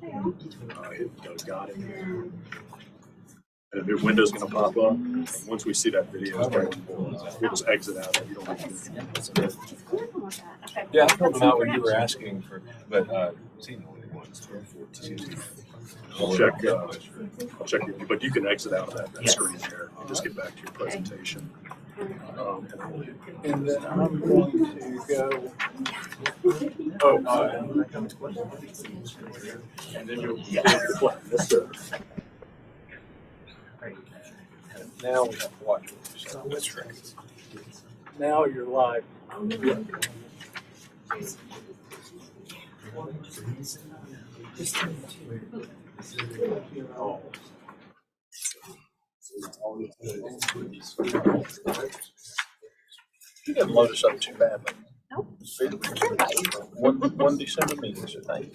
Hit got it. And a new window's going to pop up. And once we see that video, we'll just exit out. You don't have to. Yeah, I told him out what you were asking for, but I'll check. I'll check with you, but you can exit out of that screen there and just get back to your presentation. And then I'm going to go. And then you'll get the plan. Yes, sir. Now we have to watch it. So that's right. Now you're live. Oh. You didn't load us up too badly. Nope. One December meeting, so thank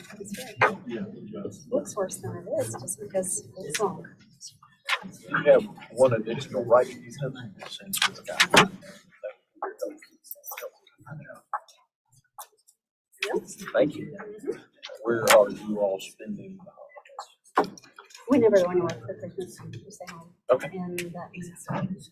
you. It looks worse than it is just because it's long. You have one additional right since we got. Thank you. Where are you all spending the holidays? We never go anywhere for Christmas. We stay home. Okay. And that means that both families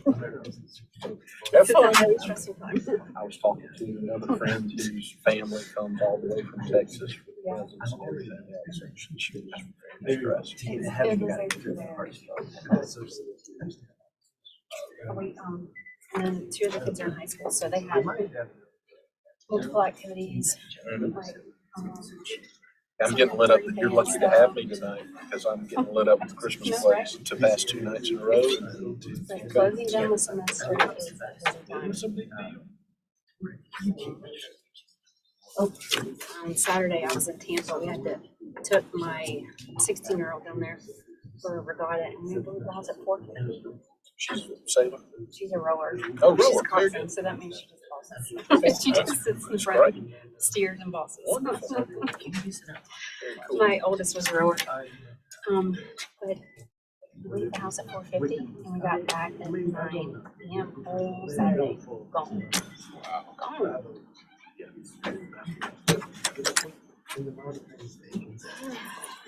will Have It's a fun. very stressful time. I was talking to another friend whose family comes all the way from Texas for the presents and everything else. And she was very stressed. And then two of the kids are in high school, so they have multiple activities. Like, I'm getting lit up that you're lucky to have me tonight because I'm getting lit up with Christmas plays to pass 2 nights in a row. like closing down the semester is It's a big deal. on Saturday, I was in Tampa. We took my 16-year-old down there for a regatta, and we blew balls at 4:50. She's a sailor. She's a rower. Oh, She's rower. coxswain, so that means she just bosses. She just sits in front, steers and bosses. Wonderful. Very cool. My oldest was a rower. But we left the house at 4:50, and we got back at 9 p.m. whole Saturday. Gone. Gone.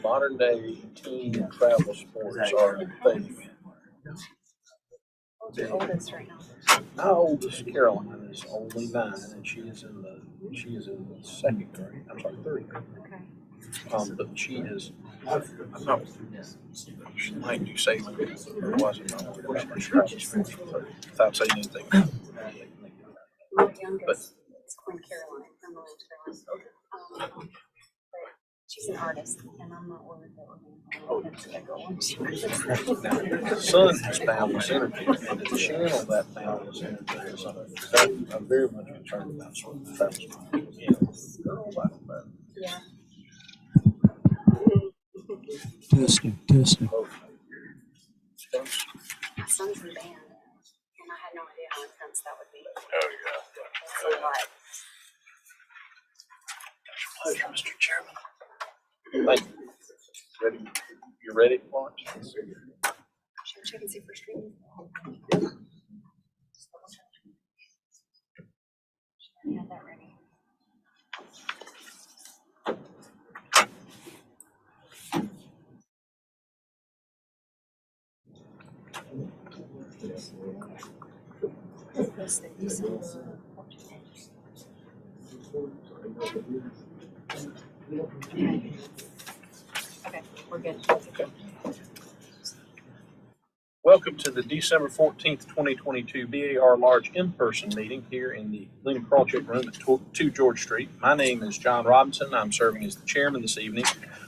Modern day teen travel sports are a thing. What's your oldest right now? My oldest Caroline is only 9, and she is in the second grade. I'm sorry, third grade. Okay. But she is. I'm not. She might do sailing. It wasn't without saying anything. My youngest is Queen Caroline from Williams, Carolina. But she's an artist, and I'm not worried that we're going to go on. The sun has boundless energy, and to channel that boundless energy is something I'm very much concerned about. Sort of travel. Yeah. Testing. My son's in band, and I had no idea how intense that would be. Oh, yeah. So, like, Pleasure, Mr. Chairman. Thank you. Ready? You ready to launch? should we check and see if we're streaming? I had that ready. Okay, we're good. Welcome to the December 14th, 2022 BAR Large in-person meeting here in the Lena Krawczyk Room at 2 George Street. My name is John Robinson. I'm serving as the chairman this evening.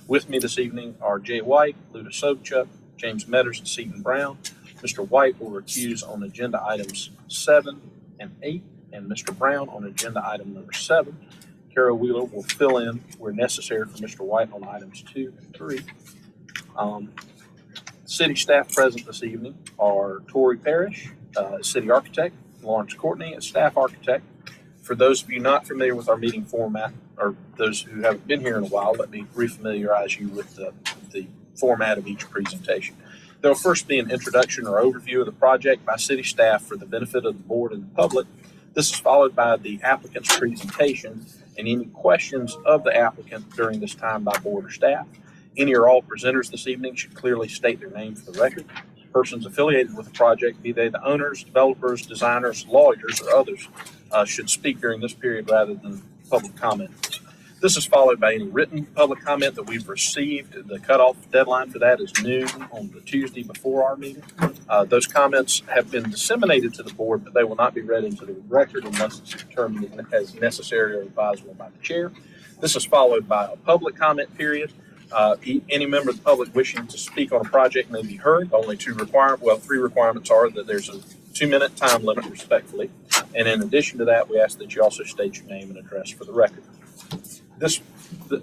With me this evening are Jay White, Luda Sobchuk, James Metters, and Seton Brown. Mr. White will recuse on agenda items 7 and 8, and Mr. Brown on agenda item number 7. Carol Wheeler will fill in where necessary for Mr. White on items 2 and 3. City staff present this evening are Tori Parrish, city architect, Lawrence Courtney, a staff architect. For those of you not familiar with our meeting format, or those who haven't been here in a while, let me refamiliarize you with the format of each presentation. There will first be an introduction or overview of the project by city staff for the benefit of the board and the public. This is followed by the applicant's presentation, and any questions of the applicant during this time by board or staff. Any or all presenters this evening should clearly state their name for the record. Persons affiliated with the project, be they the owners, developers, designers, lawyers, or others, should speak during this period rather than public comment. This is followed by any written public comment that we've received. The cutoff deadline for that is noon on the Tuesday before our meeting. Those comments have been disseminated to the board, but they will not be read into the record unless it's determined as necessary or advisable by the chair. This is followed by a public comment period. Any member of the public wishing to speak on a project may be heard. Only three requirements are that there's a 2-minute time limit respectfully. And in addition to that, we ask that you also state your name and address for the record.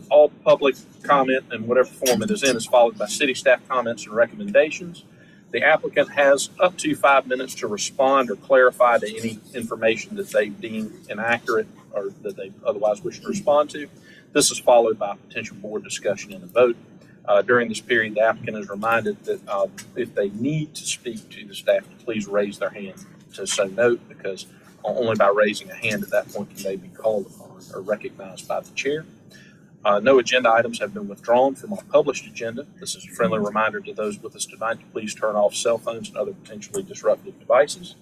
All public comment in whatever form it is in is followed by city staff comments and recommendations. The applicant has up to 5 minutes to respond or clarify to any information that they deem inaccurate or that they otherwise wish to respond to. This is followed by a potential board discussion and a vote. During this period, the applicant is reminded that if they need to speak to the staff, please raise their hand to so note, because only by raising a hand at that point can they be called upon or recognized by the chair. No agenda items have been withdrawn from our published agenda. This is a friendly reminder to those with us tonight to please turn off cell phones and other potentially disruptive devices.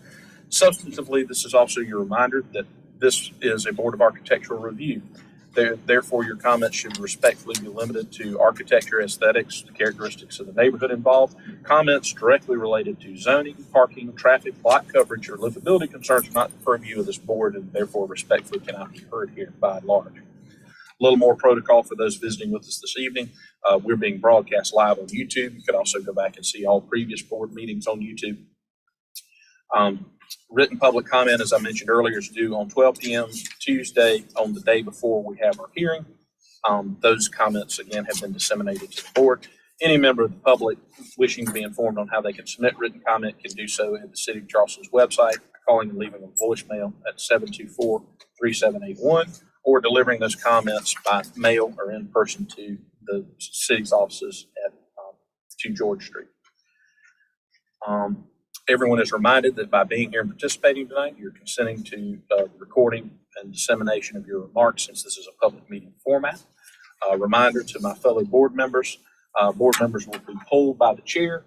Substantively, this is also your reminder that this is a Board of Architectural review. Therefore, your comments should respectfully be limited to architecture, aesthetics, the characteristics of the neighborhood involved. Comments directly related to zoning, parking, traffic, lot coverage, or livability concerns are not the purview of this board and therefore respectfully cannot be heard here by and large. A little more protocol for those visiting with us this evening. We're being broadcast live on YouTube. You can also go back and see all previous board meetings on YouTube. Written public comment, as I mentioned earlier, is due on 12 p.m. Tuesday on the day before we have our hearing. Those comments, again, have been disseminated to the board. Any member of the public wishing to be informed on how they can submit written comment can do so at the City of Charleston's website, calling and leaving a voicemail at 724-3781, or delivering those comments by mail or in person to the city's offices at 2 George Street. Everyone is reminded that by being here and participating tonight, you're consenting to recording and dissemination of your remarks, since this is a public meeting format. Reminder to my fellow board members will be polled by the chair,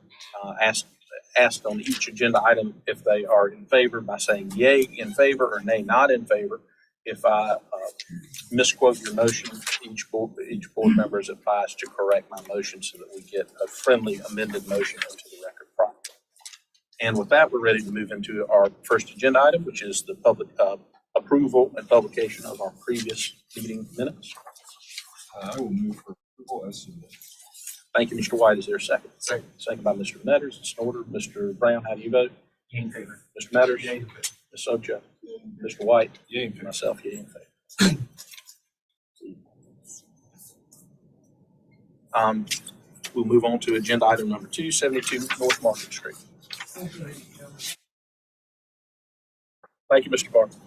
asked on each agenda item if they are in favor by saying yay in favor or nay not in favor. If I misquote your motion, each board member is advised to correct my motion so that we get a friendly amended motion into the record properly. And with that, we're ready to move into our first agenda item, which is the public approval and publication of our previous meeting minutes. I will move for approval as submitted. Thank you, Mr. White. Is there a second? Second. Second by Mr. Metters. It's in order. Mr. Brown, how do you vote? Yea in favor. Mr. Metters? Yea in favor. Ms. Sobchak? Mr. White? Yea in favor. Myself, yea in favor. We'll move on to agenda item number 2, 72 North Market Street. Thank you, Mr. Barton.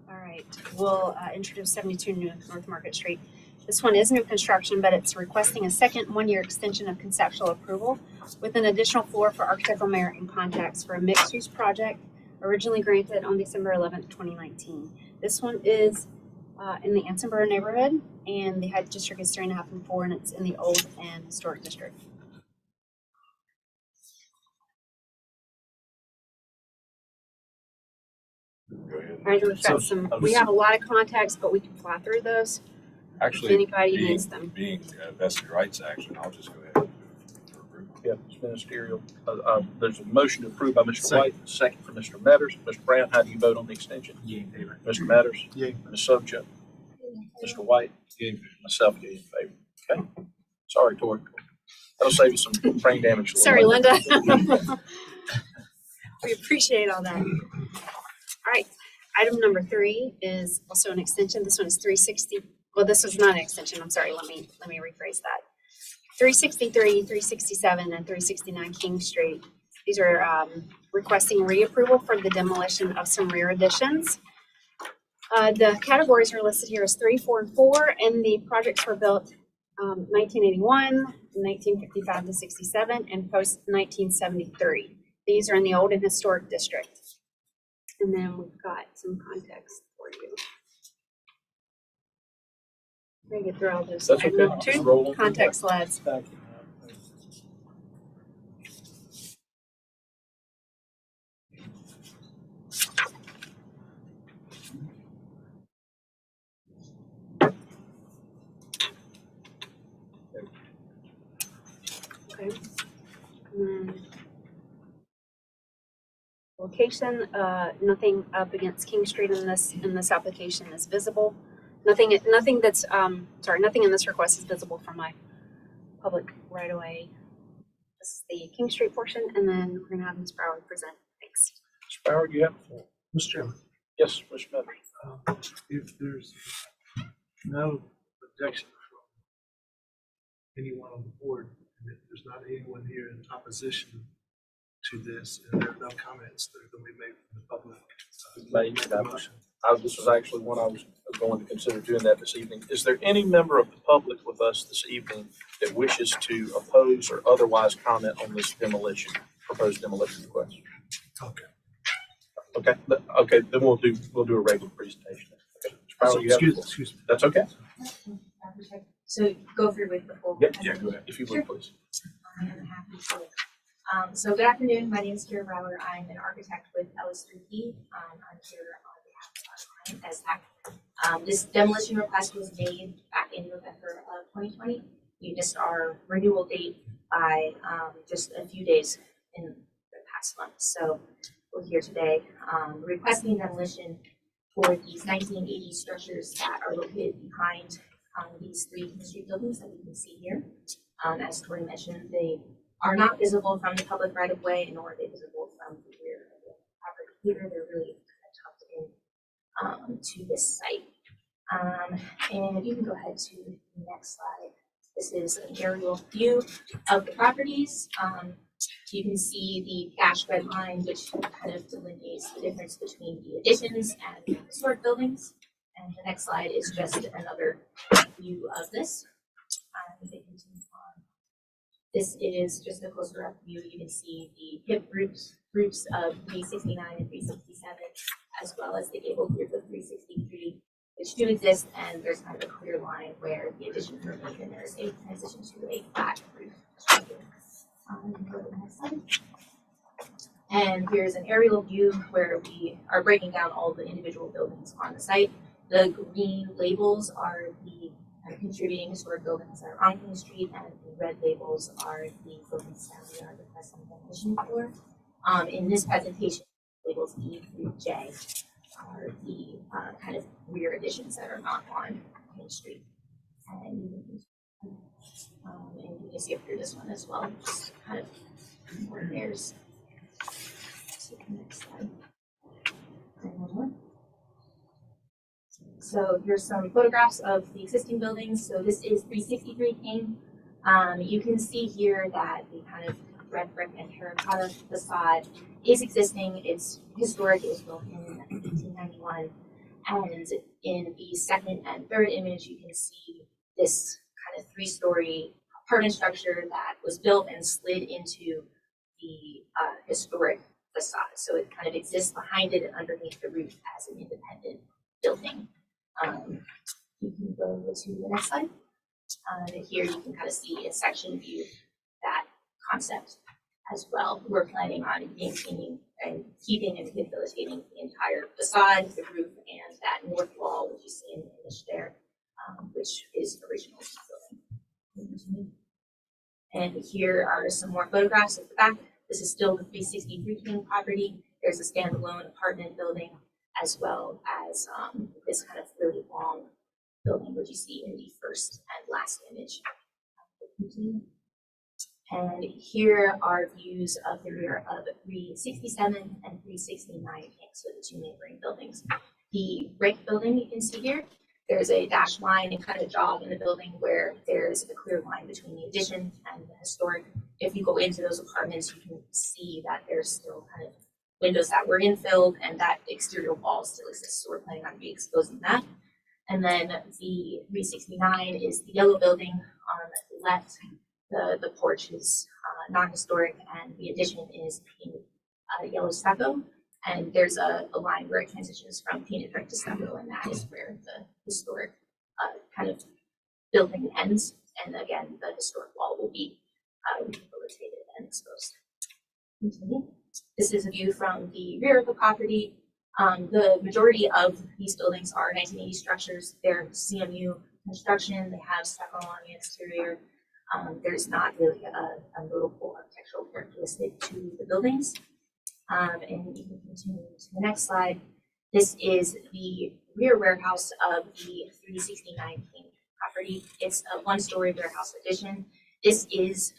All right, we'll introduce 72 North Market Street. This one is new construction, but it's requesting a second one-year extension of conceptual approval with an additional floor for architectural merit and contacts for a mixed-use project originally granted on December 11th, 2019. This one is in the Ansonboro neighborhood, and the height district is 3.5 and 4, and it's in the old and historic district. Go ahead. All right, we've got we have a lot of contacts, but we can fly through those. Actually, if anybody needs them. Being vested rights action, I'll just go ahead and move for approval. Yeah, it's ministerial. There's a motion to approve by Mr. Second. White, second for Mr. Metters. Mr. Brown, how do you vote on the extension? Yea in favor. Mr. Metters? Yea. Ms. Sobchak? Mr. White? Yea in favor. Myself, yea in favor. Okay. Sorry, Tori. That'll save you some brain damage. Sorry, Linda. We appreciate all that. All right, item number 3 is also an extension. This one is 360. Well, this was not an extension. I'm sorry. Let me rephrase that. 363, 367, and 369 King Street. These are requesting reapproval for the demolition of some rear additions. The categories are listed here as 3, 4, and 4, and the projects were built 1981, 1955 to 67, and post 1973. These are in the old and historic district. And then we've got some context for you. We get through all those. That's Item okay. number Just two, roll them. contact slides. Thank you. Okay. Location, nothing up against King Street in this application is visible. Nothing that's, nothing in this request is visible from my public right away. This is the King Street portion, and then we're gonna have Ms. Brower present. Thanks. Mr. Bauer, you have the floor. Mr. Chairman, Yes, Mr. Medley. if there's no objection from anyone on the board, and if there's not anyone here in opposition to this, and there are no comments that are going to be made from the public, Made make that the motion. This was actually one I was going to consider doing that this evening. Is there any member of the public with us this evening that wishes to oppose or otherwise comment on this proposed demolition request? Okay. Okay, then we'll do a regular presentation. Okay. Mr. Bauer, you have the floor. Excuse me. That's okay. So go through with the full. Yeah, go ahead, if you would, please. I am happy to. So good afternoon, my name is Kira Brower. I'm an architect with LS3P. I'm here on behalf of our client, STAC. This demolition request was made back in November of 2020. We missed our renewal date by just a few days in the past month. So we're here today requesting demolition for these 1980 structures that are located behind these three King Street buildings that you can see here. As Tori mentioned, they are not visible from the public right of way, nor are they visible from the rear of the property here. They're really kind of tucked in to this site. And you can go ahead to the next slide. This is an aerial view of the properties. You can see the dashed red line, which kind of delineates the difference between the additions and the historic buildings. And the next slide is just another view of this. If they continue on. This is just a closer up view. You can see the hip groups of 369 and 367, as well as the gable group of 363, which do exist, and there's kind of a clear line where the additions are made, and there's a transition to a flat roof structure. Go to the next slide. And here's an aerial view where we are breaking down all the individual buildings on the site. The green labels are the contributing historic buildings that are on King Street, and the red labels are the buildings that we are requesting demolition for. In this presentation, labels E through J are the kind of rear additions that are not on King Street. And you can see up through this one as well, just kind of more layers. So the next slide. And one more. So here's some photographs of the existing buildings. So this is 363 King. You can see here that the kind of red brick and terracotta facade is existing. It's historic. It was built in 1891. And in the second and third image, you can see this kind of three-story apartment structure that was built and slid into the historic facade. So it kind of exists behind it and underneath the roof as an independent building. You can go to the next slide. Here you can kind of see in section view that concept as well. We're planning on maintaining and keeping and rehabilitating the entire facade, the roof, and that north wall, which you see in the image there, which is original to the building. And here are some more photographs at the back. This is still the 363 King property. There's a standalone apartment building, as well as this kind of really long building, which you see in the first and last image. And here are views of the rear of 367 and 369, so the two neighboring buildings. The brick building you can see here, there's a dashed line and kind of jog in the building where there's a clear line between the addition and the historic. If you go into those apartments, you can see that there's still kind of windows that were infilled and that exterior wall still exists, so we're planning on re-exposing that. And then the 369 is the yellow building on the left. The porch is non-historic, and the addition is painted yellow stucco. And there's a line where it transitions from painted brick to stucco, and that is where the historic kind of building ends. And again, the historic wall will be rehabilitated and exposed. Continue. This is a view from the rear of the property. The majority of these buildings are 1980 structures. They're CMU construction. They have stucco on the exterior. There's not really a notable architectural characteristic to the buildings. And you can continue to the next slide. This is the rear warehouse of the 369 King property. It's a one-story warehouse addition. This is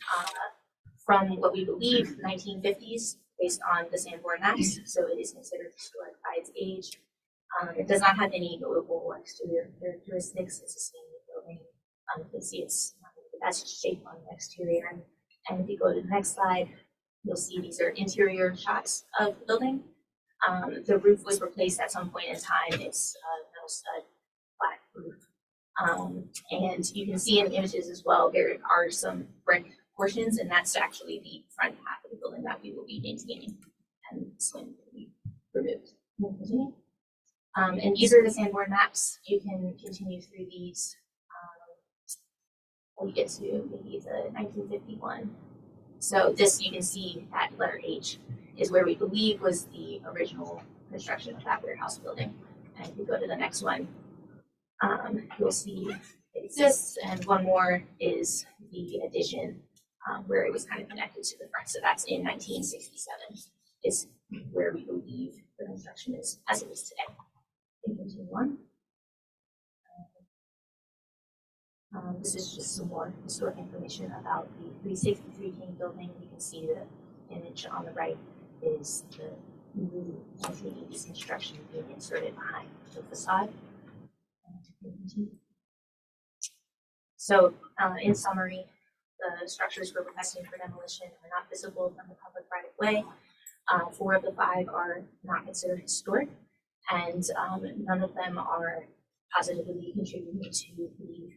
from what we believe 1950s, based on the Sanborn maps, so it is considered historic by its age. It does not have any notable exterior characteristics. It's a standard building. You can see it's not really the best shape on the exterior. And if you go to the next slide, you'll see these are interior shots of the building. The roof was replaced at some point in time. It's a metal stud flat roof. And you can see in the images as well, there are some brick portions, and that's actually the front half of the building that we will be maintaining, and this one will be removed. And these are the Sanborn maps. You can continue through these when you get to maybe the 1951. So this, you can see that letter H is where we believe was the original construction of that warehouse building. And if you go to the next one, you'll see it exists, and one more is the addition where it was kind of connected to the front. So that's in 1967 is where we believe the construction is as it is today. We can continue on. This is just some more historic information about the 363 King building. You can see the image on the right is the new 1980s construction being inserted behind the facade. So in summary, the structures we're requesting for demolition are not visible from the public right of way. 4 of the 5 are not considered historic, and none of them are positively contributing to the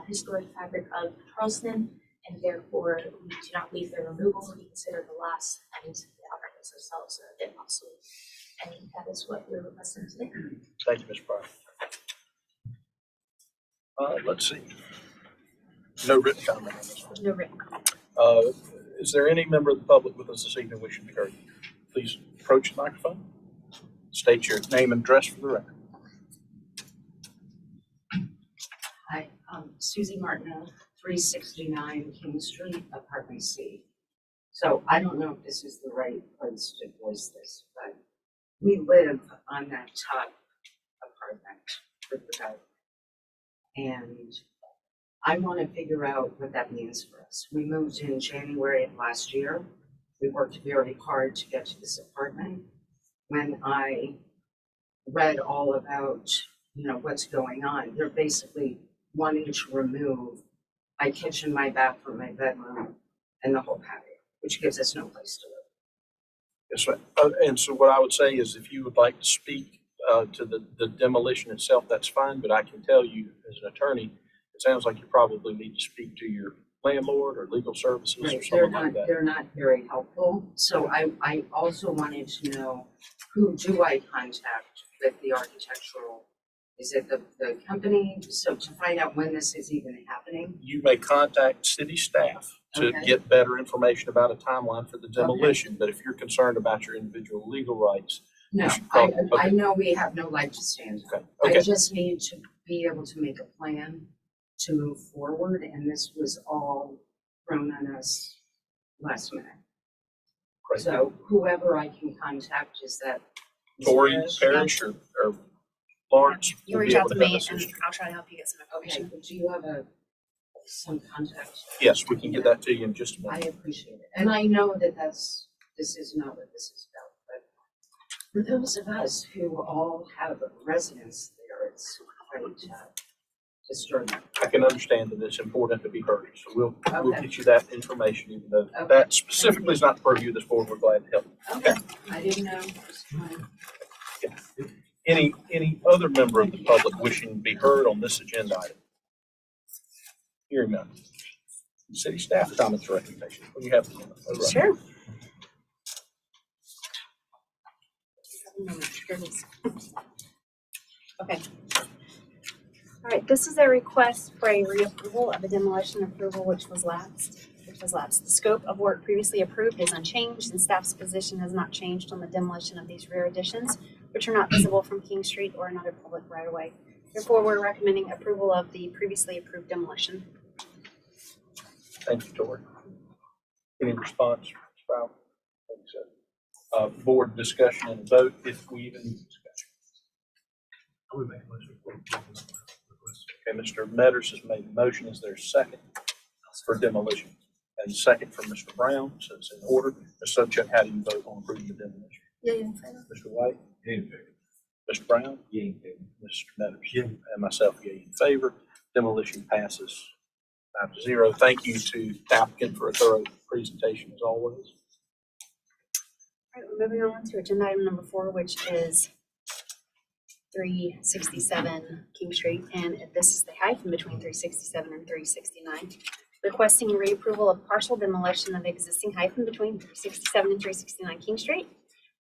historic fabric of Charleston, and therefore we do not believe their removal will be considered a loss, and the apartments themselves are a bit obsolete. And that is what we're requesting today. Thank you, Ms. Pryor. Let's see. No written comment on this one. No written. Is there any member of the public with us this evening wishing to be heard? Please approach the microphone. State your name and address for the record. Hi, Susie Martineau, 369 King Street, Apartment C. So I don't know if this is the right place to voice this, but we live on that top apartment with the bed. And I want to figure out what that means for us. We moved in January of last year. We worked very hard to get to this apartment. When I read all about, what's going on, they're basically wanting to remove my kitchen, my bathroom, my bedroom, and the whole patio, which gives us no place to live. Yes, ma'am. And so what I would say is if you would like to speak to the demolition itself, that's fine, but I can tell you as an attorney, it sounds like you probably need to speak to your landlord or legal services or something like that. They're not very helpful. So I also wanted to know, who do I contact with the architectural? Is it the company? So to find out when this is even happening? You may contact city staff to Okay. get better information about a timeline for the demolition, but if you're concerned about your individual legal rights. No, you should probably- I know we have no leg to stand on. Okay, I okay, just need to be able to make a plan to move forward, and this was all thrown on us last minute. great. So whoever I can contact, is that? Tori, Parrish, or Lawrence. You will be reach able out to to me help and assist you. I'll try to help you get some Okay, information. but do you have some contact? Yes, we can get that to you in just a I minute. appreciate it. And I know that this is not what this is about, but for those of us who all have a residence there, it's quite disturbing. I can understand that it's important to be heard, so we'll Okay. get you that information, even though Okay. that specifically is not the purview of this board. We're glad to help. Okay, I didn't know. Just wanted- Any other member of the public wishing to be heard on this agenda item? Hearing none. City staff comments or recommendations? What do you have? Sure. Okay. All right, this is a request for a reapproval of a demolition approval which was lapsed. The scope of work previously approved is unchanged and staff's position has not changed on the demolition of these rear additions, which are not visible from King Street or another public right of way. Therefore, we're recommending approval of the previously approved demolition. Thank you, Tori. Any response, Ms. Brown? Thank you, sir. Board discussion and vote, if we even discussion. I would make a motion for approval of the request. Okay, Mr. Metters has made the motion. Is there a second for demolition? And second from Mr. Brown, so it's in order. Ms. Sobchak, how do you vote on approving the demolition? Yeah, in favor. Mr. White? Yay in favor. Mr. Brown? Yay in favor. Mr. Metters? Yay. And myself, yea in favor. Demolition passes 5-0. Thank you to the applicant for a thorough presentation as always. All right, we're moving on to agenda item number 4, which is 367 King Street, and this is the hyphen between 367 and 369. Requesting reapproval of partial demolition of existing hyphen between 367 and 369 King Street.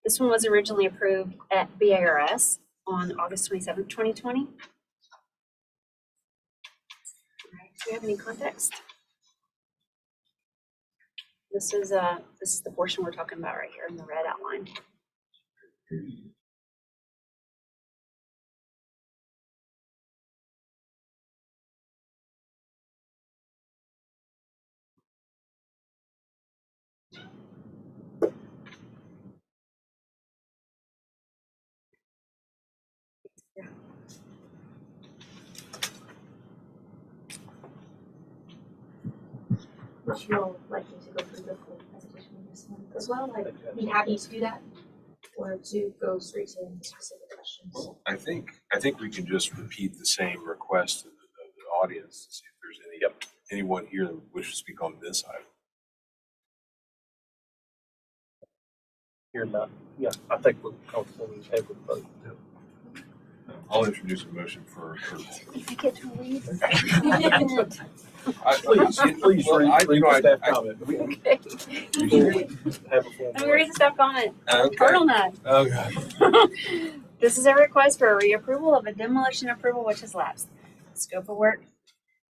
This one was originally approved at BARS on August 27th, 2020. All right, do you have any context? This is the portion we're talking about right here in the red outline. Would you all like me to go through the full presentation of this one as well? I'd be happy to do that, or to go straight to specific questions. I think we can just repeat the same request to the audience to see if there's anyone here that would wish to speak on this item. Here none. Yeah, I think we're comfortable with head with both. I'll introduce a motion for approval. I get to read. Please Well, read the staff I- comment. Okay. Have a formal Let me read the staff comment. Okay. Turtleneck. Okay. This is a request for a reapproval of a demolition approval which has lapsed. Scope of work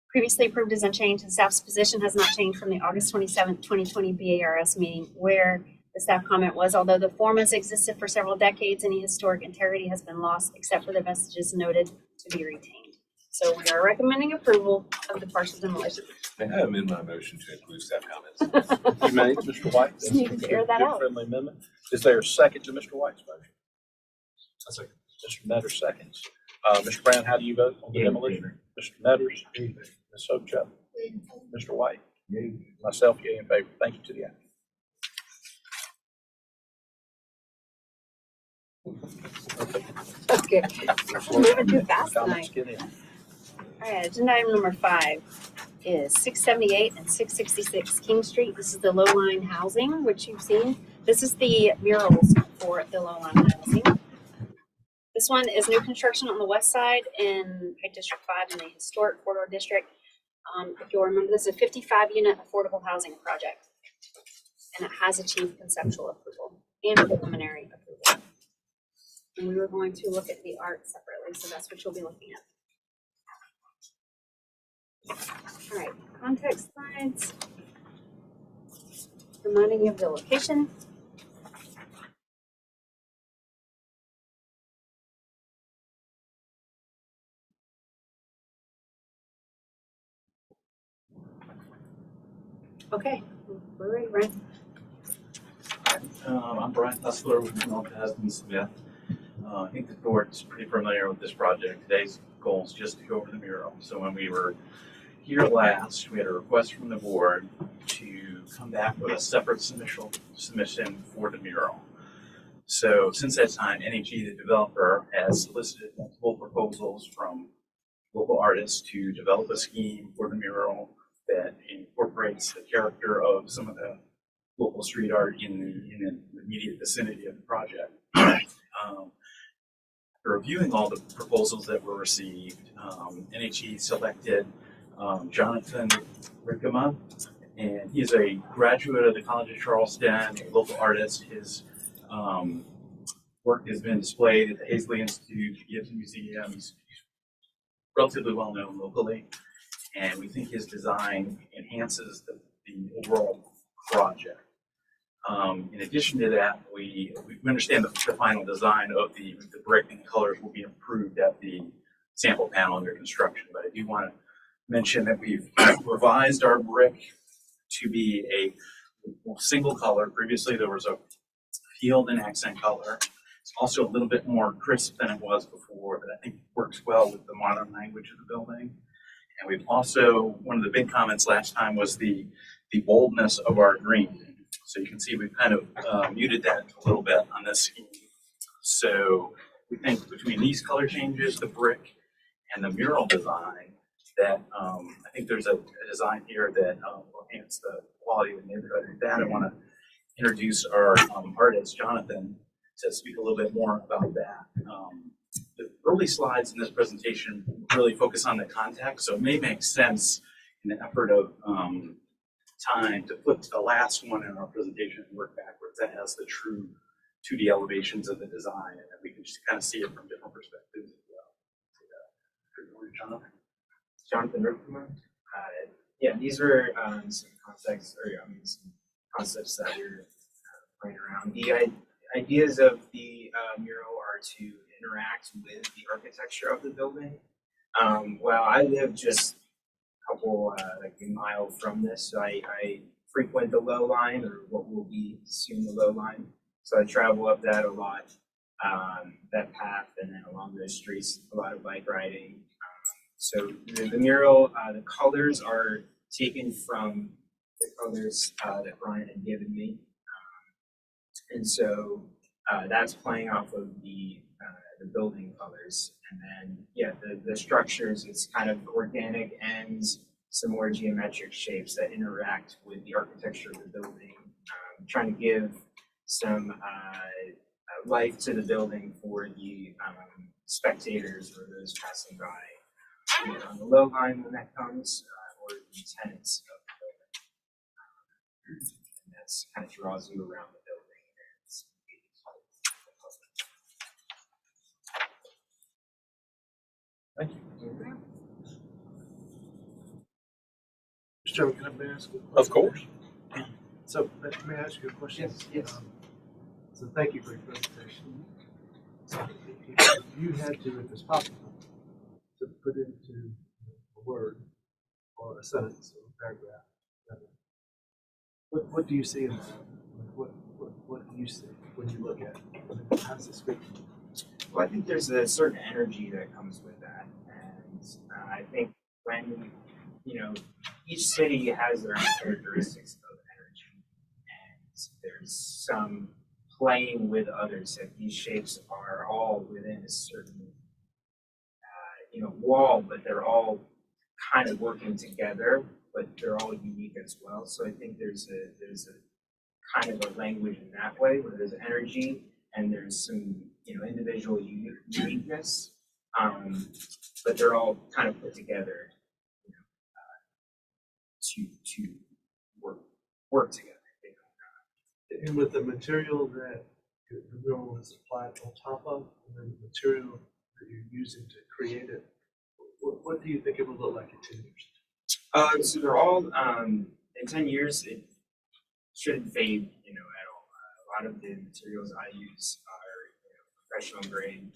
previously approved is unchanged and staff's position has not changed from the August 27th, 2020 BARS meeting where the staff comment was, although the form has existed for several decades, any historic integrity has been lost except for the vestiges noted to be retained. So we are recommending approval of the partial demolition. May I amend my motion to include staff comments? You may, Mr. White. Just needed to air that Good out. friendly amendment. Is there a second to Mr. White's motion? A second. Mr. Metters seconds. Mr. Brown, how do you vote on the demolition? Mr. Metters? Ms. Sobchak? Mr. White? Myself, yea in favor. Thank you to the applicant. Okay. We're moving too fast Comments, tonight. get in. All right, agenda item number 5 is 678 and 666 King Street. This is the low-line housing, which you've seen. This is the murals for the low-line housing. This one is new construction on the west side in Pike District 5 in the historic corridor district. If you'll remember, this is a 55-unit affordable housing project, and it has achieved conceptual approval and preliminary approval. And we were going to look at the art separately, so that's what you'll be looking at. All right, context slides. Reminding you of the location. Okay, we're ready, Brent. I'm Brian Hustler with Northwest and Smith. I think the board's pretty familiar with this project. Today's goal is just to go over the mural. So when we were here last, we had a request from the board to come back with a separate submission for the mural. So since that time, NEG, the developer, has solicited multiple proposals from local artists to develop a scheme for the mural that incorporates the character of some of the local street art in the immediate vicinity of the project. After reviewing all the proposals that were received, NHE selected Jonathan Rickema, and he is a graduate of the College of Charleston, a local artist. His work has been displayed at the Hazley Institute, the Gibbs Museum. He's relatively well known locally, and we think his design enhances the overall project. In addition to that, we understand the final design of the brick and colors will be improved at the sample panel under construction. But I do want to mention that we've revised our brick to be a single color. Previously, there was a field and accent color. It's also a little bit more crisp than it was before, but I think works well with the modern language of the building. And we've also, one of the big comments last time was the boldness of our green. So you can see we've kind of muted that a little bit on this scheme. So we think between these color changes, the brick and the mural design, that I think there's a design here that will enhance the quality of the neighborhood. And with that, I want to introduce our artist, Jonathan, to speak a little bit more about that. The early slides in this presentation really focus on the context, so it may make sense in the effort of time to flip to the last one in our presentation and work backwards. That has the true 2D elevations of the design, and then we can just kind of see it from different perspectives as well. Good morning, Jonathan. Jonathan Rickman. Yeah, these were some concepts, some concepts that we're playing around. The ideas of the mural are to interact with the architecture of the building. Well, I live just a couple, like a mile from this, so I frequent the low line, or what will be soon the low line. So I travel up that a lot, that path, and then along those streets, a lot of bike riding. So the mural, the colors are taken from the colors that Brian had given me. And so that's playing off of the building colors. And then, yeah, the structures, it's kind of organic and some more geometric shapes that interact with the architecture of the building, trying to give some life to the building for the spectators or those passing by. On the low line when that comes, or the tenants of the building. And that's kind of draws you around the building. Thank you. Mr. Chairman, can I ask a question? Of course. So may I ask you a question? Yes. So thank you for your presentation. So if you had to, if it's possible, to put into a word or a sentence or a paragraph, what do you see in that? What do you see when you look at it? How does it speak? Well, I think there's a certain energy that comes with that. And I think when, each city has their own characteristics of energy. And there's some playing with others, that these shapes are all within a certain wall, but they're all kind of working together, but they're all unique as well. So I think there's a kind of a language in that way, where there's energy and there's some individual uniqueness, but they're all kind of put together to work together. And with the material that the mural is applied on top of, and then the material that you're using to create it, what do you think it will look like in 10 years? So they're all, in 10 years, it shouldn't fade, at all. A lot of the materials I use are professional grade,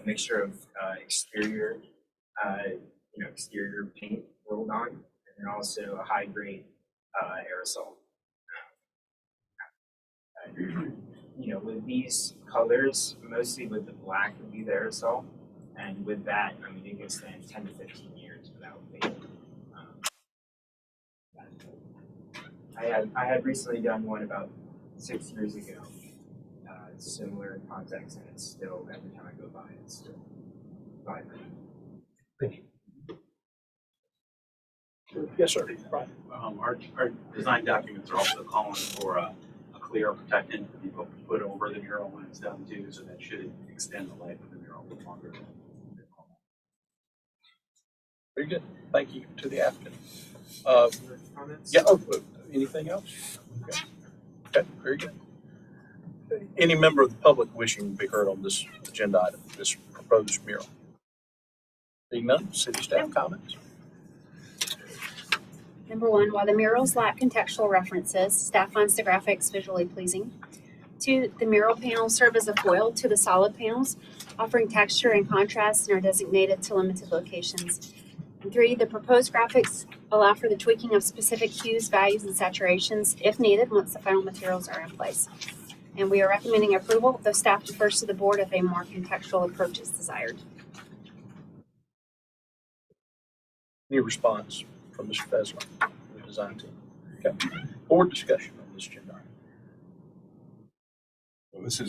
mixture of exterior paint rolled on, and then also a high grade aerosol. With these colors, mostly with the black would be the aerosol, and with that, it can stand 10 to 15 years without fading. I had recently done one about 6 years ago, similar in context, and it's still, every time I go by, it's still vibrant. Thank you. Yes, sir. Right. Our design documents are also calling for a clear protectant to be put over the mural when it's done too, so that should extend the life of the mural a bit longer. Very good. Thank you to the applicant. Comments? Yeah. Anything else? Okay. Very good. Any member of the public wishing to be heard on this agenda item, this proposed mural? Being none, city staff comments. Number one, while the murals lack contextual references, staff finds the graphics visually pleasing. Two, the mural panels serve as a foil to the solid panels, offering texture and contrast and are designated to limited locations. And three, the proposed graphics allow for the tweaking of specific hues, values, and saturations if needed once the final materials are in place. And we are recommending approval, though staff defers to the board if a more contextual approach is desired. Any response from Mr. Besler, the design team? Okay. Board discussion on this agenda item. Well, this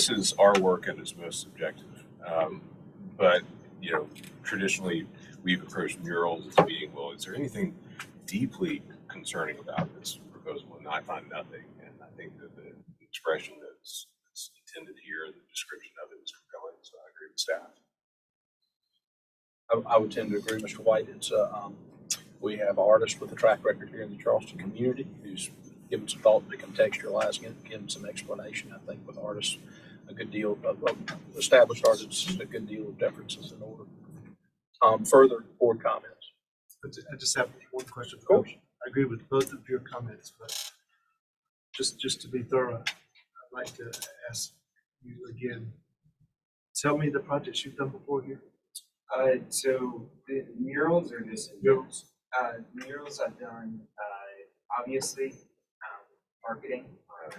is our work at its most subjective. But, you know, traditionally we've approached murals as being, well, is there anything deeply concerning about this proposal? And I find nothing. And I think that the expression that's intended here, the description of it is compelling. So I agree with staff. I would tend to agree, Mr. White. It's we have artists with a track record here in the Charleston community who's given some thought to contextualizing it, given some explanation. I think with artists, a good deal of established artists, a good deal of deference is in order. Further board comments? I just have one question. Of course. I agree with both of your comments, but just to be thorough, I'd like to ask you again, tell me the projects you've done before here. So the murals are just murals. Murals I've done, obviously, marketing on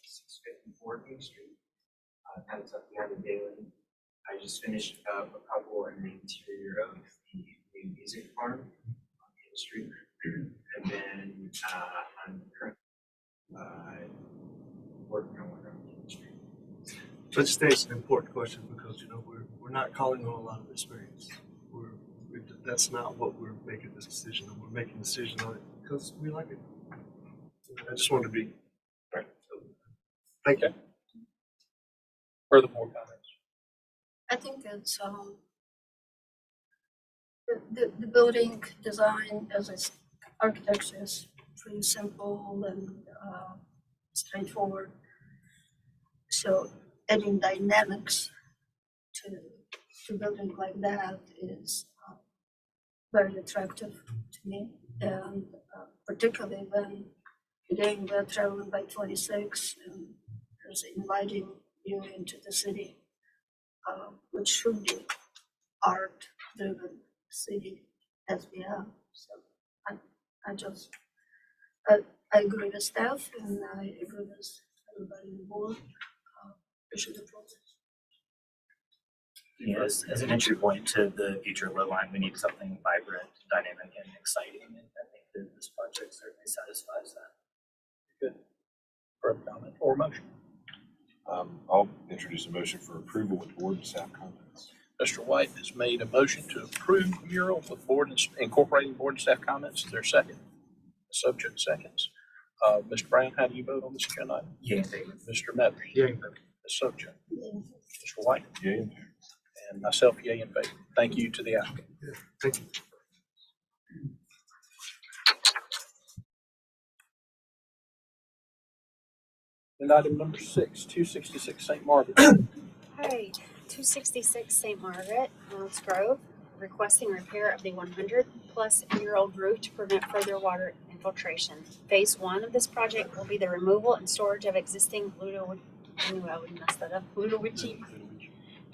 654 Main Street. That's up behind the Daily. I just finished up a couple in the interior of the new music farm on Main Street. And then I'm currently working on one on Main Street. So I just think it's an important question because, you know, we're not calling on a lot of experience. That's not what we're making this decision on. We're making a decision on it because we like it. I just want to be right. So, thank you. Further board comments? I think it's the building design as its architecture is pretty simple and straightforward. So adding dynamics to building like that is very attractive to me, and particularly when again we're traveling by 26 and there's inviting you into the city, which should be art-driven city as we have. So I agree with staff and I agree with everybody on the board. We should approve it. Yeah, as an entry point to the future of Redline, we need something vibrant, dynamic, and exciting. And I think that this project certainly satisfies that. Good. Further comment or motion? I'll introduce a motion for approval with board and staff comments. Mr. White has made a motion to approve the mural with board and incorporating board and staff comments. Is there a second? Subject seconds. Mr. Brown, how do you vote on this agenda item? Yay in favor. Mr. Meathers? Yeah. The subject. Mr. White? Yay in favor. And myself, yay in favor. Thank you to the applicant. Yeah, thank you. And item number 6, 266 St. Margaret. All right, 266 St. Margaret, Reynolds Grove, requesting repair of the 100-plus-year-old roof to prevent further water infiltration. Phase 1 of this project will be the removal and storage of existing Ludowici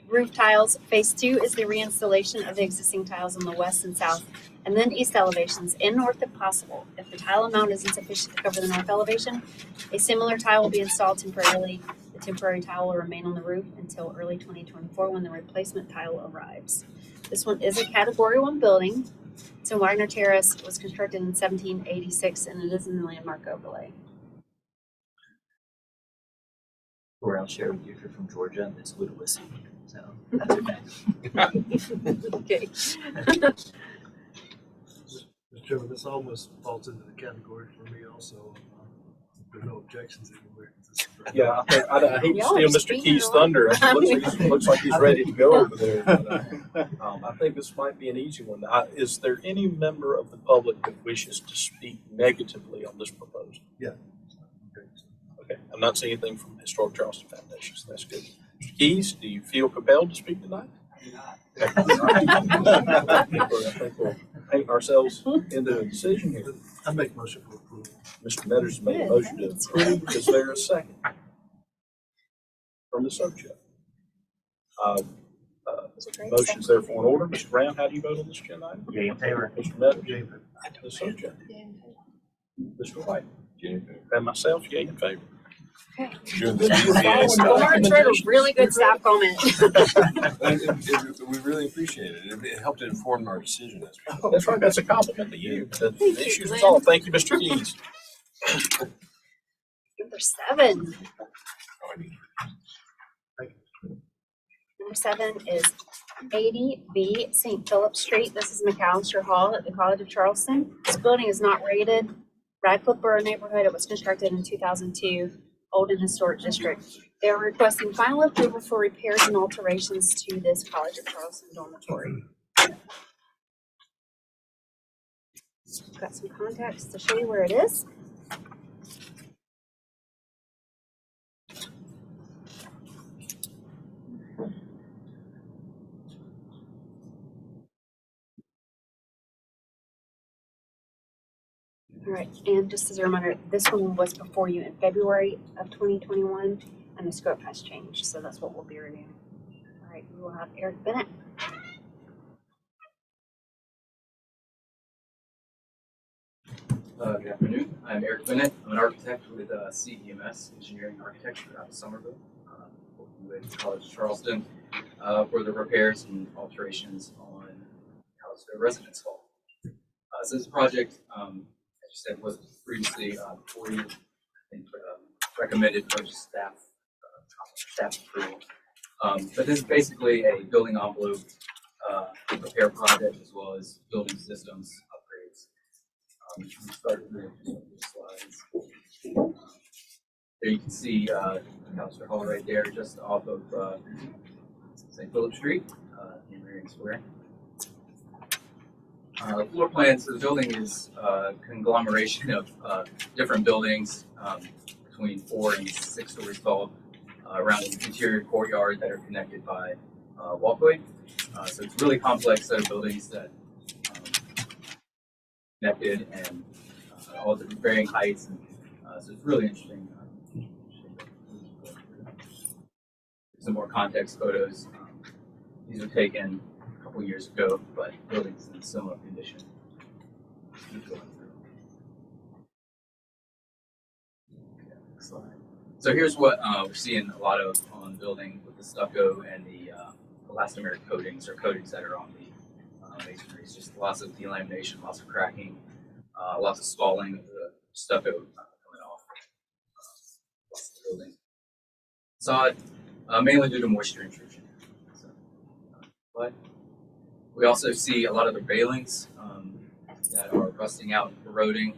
roof tiles. Phase 2 is the reinstallation of the existing tiles on the west and south, and then east elevations and north if possible. If the tile amount is insufficient to cover the north elevation, a similar tile will be installed temporarily. The temporary tile will remain on the roof until early 2024 when the replacement tile arrives. This one is a Category 1 building. It's in Wagner Terrace, was constructed in 1786, and it is in the landmark overlay. Or I'll share with you if you're from Georgia, it's Ludowici. So that's okay. Okay. Mr. Chairman, this almost falls into the category for me also. There are no objections anywhere. Yeah, I hate to Y'all steal are Mr. speaking Keith's a lot. thunder. It looks like he's ready to go over there. But, I think this might be an easy one. Is there any member of the public that wishes to speak negatively on this proposal? Yeah. Okay, I'm not seeing anything from Historic Charleston Foundation, so that's good. Mr. Keys, do you feel compelled to speak tonight? I do not. I think we'll paint ourselves into a decision here. I make motion for approval. Mr. Metters made a motion to approve. Is there a second? From the subject. It's a great Motion's therefore in order. Mr. Brown, how do you vote on this agenda item? Yay in favor. Mr. Metters? Yay in favor. The subject. Mr. White? Yeah. And myself, yay in favor. Okay. During the Lawrence wrote a really good staff comment. We really appreciate it. It helped inform our decision. That's right, that's a compliment to you. The issue's resolved. Thank you, Mr. Keys. Number 7. Number 7 is 80B St. Philip Street. This is McAllister Hall at the College of Charleston. This building is not rated. Radcliffe Borough neighborhood. It was constructed in 2002. Old and historic district. They are requesting final approval for repairs and alterations to this College of Charleston dormitory. Got some context to show you where it is. All right, and just as a reminder, this one was before you in February of 2021, and the scope has changed, so that's what we'll be reviewing. All right, we will have Eric Bennett. Good afternoon. I'm Eric Bennett. I'm an architect with CEMS, Engineering Architecture out of Somerville, working with College of Charleston for the repairs and alterations on Callister Residence Hall. So this project, as you said, was previously before you, I think, recommended for staff approval. But this is basically a building envelope repair project as well as building systems upgrades. Start with the slides. There you can see Callister Hall right there, just off of St. Philip Street in Marion Square. Floor plans, so the building is a conglomeration of different buildings between 4 and 6 stories tall around an interior courtyard that are connected by walkway. So it's a really complex set of buildings that connected and all the varying heights. And, so it's really interesting. Some more context photos. These were taken a couple years ago, but buildings in similar condition. Next slide. So here's what we're seeing a lot of on the building with the stucco and the elastomeric coatings or coatings that are on the masonry. It's just lots of delamination, lots of cracking, lots of spalling of the stucco coming off the building. Facade, mainly due to moisture intrusion. So, but we also see a lot of the railings that are rusting out and corroding.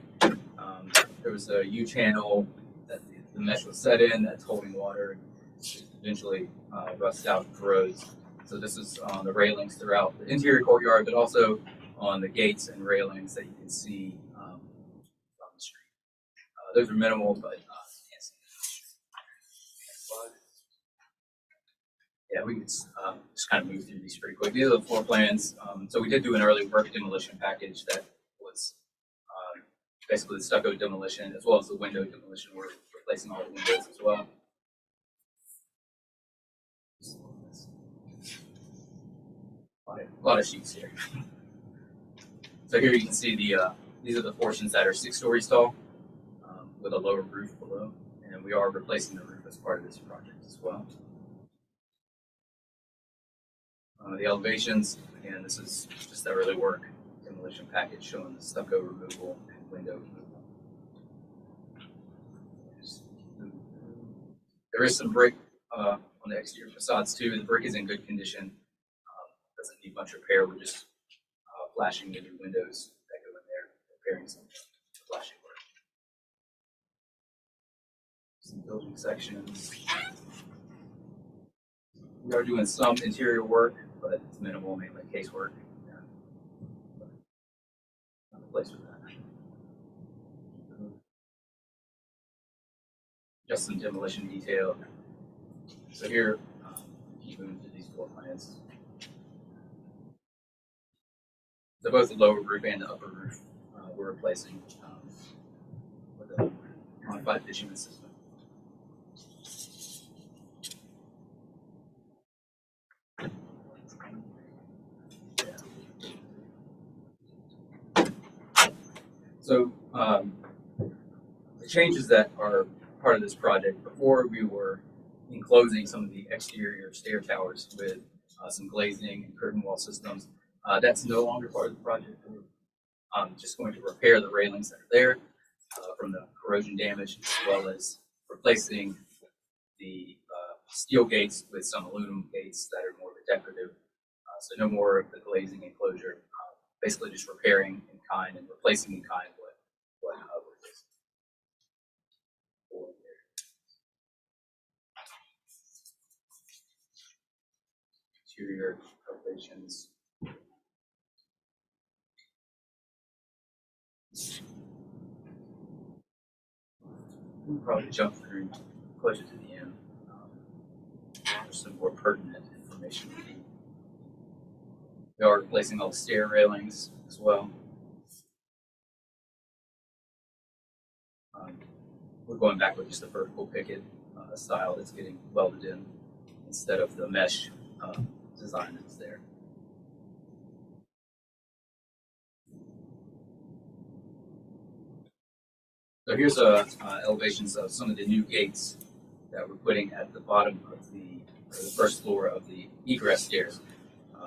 There was a U-channel that the mesh was set in that's holding water and eventually rusts out and corrodes. So this is on the railings throughout the interior courtyard, but also on the gates and railings that you can see on the street. Those are minimal, but you can't see them. Next slide. Yeah, we can just kind of move through these pretty quick. These are the floor plans. So we did do an early work demolition package that was basically the stucco demolition as well as the window demolition. We're replacing all the windows as well. A lot of sheets here. So here you can see these are the portions that are 6 stories tall with a lower roof below, and we are replacing the roof as part of this project as well. The elevations, again, this is just that early work demolition package showing the stucco removal and window removal. There is some brick on the exterior facades too. The brick is in good condition. Doesn't need much repair. We're just flashing the new windows that go in there, repairing some flashing work. Some building sections. We are doing some interior work, but it's minimal, mainly casework. Yeah. Not a place for that. Just some demolition detail. So here, keep moving through these floor plans. So both the lower roof and the upper roof we're replacing with a modified bitumen system. So the changes that are part of this project, before we were enclosing some of the exterior stair towers with some glazing and curtain wall systems. That's no longer part of the project. We're just going to repair the railings that are there from the corrosion damage, as well as replacing the steel gates with some aluminum gates that are more decorative. So no more of the glazing enclosure. Basically just repairing in kind and replacing in kind what we're replacing. Interior elevations. We'll probably jump through closer to the end. There's some more pertinent information. We are replacing all the stair railings as well. We're going back with just a vertical picket style that's getting welded in instead of the mesh design that's there. So here's elevations of some of the new gates that we're putting at the bottom of the first floor of the egress stairs.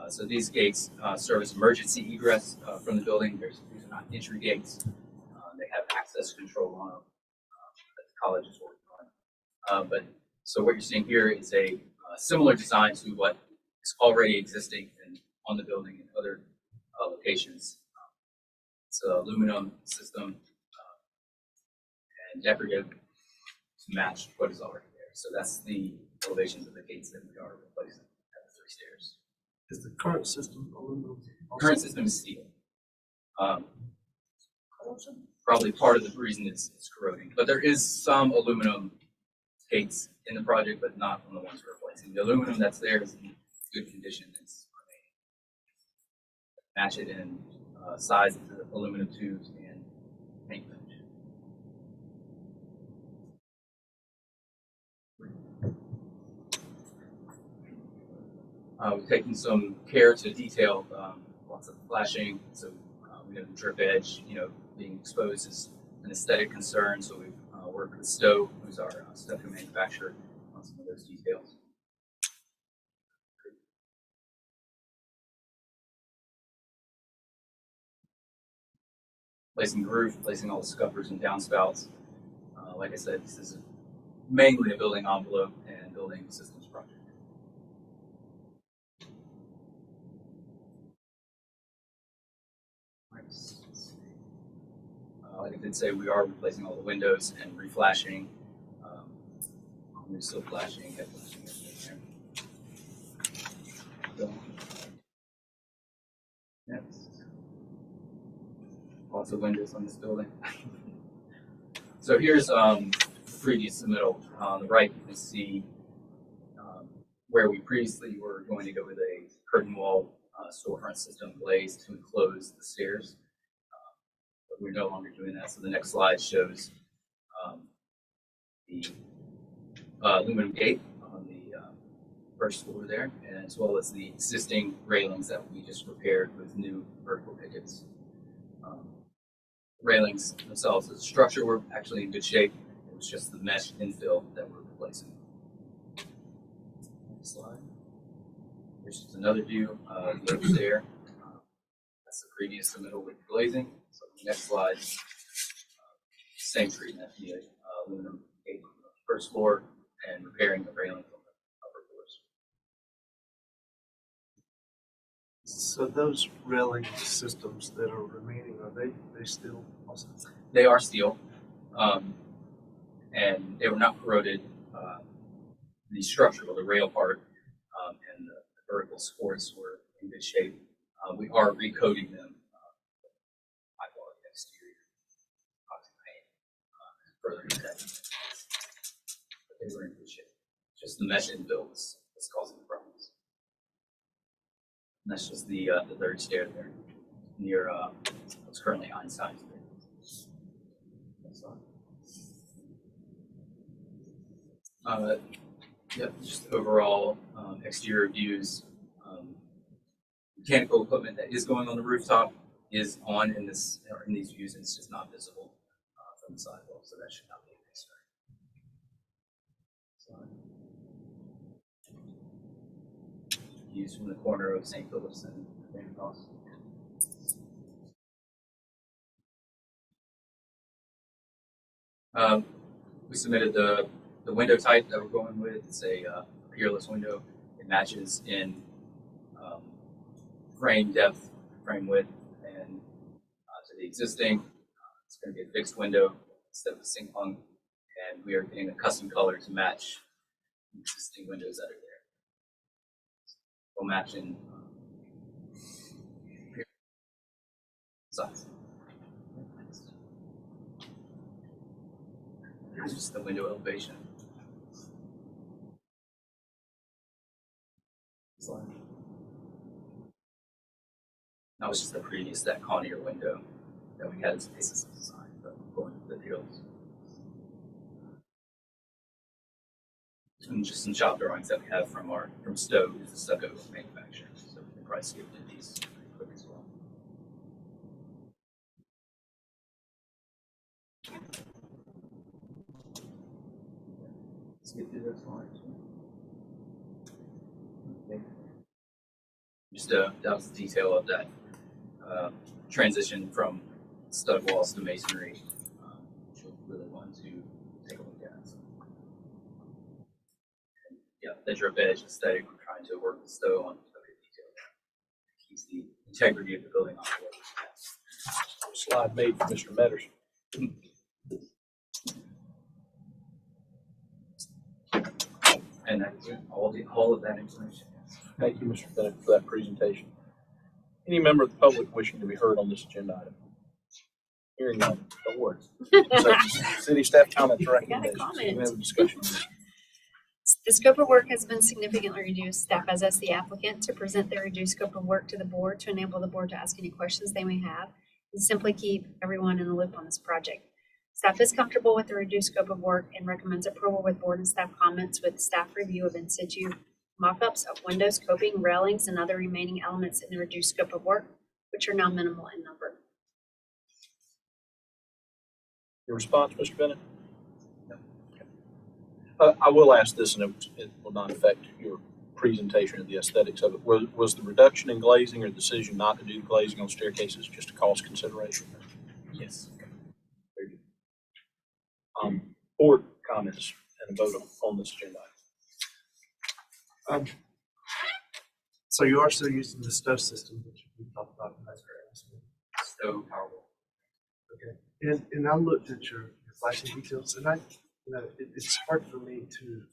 So these gates serve as emergency egress from the building. These are not entry gates. They have access control on them that the college is working on. But so what you're seeing here is a similar design to what is already existing on the building in other locations. It's an aluminum system and decorative to match what is already there. So that's the elevations of the gates that we are replacing at the 3 stairs. Is the current system aluminum? The current system is steel. Probably part of the reason it's corroding. But there is some aluminum gates in the project, but not on the ones we're replacing. The aluminum that's there is in good condition. It's match it in size of the aluminum tubes and paint finish. We've taken some care to detail lots of flashing, so we have the drip edge, being exposed is an aesthetic concern, so we've worked with Stowe, who's our stucco manufacturer, on some of those details. Placing the roof, placing all the scuppers and downspouts. Like I said, this is mainly a building envelope and building systems project. Like I did say, we are replacing all the windows and reflashing. We're still flashing, head flashing there. Next. Lots of windows on this building. So here's the previous submittal. On the right, you can see where we previously were going to go with a curtain wall storefront system glaze to enclose the stairs. But we're no longer doing that. So the next slide shows the aluminum gate on the first floor there, and as well as the existing railings that we just repaired with new vertical pickets. Railings themselves as a structure were actually in good shape. It was just the mesh infill that we're replacing. Next slide. Here's just another view of the upstairs. That's the previous submittal with glazing. So the next slide, same treatment, the aluminum gate on the first floor and repairing the railing on the upper floors. So those railing systems that are remaining, are they still awesome? They are steel, and they were not corroded. The structure, or the rail part, and the vertical supports were in good shape. We are recoating them high quality exterior epoxy paint further protect. But they were in good shape. Just the mesh infill was causing the problems. And that's just the third stair there. near what's currently Einstein's. Yep, just overall exterior views. Mechanical equipment that is going on the rooftop is on in this or in these views, and it's just not visible from the sidewalk, so that should not be a concern. Views from the corner of St. Philip's and Van Cross. We submitted the window type that we're going with. It's a peerless window. It matches in frame depth, frame width, and to the existing. It's going to be a fixed window instead of a sink hung, and we are getting a custom color to match the existing windows that are there. We'll match in size. Here's just the window elevation. That was just the previous, that Connier window that we had as a basis of design, but going with the fields. And just some shop drawings that we have from Stowe, who's a stucco manufacturer. So we can probably skip to these pretty quick as well. Let's get through those lines. Okay. Just that was the detail of that transition from stud walls to masonry, which we really want to take a look at. And yeah, the drip edge aesthetic, we're trying to work with Stowe on every detail that keeps the integrity of the building on board. Slide made for Mr. Metters. And that's all of that information. Thank you, Mr. Bennett, for that presentation. Any member of the public wishing to be heard on this agenda item? Hearing none, don't worry. So, city staff comments or recommendations? comment. We have a discussion. The scope of work has been significantly reduced. Staff has asked the applicant to present their reduced scope of work to the board to enable the board to ask any questions they may have and simply keep everyone in the loop on this project. Staff is comfortable with the reduced scope of work and recommends approval with board and staff comments with staff review of in situ mock-ups of windows, coping, railings, and other remaining elements in the reduced scope of work, which are now minimal in number. Your response, Mr. Bennett? No. I will ask this, and it will not affect your presentation of the aesthetics of it. Was the reduction in glazing or the decision not to do glazing on staircases just a cost consideration? Yes. Very good. Board comments and a vote on this agenda item. So you are still using the Stowe system, which we talked about in that area. Stowe Powerball. Okay. And I looked at your flashing details, and it's hard for me to,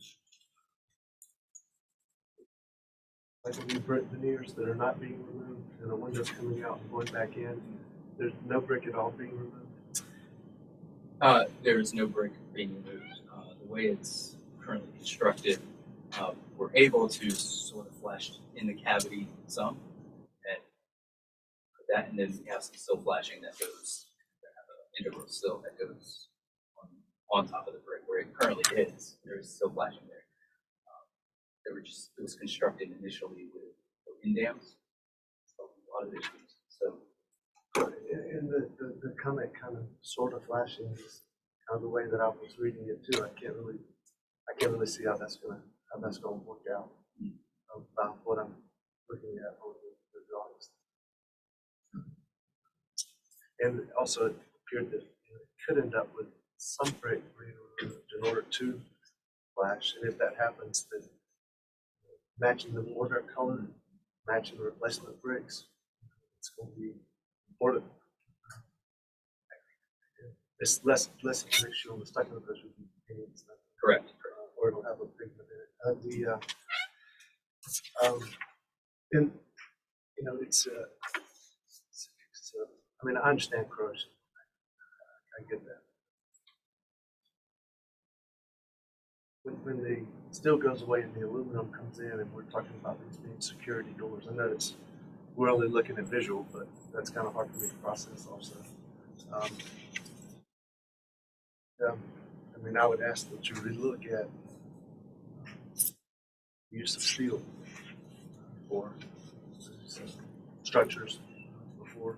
like when you brick veneers that are not being removed and the windows coming out and going back in, there's no brick at all being removed. There is no brick being removed. The way it's currently constructed, we're able to sort of flash in the cavity some and put that, and then we have some sill flashing that goes, integral sill that goes on top of the brick where it currently is. There is still flashing there. It was constructed initially with wind dams, so a lot of issues. So, And the comment kind of sort of flashing is kind of the way that I was reading it too. I can't really see how that's gonna work out about what I'm looking at on the drawings. And also, it appeared that it could end up with some brick being removed in order to flash. And if that happens, then matching the border color, matching the replacement of bricks, it's going to be important. It's less issue on the stucco because we can paint it, correct. or it'll have a pigment in it. And you know, it's I mean, I understand corrosion. I get that. When the steel goes away and the aluminum comes in, and we're talking about these being security doors, I know it's we're only looking at visual, but that's kind of hard for me to process also. Yeah, I mean, I would ask that you relook at use of steel for structures before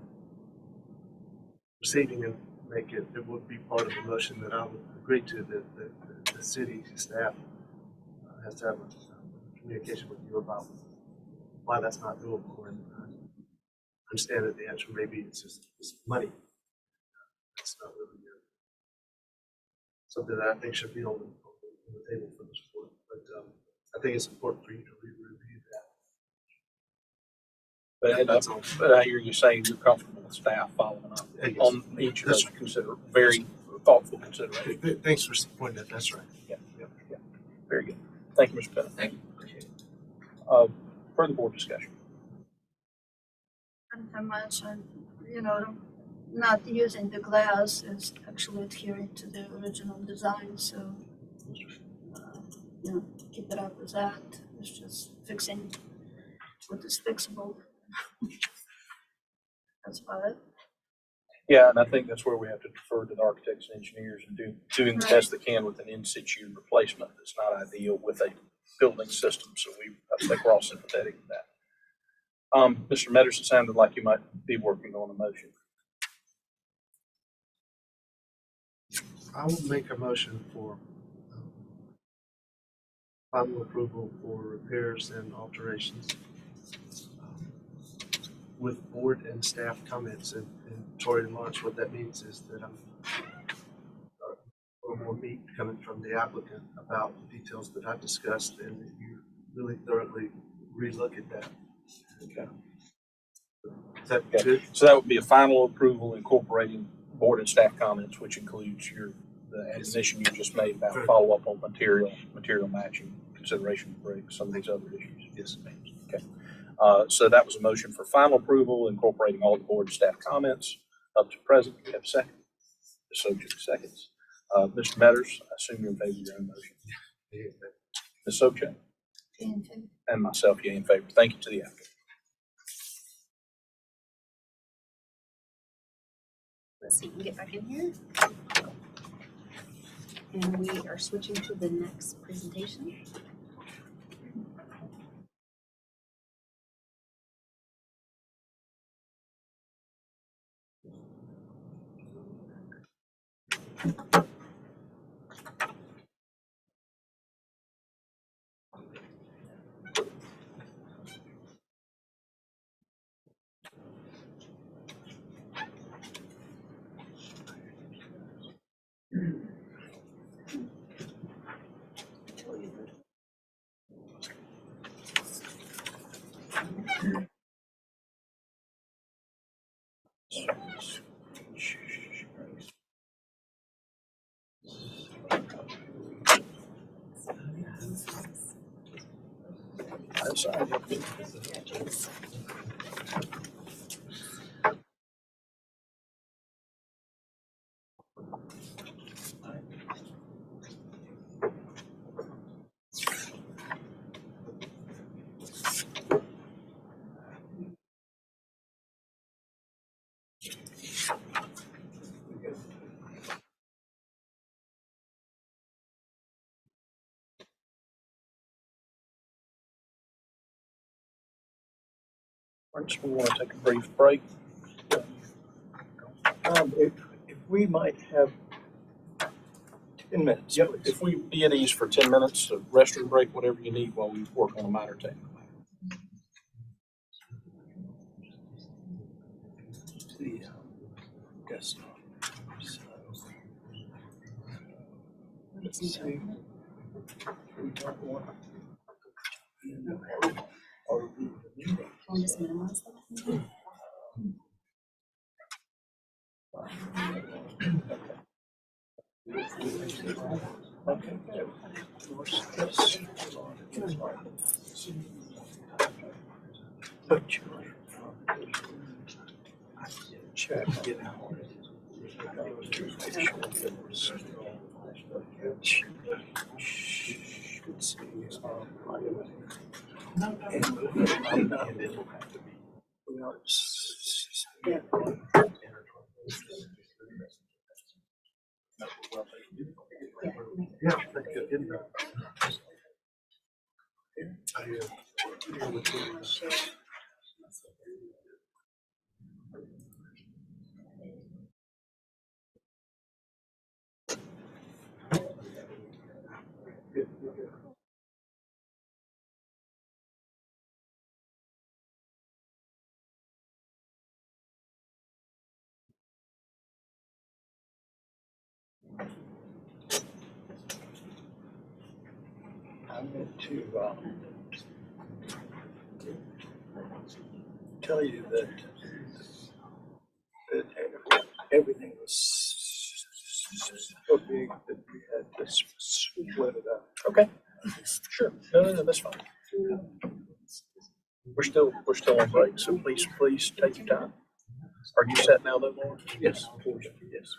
proceeding and make it, it would be part of the motion that I would agree to, that the city staff has to have a communication with you about why that's not doable. And I understand that the answer maybe it's just it's money. It's not really something that I think should be on the table for this board. But I think it's important for you to review that. That's all. But I hear you saying you're comfortable with staff following up Yes. on each of those very thoughtful considerations. Thanks for pointing that. That's right. Yeah. Very good. Thank you, Mr. Bennett. Thank you, appreciate it. Further board discussion. And I mentioned, not using the glass is actually adhering to the original design, so, keep it up with that. It's just fixing what is fixable. That's about it. Yeah, and I think that's where we have to defer to the architects and engineers and doing the best they can with an in situ replacement that's not ideal with a building system. So I think we're all sympathetic with that. Mr. Metters, it sounded like you might be working on a motion. I will make a motion for final approval for repairs and alterations with board and staff comments. And Tori and Lawrence, what that means is that I'm a little more meat coming from the applicant about the details that I discussed, and that you really thoroughly relook at that. Okay. Is that Okay. good? So that would be a final approval incorporating board and staff comments, which includes the admonition you just made about follow up on material matching, consideration of bricks, some of these other issues. Yes, ma'am. Okay. So that was a motion for final approval incorporating all the board and staff comments up to present. We have a second. Ms. Sobchak seconds. Mr. Metters, I assume you're in favor of your own motion. Ms. Sobchak and myself, yeah, in favor. Thank you to the applicant. Let's see, you can get back in here. And we are switching to the next presentation. We want to take a brief break. If we might have 10 minutes. Yep. If we be at ease for 10 minutes, a restroom break, whatever you need while we work on a minor technical matter. Desktop. Can we just minimize that? Okay. But check it out. know, Yeah, thank you. Didn't know. I meant to tell you that everything was so big that we had to split it up. Okay, sure. No, that's fine. We're still on break, so please take your time. Are you set now, though, Lauren? Yes, of course. Yes.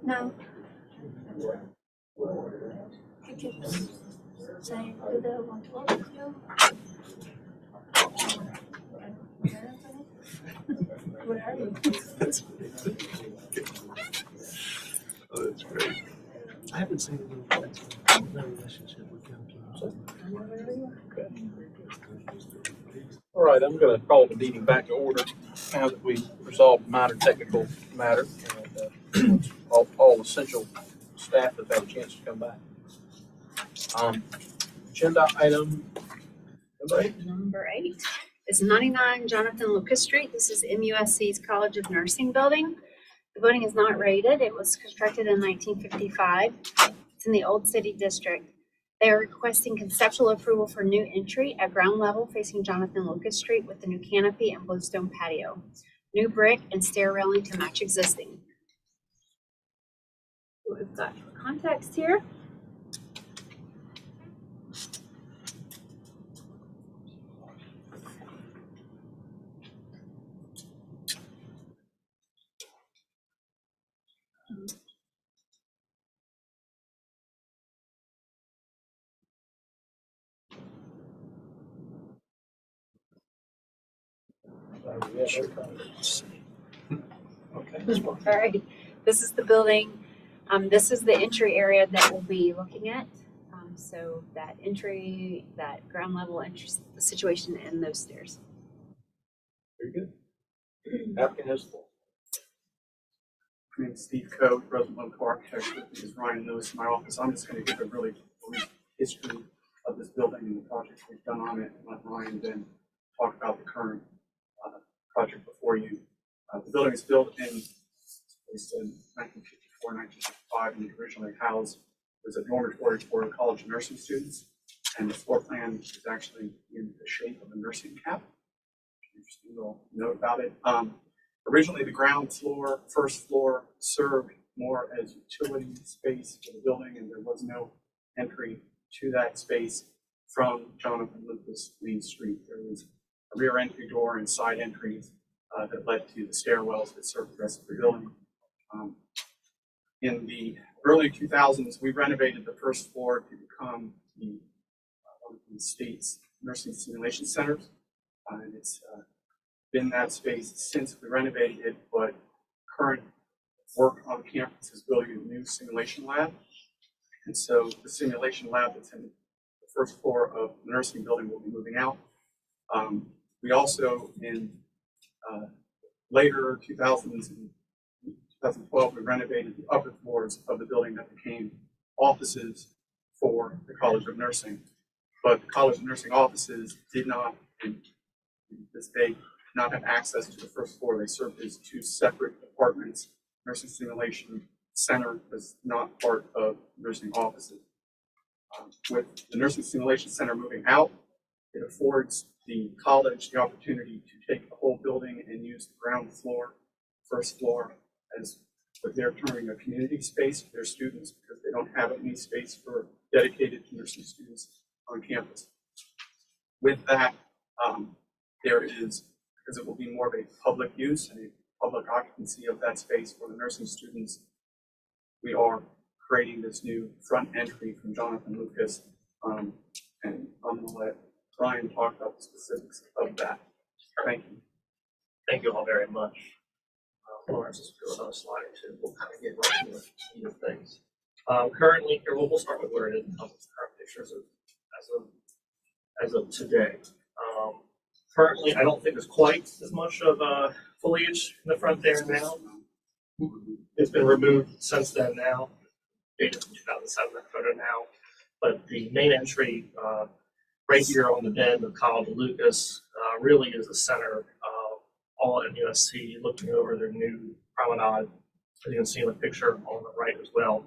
No. I keep saying, do they want to work with you? Where are you? Oh, that's great. I haven't seen no relationship with them. All right, I'm going to call the meeting back to order now that we've resolved a minor technical matter. And all essential staff have had a chance to come back. Agenda item number 8. Number 8 is 99 Jonathan Lucas Street. This is MUSC's College of Nursing building. The building is not rated. It was constructed in 1955. It's in the Old City District. They are requesting conceptual approval for new entry at ground level facing Jonathan Lucas Street with the new canopy and bluestone patio, new brick and stair railing to match existing. We've got context here. All right, this is the building. This is the entry area that we'll be looking at. So that entry, that ground level entry, the situation and those stairs. Very good. Applicant has the floor. My name's Steve Coe, President of Local Architects. With me is Ryan Lewis in my office. I'm just going to give a really brief history of this building and the projects we've done on it. Let Ryan then talk about the current project before you. The building is built in least in 1954, 1955, and it originally housed, was a dormitory for college and nursing students. And the floor plan is actually in the shape of a nursing cap. Interesting little note about it. Originally, the ground floor, first floor, served more as utility space for the building, and there was no entry to that space from Jonathan Lucas Main Street. There was a rear entry door and side entries that led to the stairwells that served the rest of the building. In the early 2000s, we renovated the first floor to become the one of the state's nursing simulation centers. And it's been that space since we renovated it, but current work on campus is building a new simulation lab. And so the simulation lab that's in the first floor of the nursing building will be moving out. We also, in later 2000s and 2012, we renovated the upper floors of the building that became offices for the College of Nursing. But the College of Nursing offices did not, in this day, not have access to the first floor. They served as two separate departments. Nursing Simulation Center was not part of nursing offices. With the Nursing Simulation Center moving out, it affords the college the opportunity to take the whole building and use the ground floor, first floor, as what they're terming a community space for their students, because they don't have any space for dedicated to nursing students on campus. With that, there is, because it will be more of a public use and a public occupancy of that space for the nursing students, we are creating this new front entry from Jonathan Lucas. And I'm going to let Brian talk about the specifics of that. Thank you. Thank you all very much. Lawrence is doing another slide or two. We'll kind of get right into the meat of things. Currently, here we'll start with where it is. Current pictures as of today. Currently, I don't think there's quite as much of foliage in the front there now. It's been removed since then now, dated from 2007, that photo now. But the main entry right here on the bend of College of Lucas really is the center of all at USC, looking over their new promenade, as you can see in the picture on the right as well.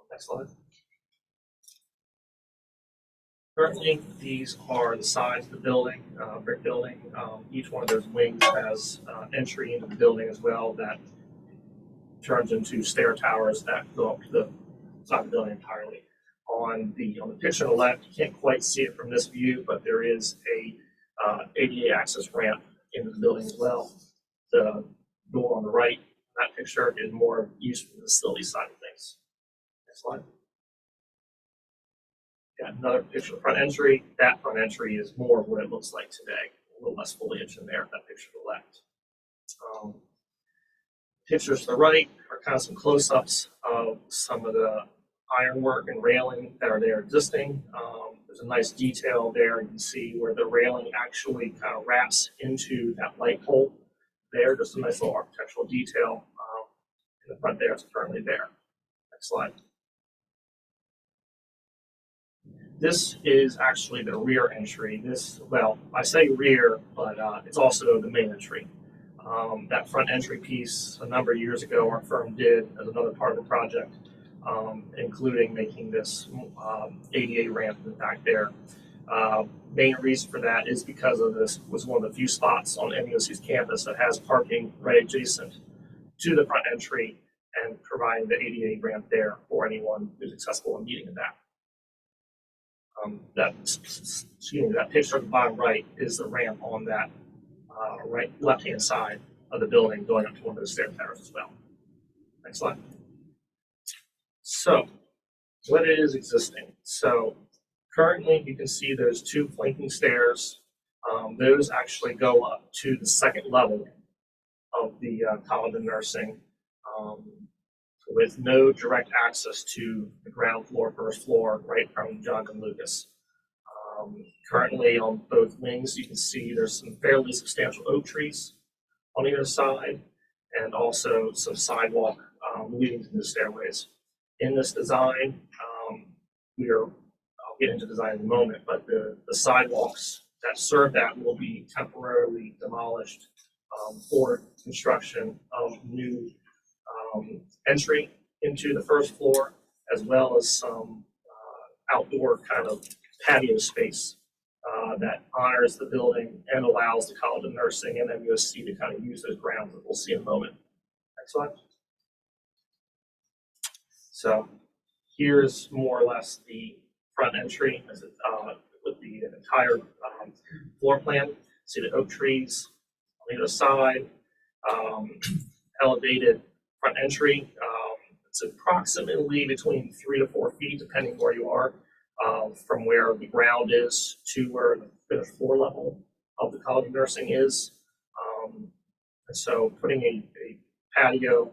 Next slide. Currently, these are the sides of the building, brick building. Each one of those wings has entry into the building as well that turns into stair towers that go up to the side of the building entirely. On the picture on the left, you can't quite see it from this view, but there is a ADA access ramp into the building as well. The door on the right, that picture is more used for the facility side of things. Next slide. Got another picture of the front entry. That front entry is more of what it looks like today. A little less foliage in there, that picture to the left. Pictures to the right are kind of some close-ups of some of the ironwork and railing that are there existing. There's a nice detail there. You can see where the railing actually kind of wraps into that light pole there. Just a nice little architectural detail in the front there. It's currently there. Next slide. This is actually the rear entry. This, well, I say rear, but it's also the main entry. That front entry piece, a number of years ago, our firm did as another part of the project, including making this ADA ramp in the back there. Main reason for that is because of this was one of the few spots on MUSC's campus that has parking right adjacent to the front entry and providing the ADA ramp there for anyone who's accessible and needing that. That picture at the bottom right is the ramp on that left-hand side of the building going up to one of those stair towers as well. Next slide. So, what is existing? So, currently you can see those two flanking stairs. Those actually go up to the second level of the College of Nursing with no direct access to the ground floor, first floor, right from Jonathan Lucas. Currently on both wings, you can see there's some fairly substantial oak trees on either side, and also some sidewalk leading to the stairways. In this design, I'll get into design in a moment, but the sidewalks that serve that will be temporarily demolished for construction of new entry into the first floor, as well as some outdoor kind of patio space that honors the building and allows the College of Nursing and MUSC to kind of use those grounds that we'll see in a moment. Next slide. So here's more or less the front entry as it, with the entire floor plan. See the oak trees on either side, elevated front entry. It's approximately between 3 to 4 feet, depending where you are, from where the ground is to where the floor level of the College of Nursing is. And so putting a patio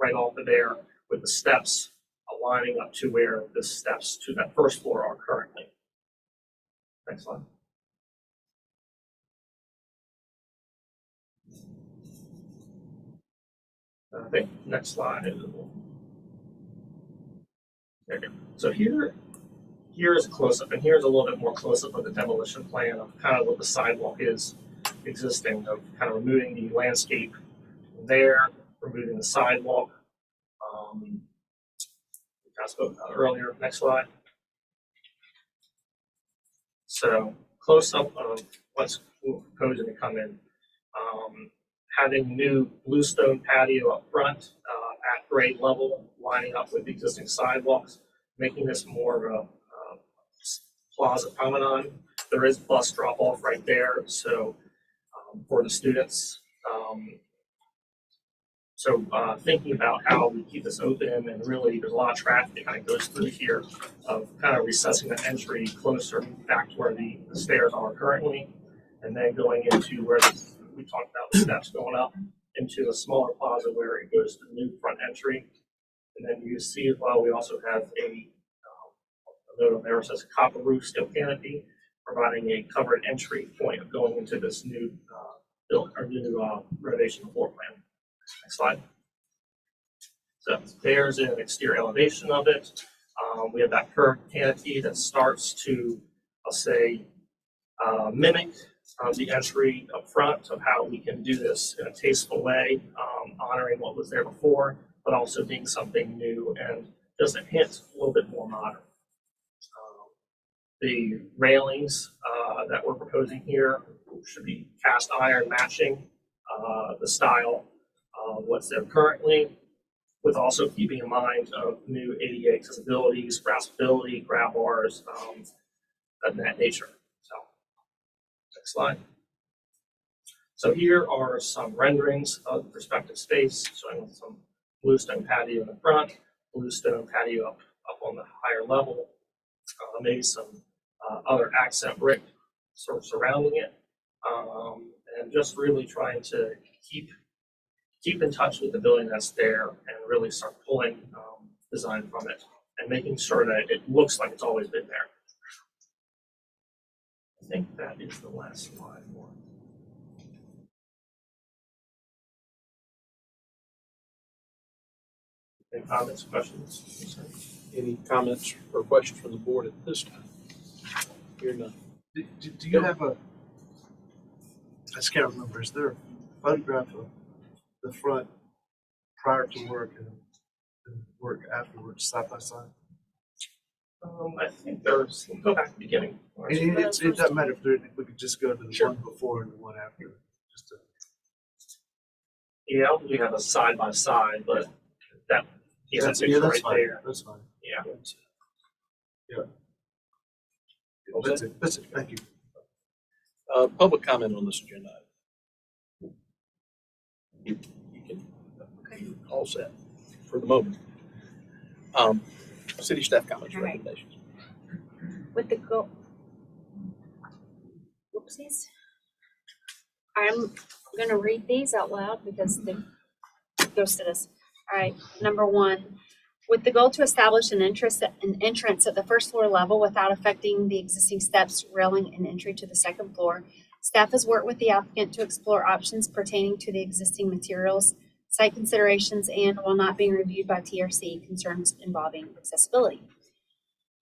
right off of there with the steps aligning up to where the steps to that first floor are currently. Next slide. I think next slide is. There you go. So here's a close-up, and here's a little bit more close-up of the demolition plan of kind of what the sidewalk is existing, of kind of removing the landscape there, removing the sidewalk. I spoke about earlier. Next slide. So close-up of what's proposing to come in. Having new bluestone patio up front at grade level, lining up with the existing sidewalks, making this more of a plaza promenade. There is bus drop-off right there, so for the students. So thinking about how we keep this open, and really there's a lot of traffic that kind of goes through here, of kind of recessing the entry closer back to where the stairs are currently, and then going into where we talked about the steps going up into a smaller plaza where it goes to the new front entry. And then you see as well, we also have a note on there that says copper roof steel canopy, providing a covered entry point of going into this new renovation floor plan. Next slide. So there's an exterior elevation of it. We have that curved canopy that starts to, I'll say, mimic the entry up front of how we can do this in a tasteful way, honoring what was there before, but also being something new and just a hint a little bit more modern. The railings that we're proposing here should be cast iron matching the style of what's there currently, with also keeping in mind of new ADA accessibilities, graspability, grab bars, of that nature. So, next slide. So here are some renderings of the prospective space, showing some bluestone patio in the front, bluestone patio up on the higher level, maybe some other accent brick sort of surrounding it, and just really trying to keep in touch with the building that's there and really start pulling design from it and making sure that it looks like it's always been there. I think that is the last slide. Any comments, questions? Any comments or questions from the board at this time? Hearing none. Do you have a, I just can't remember, is there a photograph of the front prior to work and work afterwards, side by side? I think there's, go back to the beginning. It doesn't matter if we could just go to the one before and the one after. Just to, Yeah, we have a side by side, but that, that's that's right fine. there. That's fine. Yeah. Yeah. That's it. That's it. Thank you. Public comment on this agenda item. You can all set for the moment. City staff comments, All right. recommendations. With the goal. Oopsies. I'm gonna read these out loud because they ghosted us. All right, number 1, with the goal to establish an entrance at the first floor level without affecting the existing steps, railing, and entry to the second floor, staff has worked with the applicant to explore options pertaining to the existing materials, site considerations, and while not being reviewed by TRC, concerns involving accessibility.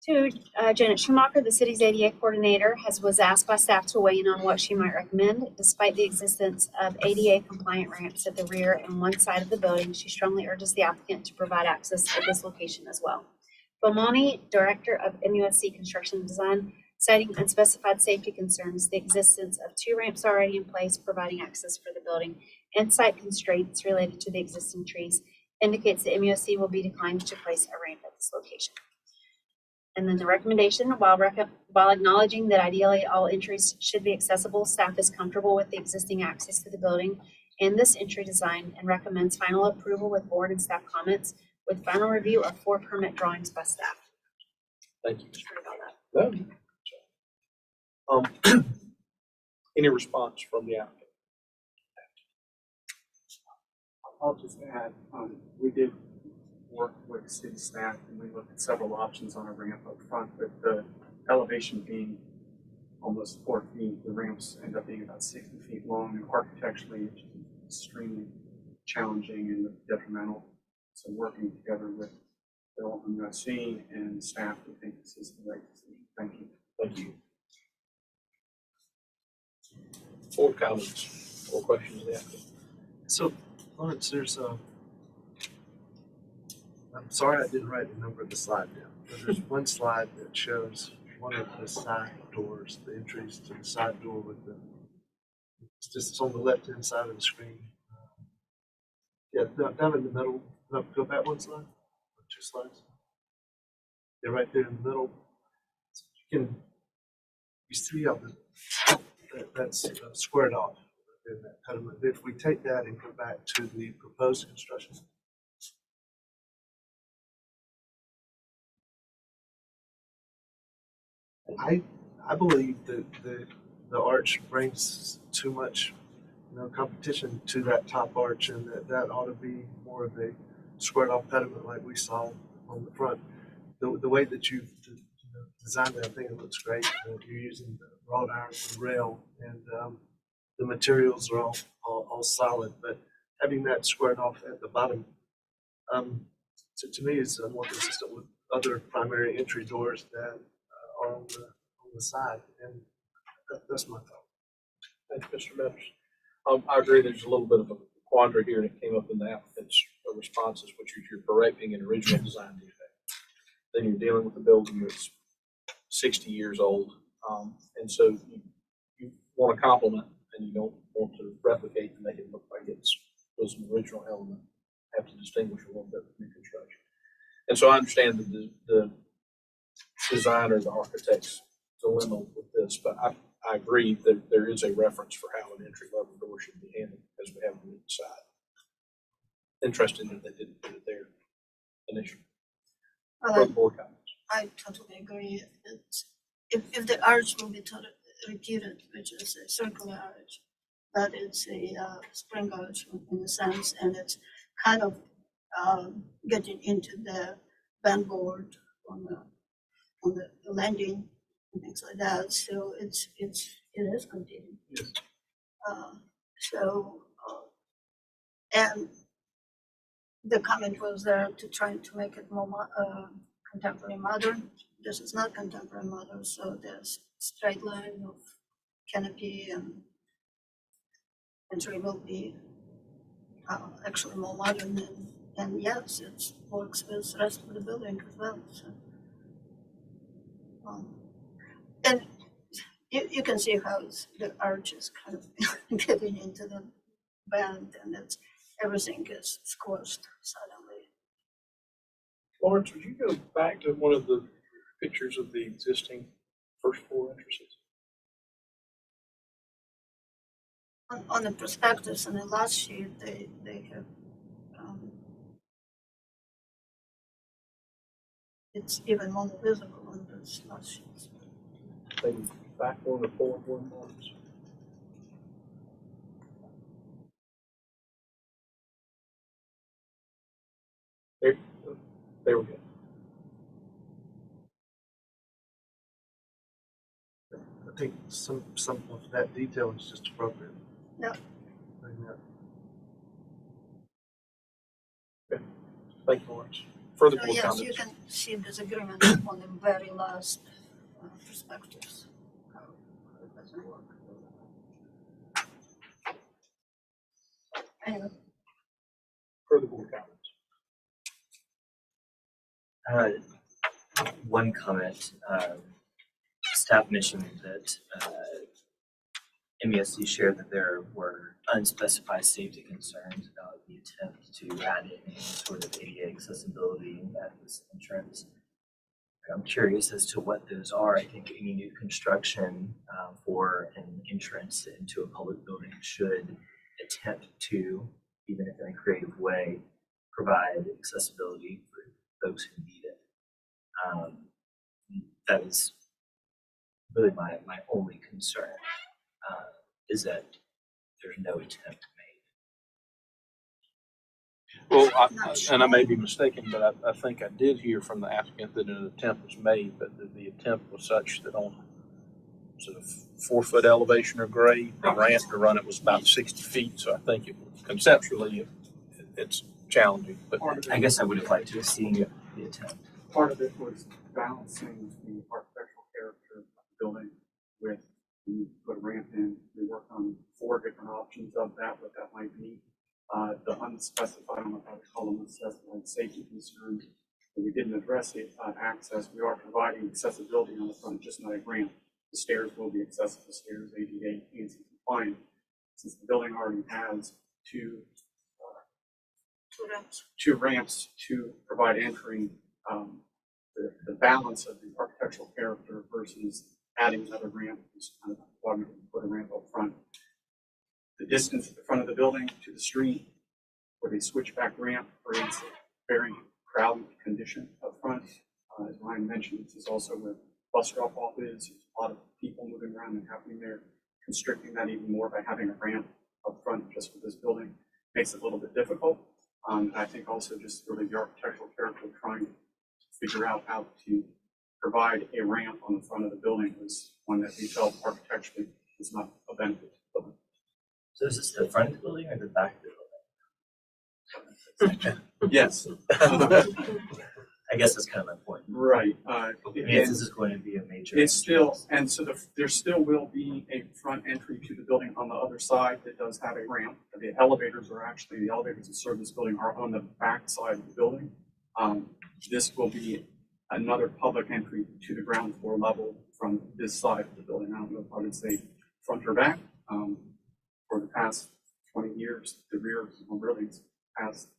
Two, Janet Schumacher, the city's ADA coordinator, was asked by staff to weigh in on what she might recommend. Despite the existence of ADA compliant ramps at the rear and one side of the building, she strongly urges the applicant to provide access at this location as well. Bomani, director of MUSC Construction Design, citing unspecified safety concerns, the existence of 2 ramps already in place providing access for the building, and site constraints related to the existing trees, indicates that MUSC will be declining to place a ramp at this location. And then the recommendation, while acknowledging that ideally all entries should be accessible, staff is comfortable with the existing access to the building and this entry design and recommends final approval with board and staff comments with final review of 4 permit drawings by staff. Thank you. Sorry about that. No. Any response from the applicant? I'll just add, we did work with city staff and we looked at several options on a ramp up front, but the elevation being almost 4 feet, the ramps end up being about 60 feet long, and architecturally it's extremely challenging and detrimental. So working together with Bill and USC and staff, we think this is the right decision. Thank you. Thank you. Board comments or questions of the applicant? So, Lawrence, I'm sorry I didn't write the number of the slide down, but there's one slide that shows one of the side doors, the entries to the side door with it's on the left-hand side of the screen. Yeah, down in the middle. Go back one slide, or 2 slides. Yeah, right there in the middle. So you see how that's squared off in that pediment. If we take that and go back to the proposed construction. I believe that the arch brings too much competition to that top arch, and that ought to be more of a squared off pediment like we saw on the front. The way that you've designed it, I think it looks great. You're using the wrought iron for the rail, and the materials are all solid, but having that squared off at the bottom, to me is more consistent with other primary entry doors that are on the side, and that's my thought. Thank you, Mr. Meadows. I agree there's a little bit of a quandary here that came up in the applicant's responses, which is you're correcting an original design defect. Then you're dealing with a building that's 60 years old. And so you want to complement and you don't want to replicate and make it look like it was an original element. Have to distinguish a little bit from new construction. And so I understand the designer, the architect's dilemma with this, but I agree that there is a reference for how an entry level door should be handled as we have on the side. Interesting that they didn't put it there initially. Board comments. I totally agree. If the arch will be repeated, which is a circular arch, but it's a spring arch in a sense, and it's kind of getting into the band board on the landing and things like that. So it is competing. Yes. And the comment was there to try to make it more contemporary modern. This is not contemporary modern, so there's straight line of canopy and entry will be actually more modern, and yes, it works with the rest of the building as well. So, and you can see how the arch is kind of getting into the band, and everything is squashed suddenly. Lawrence, would you go back to one of the pictures of the existing first floor entrances? On the prospectus and the last sheet, they have it's even more visible on those last sheets. Maybe back one or forward one, Lawrence. There we go. I think some of that detail is just appropriate. Yeah. Okay. Thank you, Lawrence. Further So board yes, you comments? can see disagreement on the very last perspectives. How it doesn't work. Anyway, Further board comments? One comment, staff mentioned that MESD shared that there were unspecified safety concerns about the attempt to add in any sort of ADA accessibility at this entrance. I'm curious as to what those are. I think any new construction for an entrance into a public building should attempt to, even if in a creative way, provide accessibility for those who need it. That is really my only concern, is that there's no attempt made. Well, and I may be mistaken, but I think I did hear from the applicant that an attempt was made, but the attempt was such that on sort of 4-foot elevation or grade, the ramp to run it was about 60 feet. So I think conceptually it's challenging. But I guess I would have liked to have seen the attempt. Part of it was balancing the architectural character of the building with, we put a ramp in, we worked on 4 different options of that, what that might be. The unspecified, I don't know if I would call them unspecified safety concerns, but we didn't address it, access. We are providing accessibility on the front, just not a ramp. The stairs will be accessible stairs, ADA and compliant. Since the building already has two ramps to provide entry, the balance of the architectural character versus adding another ramp is kind of why we put a ramp up front. The distance at the front of the building to the street with a switchback ramp creates a very crowded condition up front. As Ryan mentioned, this is also where bus drop-off is. There's a lot of people moving around and happening there. Constricting that even more by having a ramp up front just for this building makes it a little bit difficult. I think also just really the architectural character of trying to figure out how to provide a ramp on the front of the building was one that we felt architecturally was not a benefit to the building. So is this the front of the building or the back of the building? Yes. I guess that's kind of my point. Right. Yes, this is going to be a major. It's still, and so there still will be a front entry to the building on the other side that does have a ramp. The elevators that serve this building are on the back side of the building. This will be another public entry to the ground floor level from this side of the building. I don't know if I would say front or back. For the past 20 years, the rear, well, really, past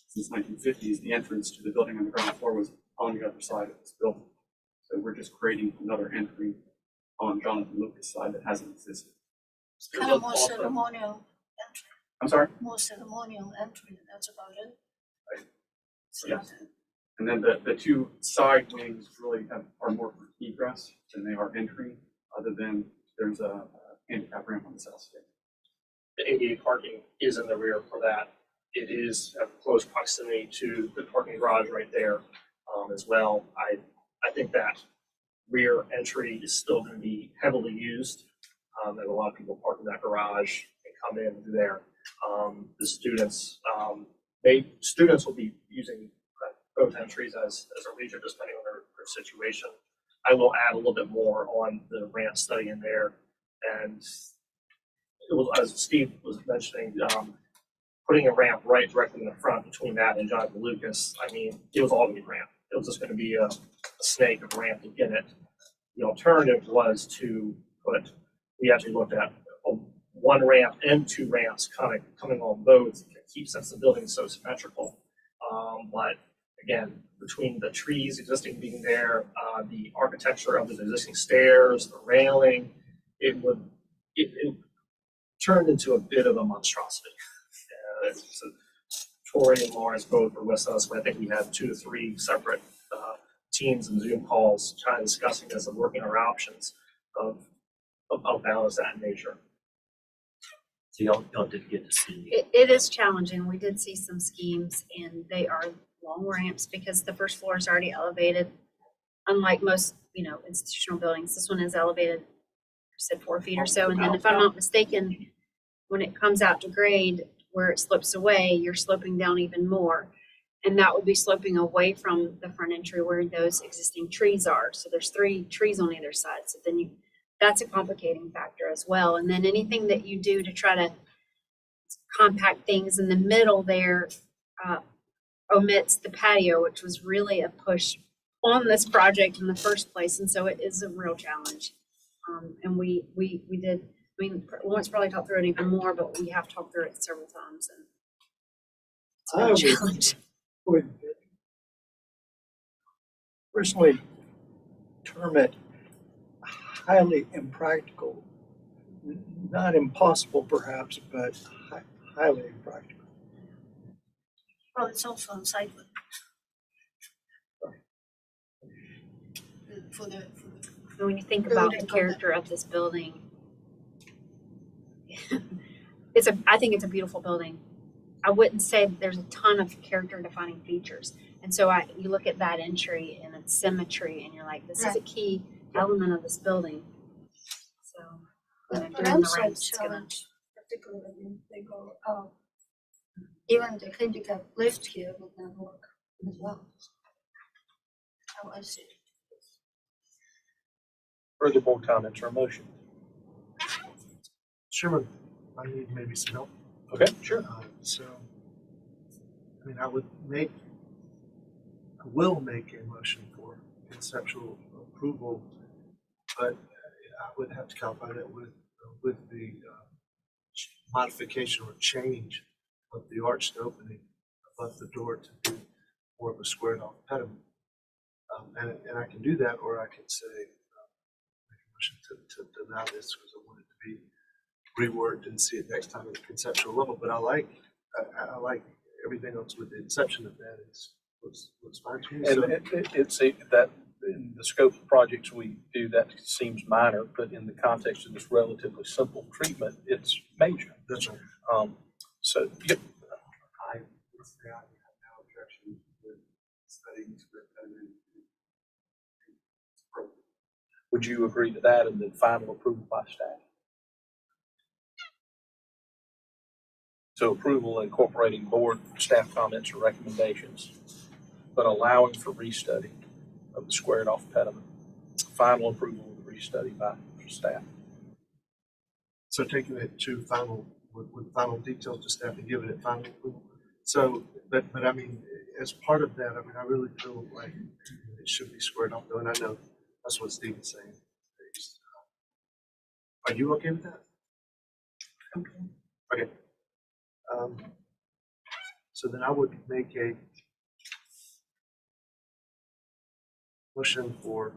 since 1950s, the entrance to the building on the ground floor was on the other side of this building. So we're just creating another entry on Jonathan Lucas' side that hasn't existed. it's kind of more ceremonial entry. I'm sorry? More ceremonial entry, that's about it. Right. Yes. And then the 2 side wings really are more for egress than they are entry, other than there's a handicap ramp on the south side. The ADA parking is in the rear for that. It is at close proximity to the parking garage right there as well. I think that rear entry is still going to be heavily used. There's a lot of people park in that garage and come in through there. The students, students will be using both entries as a region, depending on their situation. I will add a little bit more on the ramp study in there. And it was, as Steve was mentioning, putting a ramp right directly in the front between that and Jonathan Lucas. I mean, it was all going to be ramp. It was just going to be a snake of ramp to get it. The alternative was to we actually looked at one ramp and 2 ramps coming on both to keep, since the building is so symmetrical. But again, between the trees existing being there, the architecture of the existing stairs, the railing, it turned into a bit of a monstrosity. So Tori and Lawrence both were with us, but I think we had 2 to 3 separate teams and Zoom calls kind of discussing this and working our options of balance that in nature. So y'all did get to see. It is challenging. We did see some schemes and they are long ramps because the first floor is already elevated. Unlike most, institutional buildings, this one is elevated, I said 4 feet or so. And then if I'm not mistaken, when it comes out to grade where it slopes away, you're sloping down even more. And that would be sloping away from the front entry where those existing trees are. So there's 3 trees on either side. So then that's a complicating factor as well. And then anything that you do to try to compact things in the middle there omits the patio, which was really a push on this project in the first place. And so it is a real challenge. And we did, I mean, Lawrence probably talked through it even more, but we have talked through it several times. And it's been a challenge. Would personally term it highly impractical. Not impossible perhaps, but highly impractical. Well, it's also unsightly. When you think about the character of this building, I think it's a beautiful building. I wouldn't say that there's a ton of character defining features. And so you look at that entry and its symmetry and you're like, this is a key element of this building. So But during I'm the so rain, it's gonna, challenged, particularly when they go out. Even the handicap lift here would not work as well. How I see it. Further board comments or motion? Chairman, I need maybe some help. Okay, sure. So, I mean, I will make a motion for conceptual approval, but I would have to calculate it with the modification or change of the arched opening above the door to be more of a squared off pediment. And I can do that, or I can say, make a motion to deny this because I want it to be reworked and see it next time at a conceptual level. But I like everything else with the exception of that looks fine to me. And So, it's that in the scope of projects we do, that seems minor, but in the context of this relatively simple treatment, it's major. that's right. So, yep. I would say I have no objection with studying script and Would you agree to that and then final approval by staff? So approval incorporating board staff comments or recommendations, but allowing for restudy of the squared off pediment. Final approval of the restudy by staff. So taking it to final, with final details to staff and giving it final approval. So, but I mean, as part of that, I mean, I really feel like it should be squared off though, and I know that's what Stephen's saying. Are you okay with that? Okay. So then I would make a motion for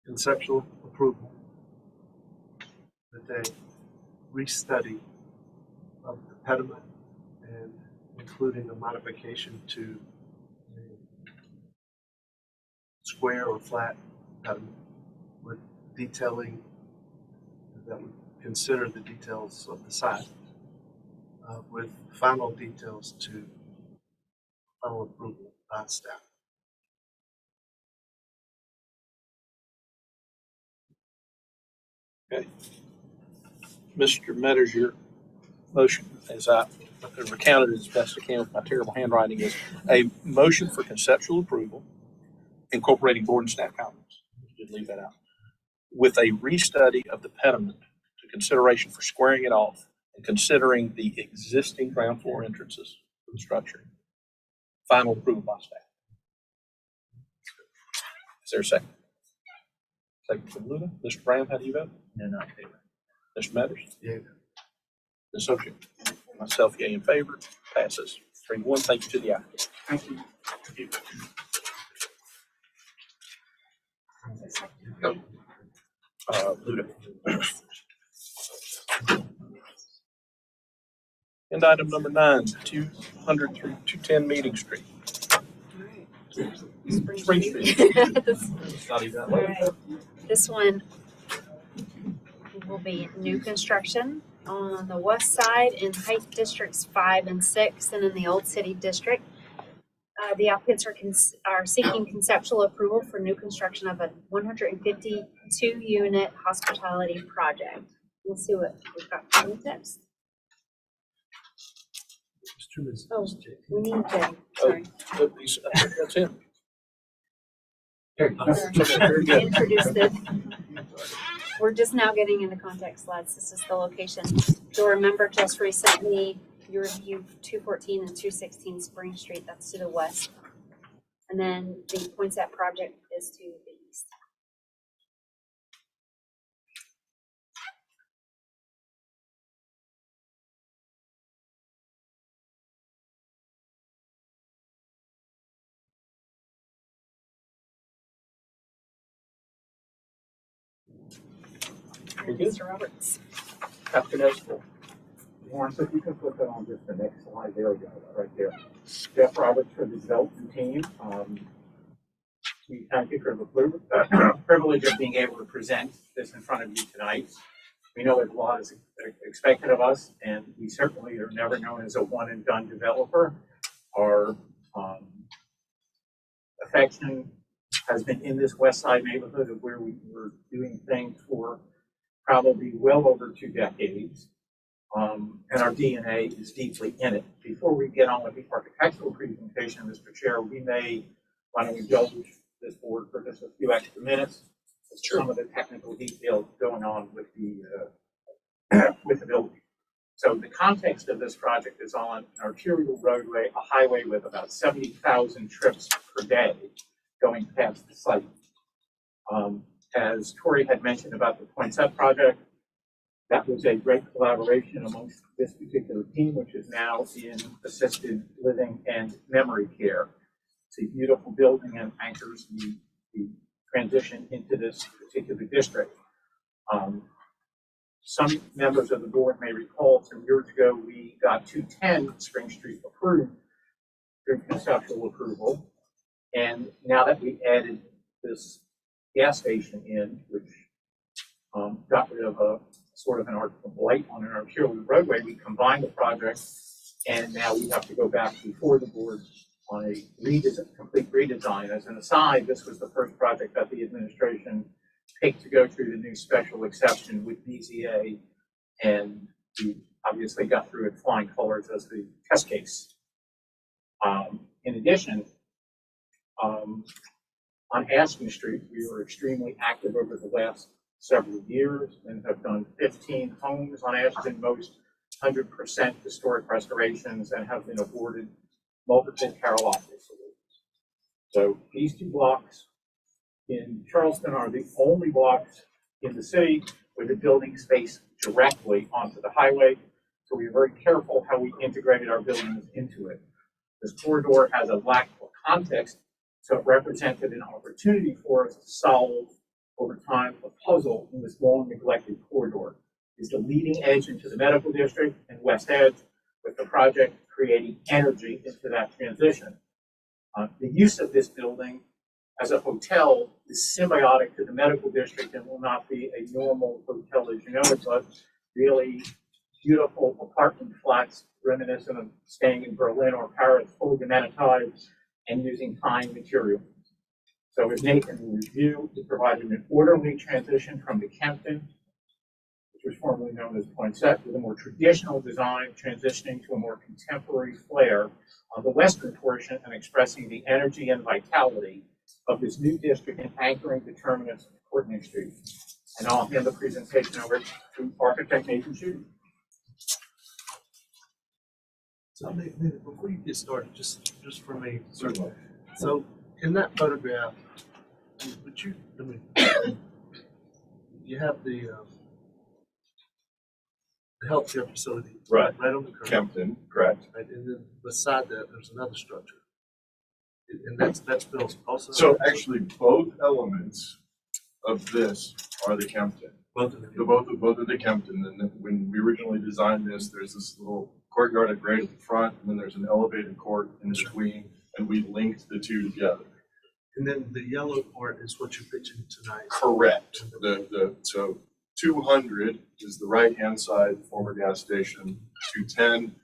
conceptual approval that they restudy of the pediment and including a modification to a square or flat pediment with detailing that would consider the details of the site with final details to final approval by staff. Okay. Mr. Metters, your motion, as I recounted it as best I can with my terrible handwriting, is a motion for conceptual approval incorporating board and staff comments. You did leave that out. With a restudy of the pediment to consideration for squaring it off and considering the existing ground floor entrances to the structure. Final approval by staff. Is there a second? Second from Luna. Mr. Brown, how do you vote? No, not in favor. Mr. Metters? Yeah. Ms. Sophia? Myself, yea in favor. Passes 3-1. Thank you to the applicant. Thank you. Luda. And item number 9, 200 through 210 Meeting Street. Spring Street. Not even that All late. right. This one will be new construction on the west side in Height Districts 5 and 6, and in the Old City District. The applicants are seeking conceptual approval for new construction of a 152-unit hospitality project. We'll see what we've got for the tips. Oh, we need Jay, Oh, sorry. That's him. Sorry. I introduced it. We're just now getting into contact slides. This is the location. You'll remember just recently you reviewed 214 and 216 Spring Street. That's to the west. And then the Poinsett project is to the east. We're good. Mr. Roberts. Captain Esco. Lawrence, if you can put that on just the next slide, there we go, right there. Jeff Roberts for the development team. We thank you for the privilege of being able to present this in front of you tonight. We know there's a lot is expected of us, and we certainly are never known as a one and done developer. Our affection has been in this West Side neighborhood of where we were doing things for probably well over 2 decades. And our DNA is deeply in it. Before we get on with the architectural presentation, Mr. Chair, why don't we indulge this board for just a few extra minutes? Sure. Some of the technical details going on with the building. So the context of this project is on an arterial roadway, a highway with about 70,000 trips per day going past the site. As Tori had mentioned about the Poinsett project, that was a great collaboration amongst this particular team, which is now in assisted living and memory care. It's a beautiful building and anchors the transition into this particular district. Some members of the board may recall some years ago, we got 210 Spring Street approved through conceptual approval. And now that we added this gas station in, which got rid of a sort of an blight on an arterial roadway, we combined the project, and now we have to go back before the board on a complete redesign. As an aside, this was the first project that the administration picked to go through the new special exception with BZA, and we obviously got through it flying colors as the test case. In addition, on Aston Street, we were extremely active over the last several years and have done 15 homes on Aston, most 100% historic restorations, and have been awarded multiple Carroll Office awards. So these 2 blocks in Charleston are the only blocks in the city where the buildings face directly onto the highway. So we were very careful how we integrated our buildings into it. This corridor has a lack of context, so it represented an opportunity for us to solve over time a puzzle in this long neglected corridor. Is the leading edge into the medical district and West Edge, with the project creating energy into that transition. The use of this building as a hotel is symbiotic to the medical district and will not be a normal hotel as you know it, but really beautiful apartment flats reminiscent of staying in Berlin or Paris, fully amenitized and using fine materials. So as Nathan will review, it provided an orderly transition from the Kempton, which was formerly known as Poinsett, with a more traditional design transitioning to a more contemporary flair on the western portion and expressing the energy and vitality of this new district and anchoring the terminus of Courtney Street. And I'll hand the presentation over to architect Nathan Shute. So before you get started, just for me. Certainly. So in that photograph, you have the healthcare facility Right. right on the curve. Kempton, correct. Right, and then beside that, there's another structure, and that's built also. So actually, both elements of this are the Kempton. Both of them. Both of the Kempton. And when we originally designed this, there's this little courtyard at right at the front, and then there's an elevated court in between, and we linked the 2 together. And then the yellow part is what you're pitching tonight. Correct. So 200 is the right-hand side, former gas station. 210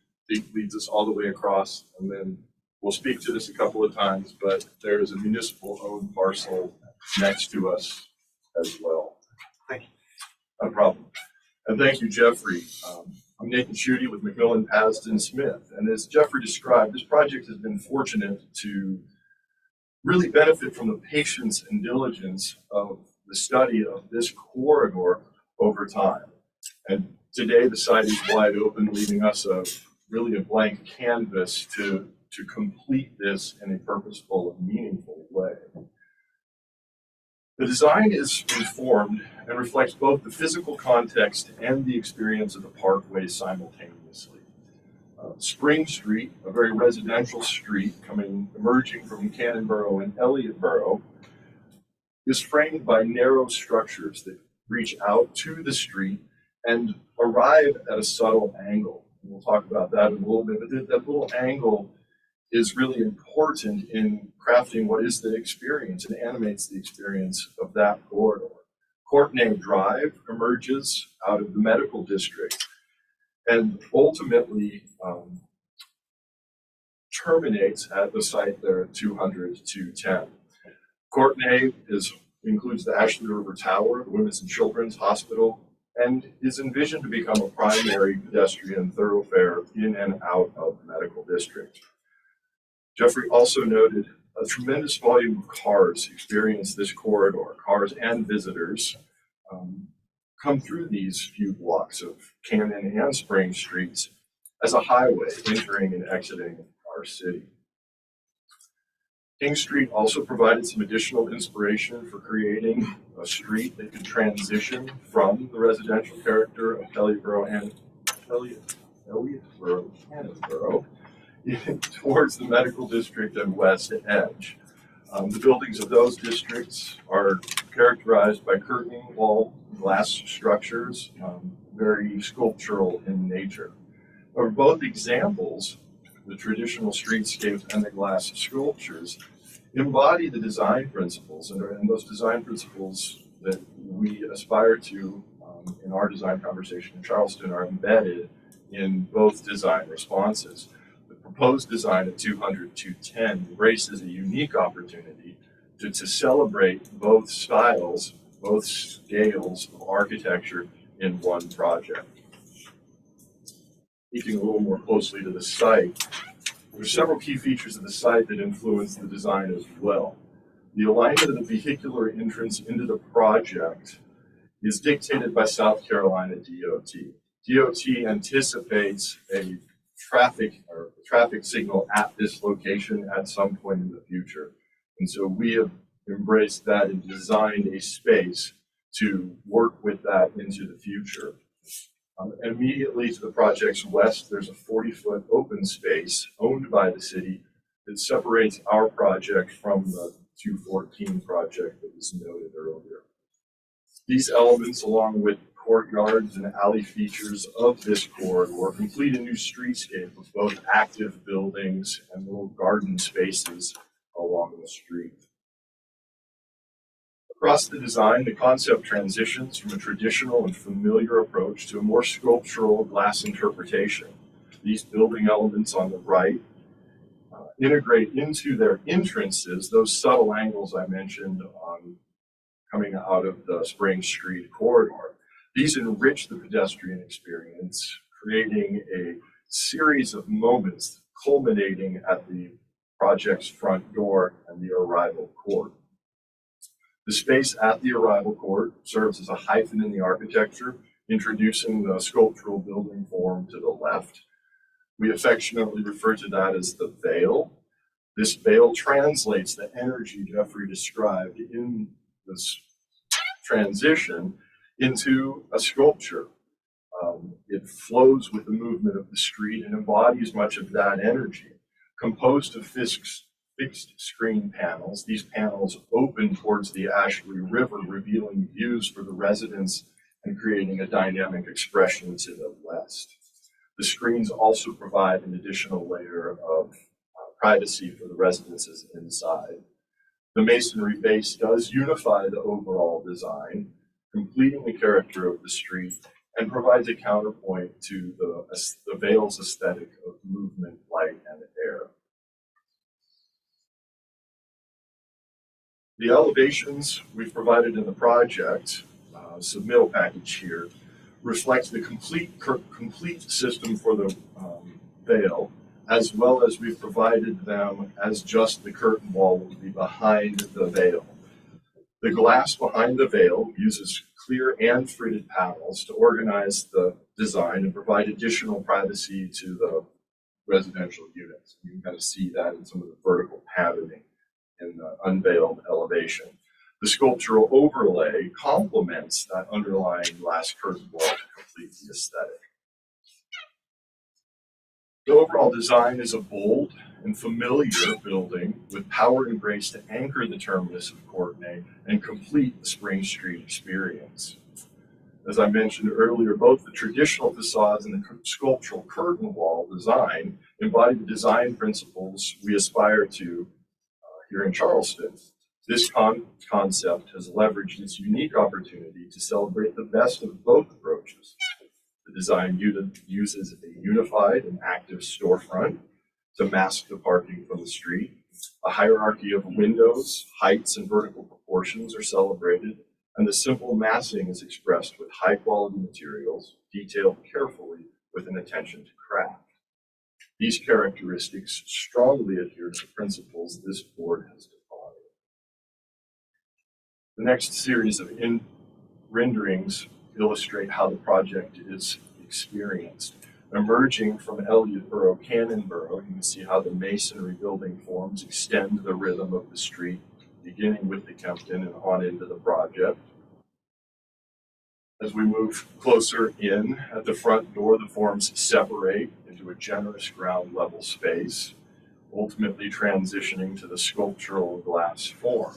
leads us all the way across, and then we'll speak to this a couple of times, but there is a municipal-owned parcel next to us as well. Thank you. No problem. And thank you, Jeffrey. I'm Nathan Schutte with McMillan Pasden Smith. And as Jeffrey described, this project has been fortunate to really benefit from the patience and diligence of the study of this corridor over time. And today the site is wide open, leaving us really a blank canvas to complete this in a purposeful and meaningful way. The design is informed and reflects both the physical context and the experience of the parkway simultaneously. Spring Street, a very residential street emerging from Cannonboro and Elliottboro, is framed by narrow structures that reach out to the street and arrive at a subtle angle. And we'll talk about that in a little bit, but that little angle is really important in crafting what is the experience and animates the experience of that corridor. Courtenay Drive emerges out of the medical district and ultimately terminates at the site there at 200 to 10. Courtenay includes the Ashley River Tower, the Women's and Children's Hospital, and is envisioned to become a primary pedestrian thoroughfare in and out of the medical district. Jeffrey also noted a tremendous volume of cars experience this corridor. Cars and visitors come through these few blocks of Cannon and Spring Streets as a highway entering and exiting our city. King Street also provided some additional inspiration for creating a street that could transition from the residential character of Elliottboro and Cannonboro towards the medical district and west edge. The buildings of those districts are characterized by curtain wall glass structures, very sculptural in nature. For both examples, the traditional streetscape and the glass sculptures embody the design principles, and those design principles that we aspire to in our design conversation in Charleston are embedded in both design responses. The proposed design of 200 to 10 embraces a unique opportunity to celebrate both styles, both scales of architecture in one project. Speaking a little more closely to the site, there are several key features of the site that influence the design as well. The alignment of the vehicular entrance into the project is dictated by South Carolina DOT. DOT anticipates a traffic signal at this location at some point in the future. And so we have embraced that and designed a space to work with that into the future. Immediately to the project's west, there's a 40-foot open space owned by the city that separates our project from the 214 project that was noted earlier. These elements, along with courtyards and alley features of this corridor, complete a new streetscape of both active buildings and little garden spaces along the street. Across the design, the concept transitions from a traditional and familiar approach to a more sculptural glass interpretation. These building elements on the right integrate into their entrances those subtle angles I mentioned coming out of the Spring Street corridor. These enrich the pedestrian experience, creating a series of moments culminating at the project's front door and the arrival court. The space at the arrival court serves as a hyphen in the architecture, introducing the sculptural building form to the left. We affectionately refer to that as the veil. This veil translates the energy Jeffrey described in this transition into a sculpture. It flows with the movement of the street and embodies much of that energy. Composed of fixed screen panels, these panels open towards the Ashley River, revealing views for the residents and creating a dynamic expression to the west. The screens also provide an additional layer of privacy for the residences inside. The masonry base does unify the overall design, completing the character of the street, and provides a counterpoint to the veil's aesthetic of movement, light, and air. The elevations we've provided in the project submittal package here reflects the complete system for the veil, as well as we've provided them as just the curtain wall will be behind the veil. The glass behind the veil uses clear and fritted panels to organize the design and provide additional privacy to the residential units. You can kind of see that in some of the vertical patterning in the unveiled elevation. The sculptural overlay complements that underlying glass curtain wall to complete the aesthetic. The overall design is a bold and familiar building with power and grace to anchor the terminus of Courtenay and complete the Spring Street experience. As I mentioned earlier, both the traditional facades and the sculptural curtain wall design embody the design principles we aspire to here in Charleston. This concept has leveraged its unique opportunity to celebrate the best of both approaches. The design uses a unified and active storefront to mask the parking from the street. A hierarchy of windows, heights, and vertical proportions are celebrated, and the simple massing is expressed with high-quality materials, detailed carefully with an attention to craft. These characteristics strongly adhere to the principles this board has defined. The next series of renderings illustrate how the project is experienced. Emerging from Elliottboro, Cannonboro, you can see how the masonry building forms extend the rhythm of the street, beginning with the Kempton and on into the project. As we move closer in at the front door, the forms separate into a generous ground level space, ultimately transitioning to the sculptural glass form.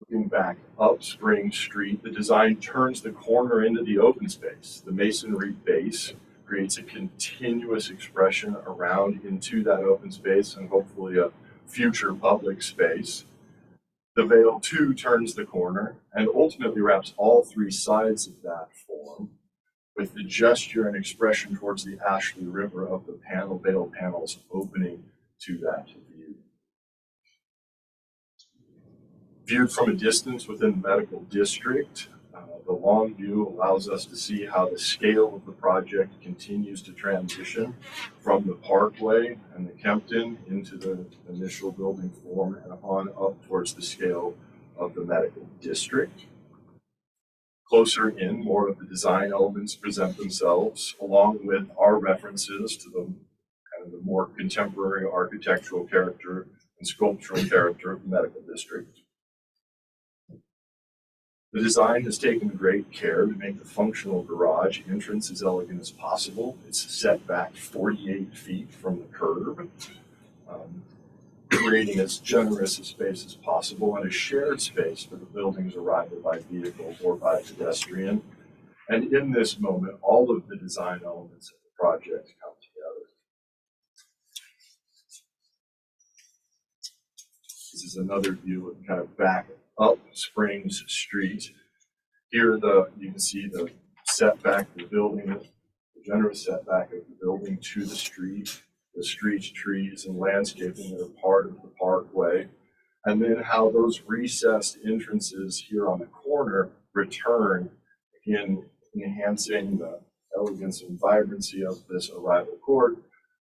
Looking back up Spring Street, the design turns the corner into the open space. The masonry base creates a continuous expression around into that open space and hopefully a future public space. The veil too turns the corner and ultimately wraps all three sides of that form with the gesture and expression towards the Ashley River of the veil panels opening to that view. Viewed from a distance within the medical district, the long view allows us to see how the scale of the project continues to transition from the Parkway and the Kempton into the initial building form and on up towards the scale of the medical district. Closer in, more of the design elements present themselves, along with our references to the kind of the more contemporary architectural character and sculptural character of the medical district. The design has taken great care to make the functional garage entrance as elegant as possible. It's set back 48 feet from the curb, creating as generous a space as possible and a shared space for the building's arrival by vehicle or by pedestrian. And in this moment, all of the design elements of the project come together. This is another view of kind of back up Springs Street. Here you can see the setback of the building, the generous setback of the building to the street trees and landscaping that are part of the parkway, and then how those recessed entrances here on the corner return, again enhancing the elegance and vibrancy of this arrival court,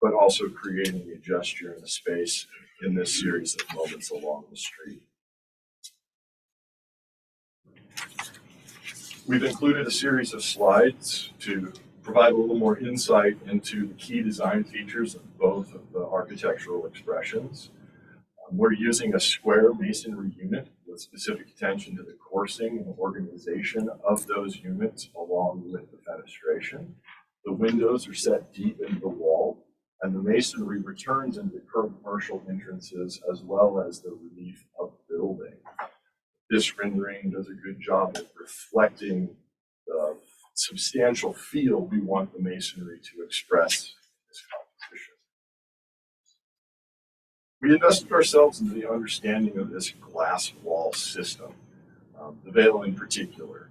but also creating a gesture and a space in this series of moments along the street. We've included a series of slides to provide a little more insight into the key design features of both of the architectural expressions. We're using a square masonry unit with specific attention to the coursing and organization of those units along with the fenestration. The windows are set deep into the wall, and the masonry returns into the commercial entrances as well as the relief of the building. This rendering does a good job of reflecting the substantial feel we want the masonry to express in this composition. We invested ourselves into the understanding of this glass wall system, the veil in particular.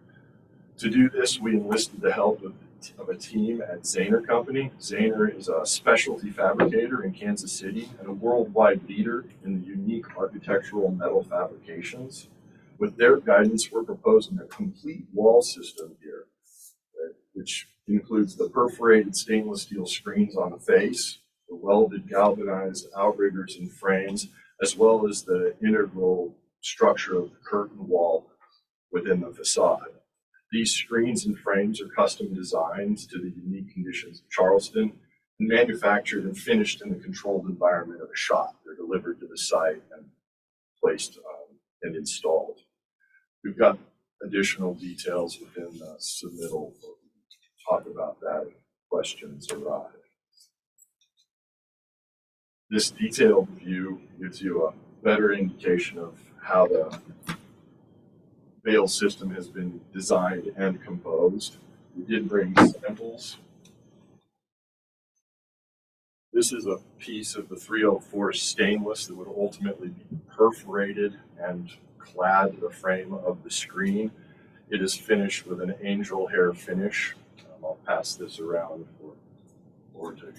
To do this, we enlisted the help of a team at Zahner Company. Zahner is a specialty fabricator in Kansas City and a worldwide leader in the unique architectural metal fabrications. With their guidance, we're proposing a complete wall system here, which includes the perforated stainless steel screens on the face, the welded galvanized outriggers and frames, as well as the integral structure of the curtain wall within the facade. These screens and frames are custom designed to the unique conditions of Charleston and manufactured and finished in the controlled environment of a shop. They're delivered to the site and placed and installed. We've got additional details within the submittal. We'll talk about that if questions arise. This detailed view gives you a better indication of how the bale system has been designed and composed. We did bring samples. This is a piece of the 304 stainless that would ultimately be perforated and clad to the frame of the screen. It is finished with an angel hair finish. I'll pass this around for to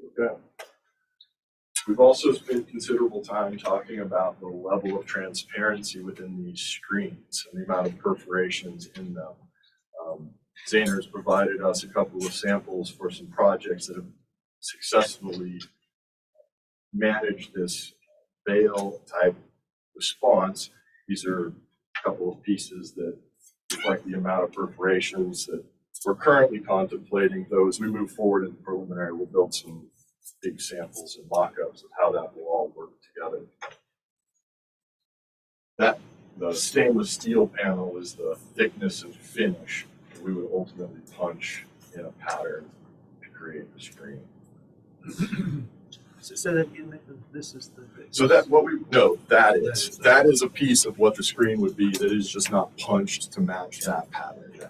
look at. We've also spent considerable time talking about the level of transparency within these screens and the amount of perforations in them. Zaner has provided us a couple of samples for some projects that have successfully managed this bale type response. These are a couple of pieces that reflect the amount of perforations that we're currently contemplating. Though as we move forward in the preliminary, we'll build some big samples and mock-ups of how that will all work together. The stainless steel panel is the thickness and finish that we would ultimately punch in a pattern to create the screen. So that again, this is the. So that that is a piece of what the screen would be that is just not punched to match that pattern. Yeah.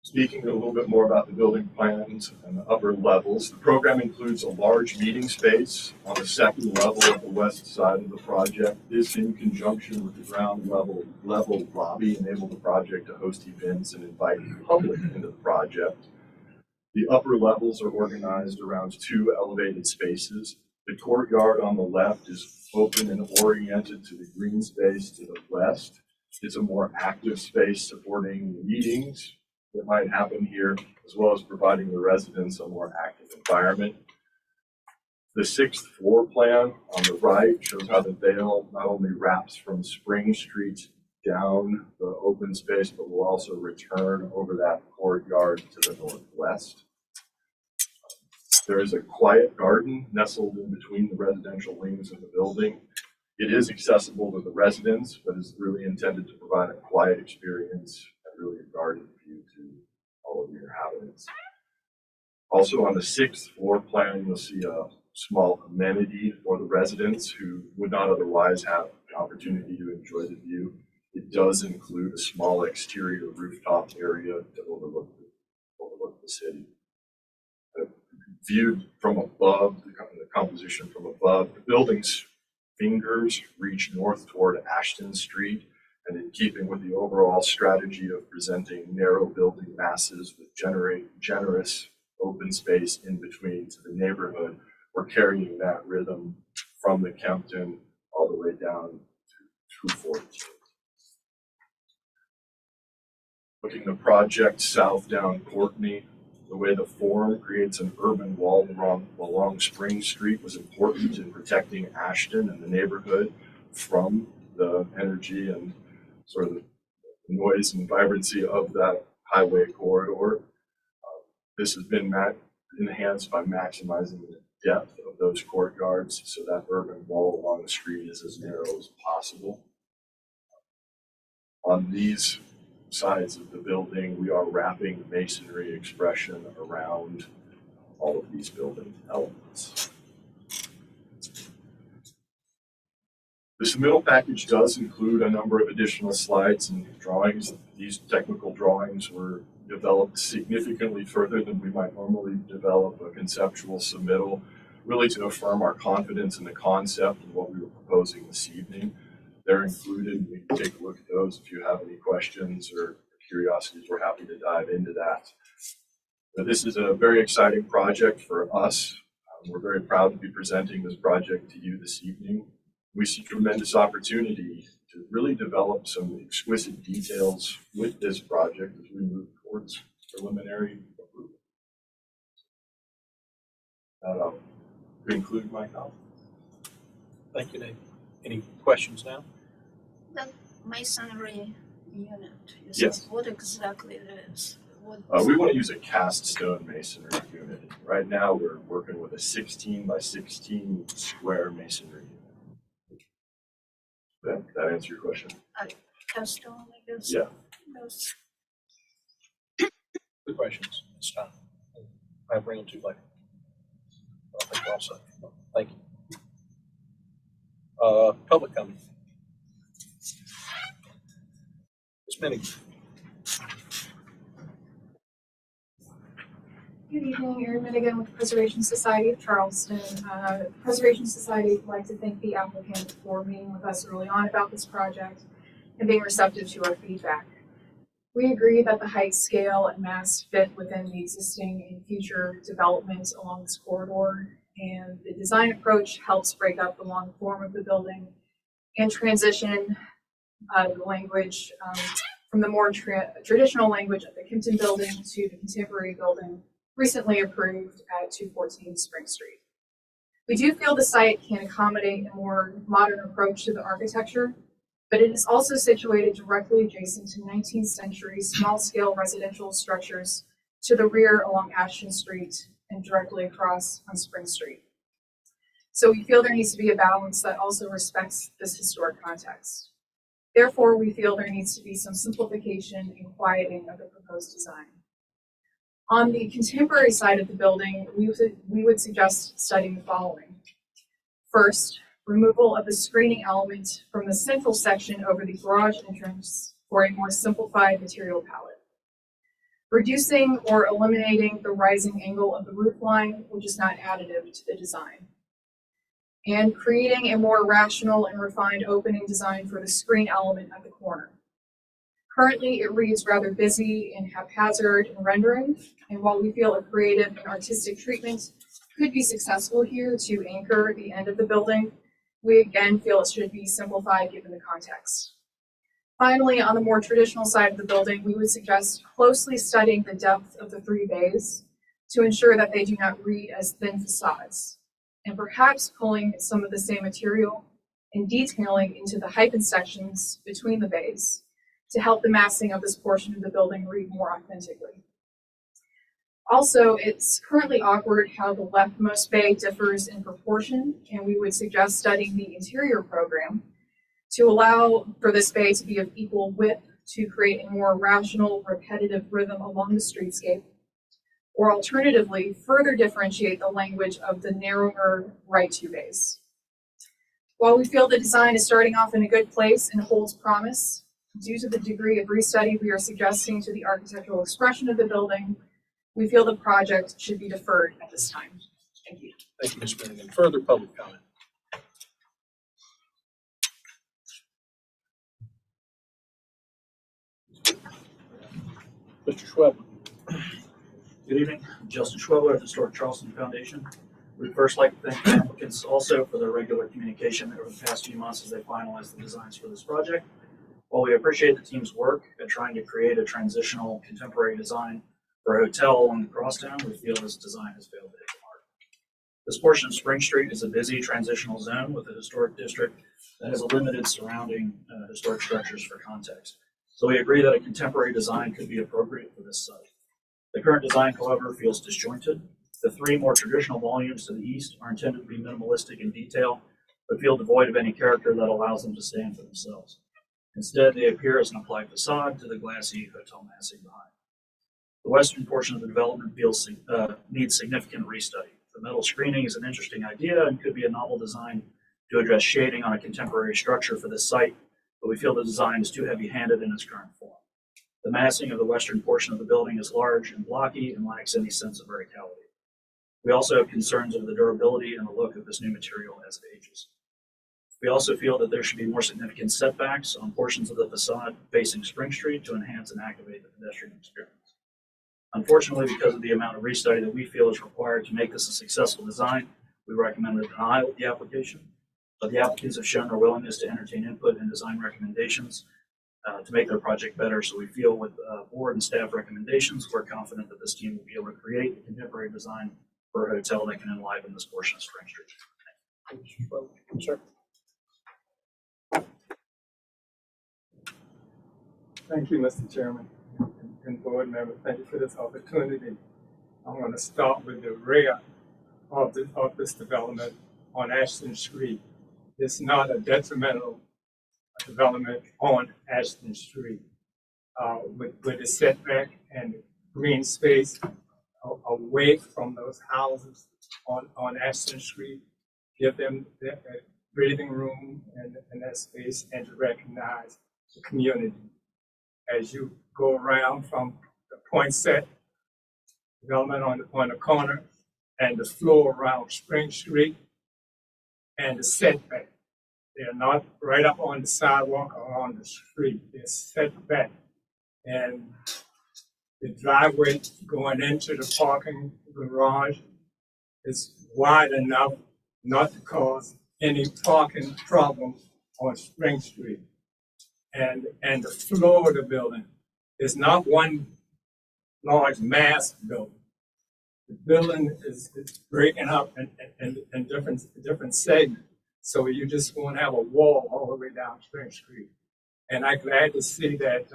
Speaking a little bit more about the building plans and the upper levels, the program includes a large meeting space on the second level of the west side of the project. This, in conjunction with the ground level lobby, enabled the project to host events and invite the public into the project. The upper levels are organized around two elevated spaces. The courtyard on the left is open and oriented to the green space to the west. It's a more active space supporting meetings that might happen here, as well as providing the residents a more active environment. The sixth floor plan on the right shows how the Vale not only wraps from Spring Street down the open space, but will also return over that courtyard to the northwest. There is a quiet garden nestled in between the residential wings of the building. It is accessible to the residents, but is really intended to provide a quiet experience and really a garden view to all of the inhabitants. Also on the sixth floor plan, you'll see a small amenity for the residents who would not otherwise have an opportunity to enjoy the view. It does include a small exterior rooftop area to overlook the city. Viewed from above, the composition from above, the building's fingers reach north toward Ashton Street, and in keeping with the overall strategy of presenting narrow building masses with generous open space in between to the neighborhood, we're carrying that rhythm from the Kempton all the way down to 14th. Looking the project south down Courtney, the way the Forum creates an urban wall along Spring Street was important in protecting Ashton and the neighborhood from the energy and sort of the noise and vibrancy of that highway corridor. This has been enhanced by maximizing the depth of those courtyards so that urban wall along the street is as narrow as possible. On these sides of the building, we are wrapping masonry expression around all of these building elements. The submittal package does include a number of additional slides and drawings. These technical drawings were developed significantly further than we might normally develop a conceptual submittal, really to affirm our confidence in the concept of what we were proposing this evening. They're included. We can take a look at those if you have any questions or curiosities. We're happy to dive into that. This is a very exciting project for us. We're very proud to be presenting this project to you this evening. We see tremendous opportunity to really develop some exquisite details with this project as we move towards preliminary approval. That'll conclude my comment. Thank you, Dave. Any questions now? The masonry unit, is Yes. what exactly it is? What? We want to use a cast stone masonry unit. Right now, we're working with a 16 by 16 square masonry unit. That answer your question? Cast stone, I guess? Yeah. Those- Good questions. It's time. I'll bring them to you later. I think we're all set. Thank you. Public comment. Ms. Minnick. Good evening, Erin Minnigan with the Preservation Society of Charleston. Preservation Society would like to thank the applicant for meeting with us early on about this project and being receptive to our feedback. We agree that the height, scale, and mass fit within the existing and future development along this corridor, and the design approach helps break up the long form of the building and transition the language from the more traditional language of the Kimpton building to the contemporary building recently approved at 214 Spring Street. We do feel the site can accommodate a more modern approach to the architecture, but it is also situated directly adjacent to 19th century small-scale residential structures to the rear along Ashton Street and directly across on Spring Street. So we feel there needs to be a balance that also respects this historic context. Therefore, we feel there needs to be some simplification and quieting of the proposed design. On the contemporary side of the building, we would suggest studying the following. First, removal of the screening element from the central section over the garage entrance for a more simplified material palette. Reducing or eliminating the rising angle of the roof line, which is not additive to the design. And creating a more rational and refined opening design for the screen element at the corner. Currently, it reads rather busy and haphazard in rendering, and while we feel a creative and artistic treatment could be successful here to anchor the end of the building, we again feel it should be simplified given the context. Finally, on the more traditional side of the building, we would suggest closely studying the depth of the three bays to ensure that they do not read as thin facades, and perhaps pulling some of the same material and detailing into the hyphen sections between the bays to help the massing of this portion of the building read more authentically. Also, it's currently awkward how the leftmost bay differs in proportion, and we would suggest studying the interior program to allow for this bay to be of equal width to create a more rational, repetitive rhythm along the streetscape, or alternatively, further differentiate the language of the narrower right two bays. While we feel the design is starting off in a good place and holds promise, due to the degree of restudy we are suggesting to the architectural expression of the building, we feel the project should be deferred at this time. Thank you. Thank you, Ms. Minnigan. Further public comment? Mr. Schweb. Good evening, Justin Schweller of the Historic Charleston Foundation. We'd first like to thank the applicants also for their regular communication over the past few months as they finalize the designs for this project. While we appreciate the team's work at trying to create a transitional contemporary design for a hotel along the crosstown, we feel this design has failed to hit the mark. This portion of Spring Street is a busy transitional zone with a historic district that has a limited surrounding historic structures for context. So we agree that a contemporary design could be appropriate for this site. The current design, however, feels disjointed. The three more traditional volumes to the east are intended to be minimalistic in detail, but feel devoid of any character that allows them to stand for themselves. Instead, they appear as an applied facade to the glassy hotel massing behind. The western portion of the development needs significant restudy. The metal screening is an interesting idea and could be a novel design to address shading on a contemporary structure for this site, but we feel the design is too heavy-handed in its current form. The massing of the western portion of the building is large and blocky and lacks any sense of verticality. We also have concerns over the durability and the look of this new material as it ages. We also feel that there should be more significant setbacks on portions of the facade facing Spring Street to enhance and activate the pedestrian experience. Unfortunately, because of the amount of restudy that we feel is required to make this a successful design, we recommend a denial of the application. But the applicants have shown their willingness to entertain input and design recommendations to make their project better. So we feel with board and staff recommendations, we're confident that this team will be able to create a contemporary design for a hotel that can enliven this portion of Spring Street. Sir. Thank you, Mr. Chairman and board members. Thank you for this opportunity. I'm going to start with the rear of this development on Ashton Street. It's not a detrimental development on Ashton Street. With the setback and green space away from those houses on Ashton Street, give them that breathing room and that space, and to recognize the community. As you go around from the Poinsett development on the corner and the floor around Spring Street and the setback. They're not right up on the sidewalk or on the street. They're set back. And the driveway going into the parking garage is wide enough not to cause any parking problem on Spring Street. And the floor of the building is not one large mass building. The building is breaking up in different segments. So you just won't have a wall all the way down Spring Street. And I'm glad to see that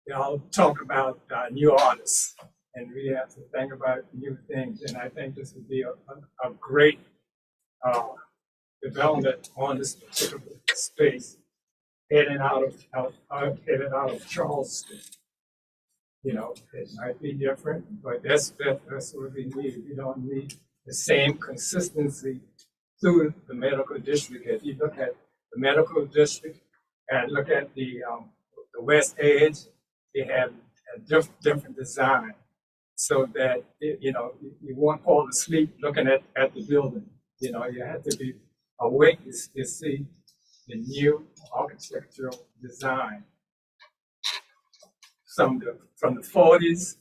y'all talk about new artists, and we have to think about new things. And I think this would be a great development on this particular space, heading out of Charleston. You know, it might be different, but that's what we need. We don't need the same consistency through the medical district. If you look at the medical district and look at the west edge, they have a different design, so that you won't fall asleep looking at the building. You know, you have to be awake to see the new architectural design. From the 40s,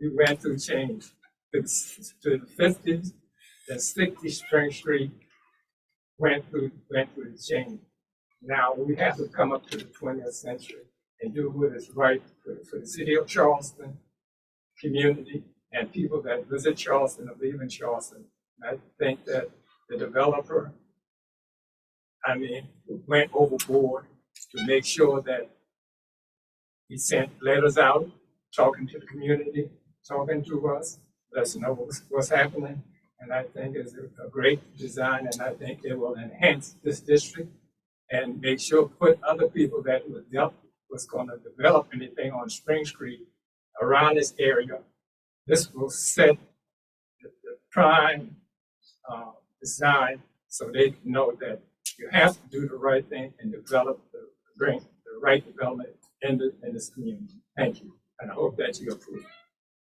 we went through change to the 50s. The 60 Spring Street went through the change. Now we have to come up to the 20th century and do what is right for the city of Charleston, community, and people that visit Charleston or live in Charleston. And I think that the developer, went overboard to make sure that he sent letters out, talking to the community, talking to us, let us know what's happening. And I think it's a great design, and I think it will enhance this district and make sure, put other people that was going to develop anything on Spring Street around this area. This will set the prime design so they know that you have to do the right thing and bring the right development in this community. Thank you, and I hope that you approve.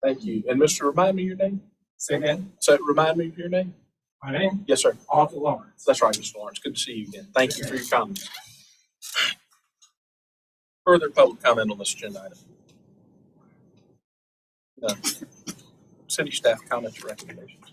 Thank you. And Mr., remind me your name? Say again? So remind me of your name? My name? Yes, sir. Arthur Lawrence. That's right, Mr. Lawrence. Good to see you again. Thank you for your comments. Further public comment on this agenda item? No. City staff comments or recommendations?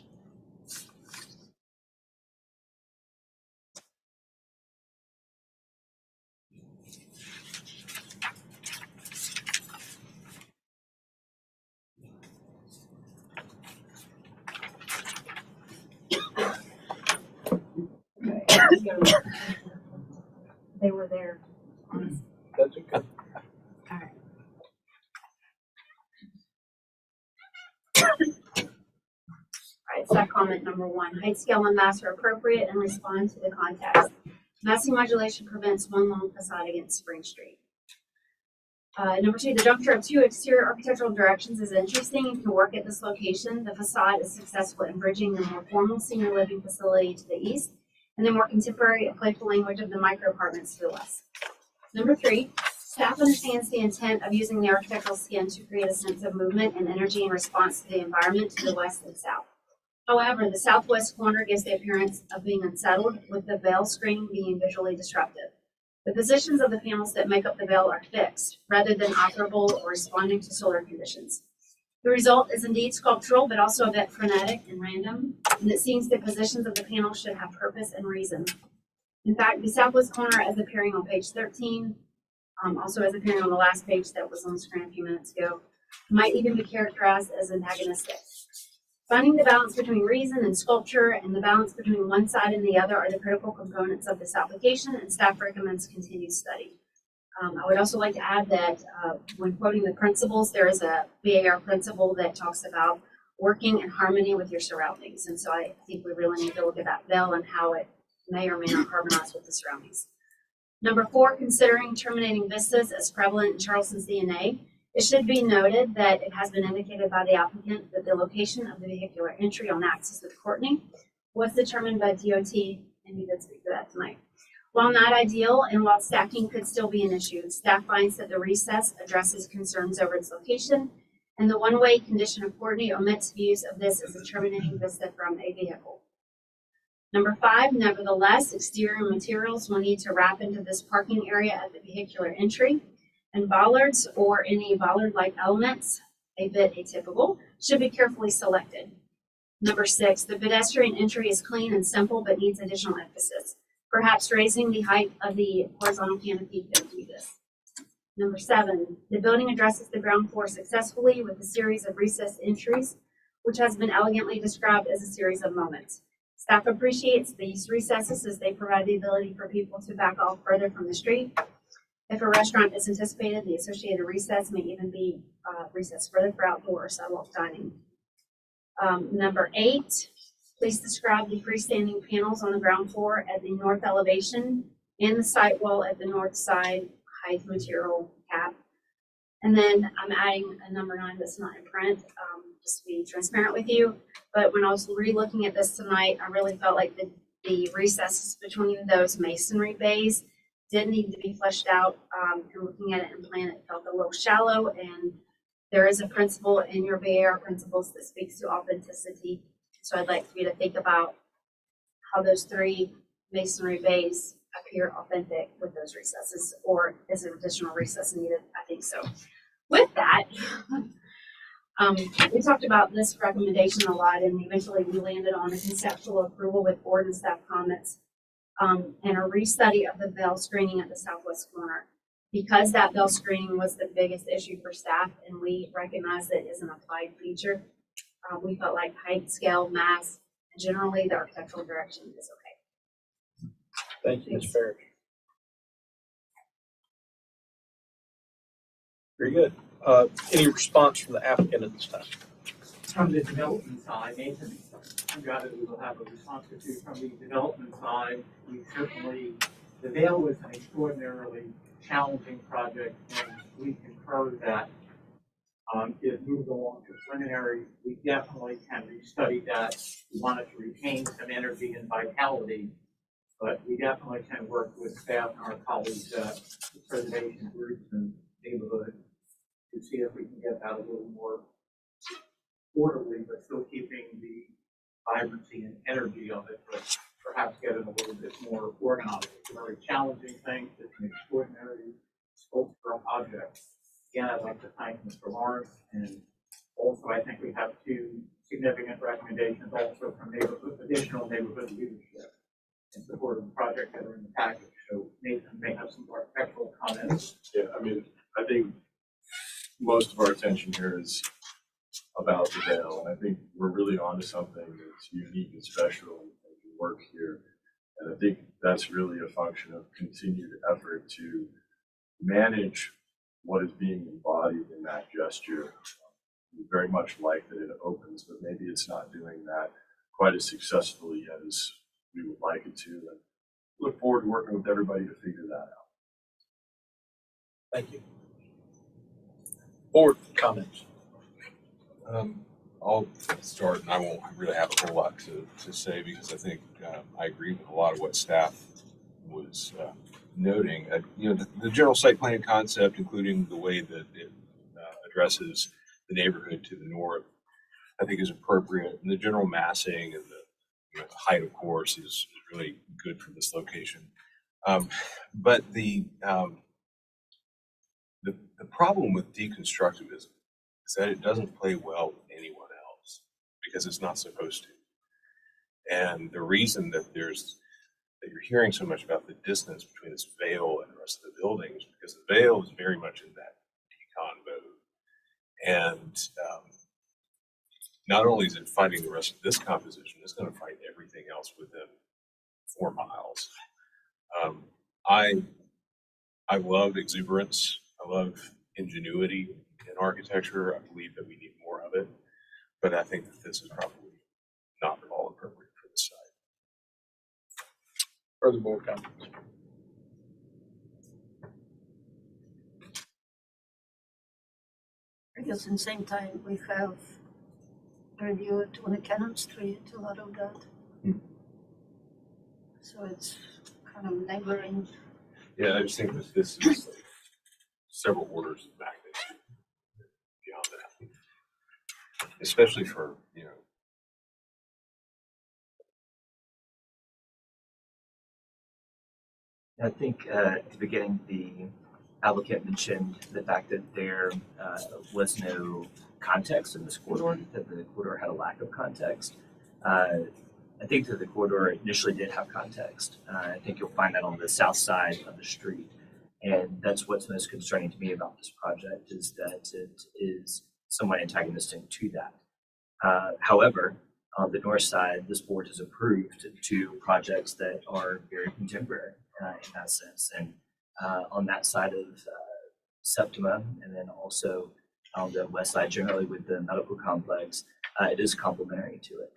They were there. That's okay. All right. All right, staff comment number 1. Height, scale, and mass are appropriate and respond to the context. Massing modulation prevents one long facade against Spring Street. Number 2, the juncture of 2 exterior architectural directions is interesting and can work at this location. The facade is successful in bridging the more formal senior living facility to the east and the more contemporary and playful language of the micro apartments to the west. Number 3, staff understands the intent of using the architectural skin to create a sense of movement and energy in response to the environment to the west and south. However, the southwest corner gives the appearance of being unsettled, with the veil screen being visually disruptive. The positions of the panels that make up the veil are fixed, rather than operable or responding to solar conditions. The result is indeed sculptural, but also a bit frenetic and random, and it seems the positions of the panels should have purpose and reason. In fact, the southwest corner, as appearing on page 13, also as appearing on the last page that was on the screen a few minutes ago, might even be characterized as antagonistic. Finding the balance between reason and sculpture and the balance between one side and the other are the critical components of this application, and staff recommends continued study. I would also like to add that when quoting the principles, there is a BAR principle that talks about working in harmony with your surroundings. And so I think we really need to look at that veil and how it may or may not harmonize with the surroundings. Number 4, considering terminating vistas as prevalent in Charleston's DNA. It should be noted that it has been indicated by the applicant that the location of the vehicular entry on access with Courtney was determined by DOT, and he did speak to that tonight. While not ideal, and while stacking could still be an issue, staff finds that the recess addresses concerns over its location, and the one-way condition of Courtney omits views of this as a terminating vista from a vehicle. Number 5, nevertheless, exterior materials will need to wrap into this parking area at the vehicular entry, and bollards or any bollard-like elements, a bit atypical, should be carefully selected. Number 6, the pedestrian entry is clean and simple but needs additional emphasis. Perhaps raising the height of the horizontal canopy could do this. Number 7, the building addresses the ground floor successfully with a series of recessed entries, which has been elegantly described as a series of moments. Staff appreciates these recesses as they provide the ability for people to back off further from the street. If a restaurant is anticipated, the associated recess may even be recessed further for outdoor or sidewalk dining. Number 8, please describe the freestanding panels on the ground floor at the north elevation and the site wall at the north side height material cap. And then I'm adding a number 9 that's not in print, just to be transparent with you. But when I was re-looking at this tonight, I really felt like the recesses between those masonry bays did need to be fleshed out. And looking at it in plan, it felt a little shallow. And there is a principle in your BAR principles that speaks to authenticity. So I'd like you to think about how those 3 masonry bays appear authentic with those recesses, or is an additional recess needed? I think so. With that, we talked about this recommendation a lot, and eventually we landed on a conceptual approval with board and staff comments and a restudy of the veil screening at the southwest corner. Because that veil screening was the biggest issue for staff, and we recognize that it is an applied feature, we felt like height, scale, mass, and generally the architectural direction is okay. Thank you, Ms. Parrish. Very good. Any response from the applicant at this time? From the development side, Nathan, rather we will have a response or two from the development side. We certainly, the Vail was an extraordinarily challenging project, and we concur that it moved along to preliminary. We definitely can restudy that. We wanted to retain some energy and vitality, but we definitely can work with staff and our colleagues at the preservation groups and neighborhood to see if we can get that a little more orderly, but still keeping the vibrancy and energy of it, but perhaps get it a little bit more organized. It's a very challenging thing. It's an extraordinary sculptural project. Again, I'd like to thank Mr. Lawrence, and also I think we have 2 significant recommendations also from additional neighborhood leadership in support of the project that are in the package. So Nathan may have some architectural comments. Yeah, I mean, I think most of our attention here is about the veil, and I think we're really onto something that's unique and special and can work here. And I think that's really a function of continued effort to manage what is being embodied in that gesture. We very much like that it opens, but maybe it's not doing that quite as successfully as we would like it to. And look forward to working with everybody to figure that out. Thank you. Board comments. I'll start, and I won't really have a whole lot to say because I think I agree with a lot of what staff was noting. The general site plan concept, including the way that it addresses the neighborhood to the north, I think is appropriate. And the general massing and the height, of course, is really good for this location. But the problem with deconstructivism is that it doesn't play well with anyone else because it's not supposed to. And the reason that you're hearing so much about the distance between this Vale and the rest of the building is because the Vale is very much in that decon mode. And not only is it fighting the rest of this composition, it's going to fight everything else within 4 miles. I love exuberance. I love ingenuity in architecture. I believe that we need more of it. But I think that this is probably not at all appropriate for the site. Further board comments? I guess in the same time, we have reviewed on the Cannon Street, a lot of that. So it's kind of neighboring. Yeah, I just think that this is like several orders of magnitude beyond that, especially for, I think at the beginning, the applicant mentioned the fact that there was no context in this corridor, that the corridor had a lack of context. I think that the corridor initially did have context. I think you'll find that on the south side of the street. And that's what's most concerning to me about this project is that it is somewhat antagonistic to that. However, on the north side, this board has approved 2 projects that are very contemporary in that sense. And on that side of Septima, and then also on the west side generally with the medical complex, it is complementary to it.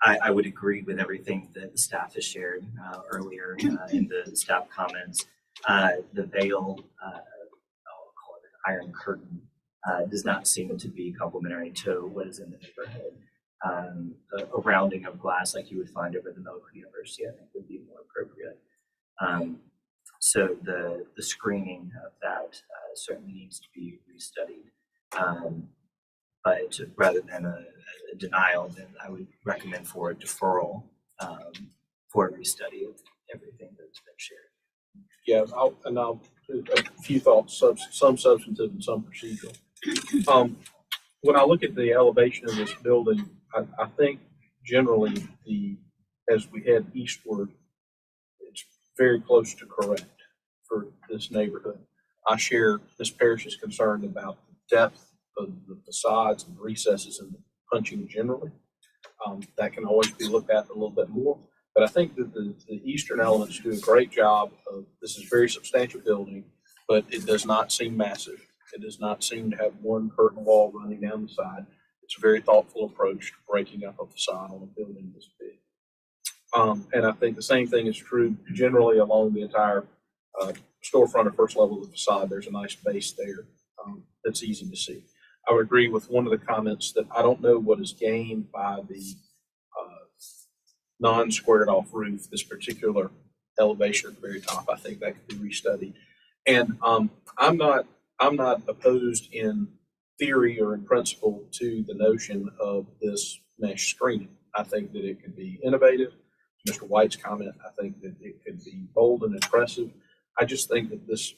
I would agree with everything that the staff has shared earlier in the staff comments. The Vale, I'll call it an iron curtain, does not seem to be complementary to what is in the neighborhood. A rounding of glass like you would find over the Medical University, I think, would be more appropriate. So the screening of that certainly needs to be restudied. But rather than a denial, then I would recommend for a deferral for a restudy of everything that's been shared. Yeah, I'll a few thoughts, some substantive and some procedural. When I look at the elevation of this building, I think generally as we head eastward, it's very close to correct for this neighborhood. I share Ms. Parrish's concern about the depth of the facades and recesses and the punching generally. That can always be looked at a little bit more. But I think that the eastern elements do a great job of, this is a very substantial building, but it does not seem massive. It does not seem to have one curtain wall running down the side. It's a very thoughtful approach to breaking up a facade on a building this big. And I think the same thing is true generally along the entire storefront or first level of the facade. There's a nice base there that's easy to see. I would agree with one of the comments that I don't know what is gained by the non-squared off roof, this particular elevation at the very top. I think that could be restudied. And I'm not opposed in theory or in principle to the notion of this mesh screening. I think that it could be innovative. Mr. White's comment, I think that it could be bold and impressive. I just think that this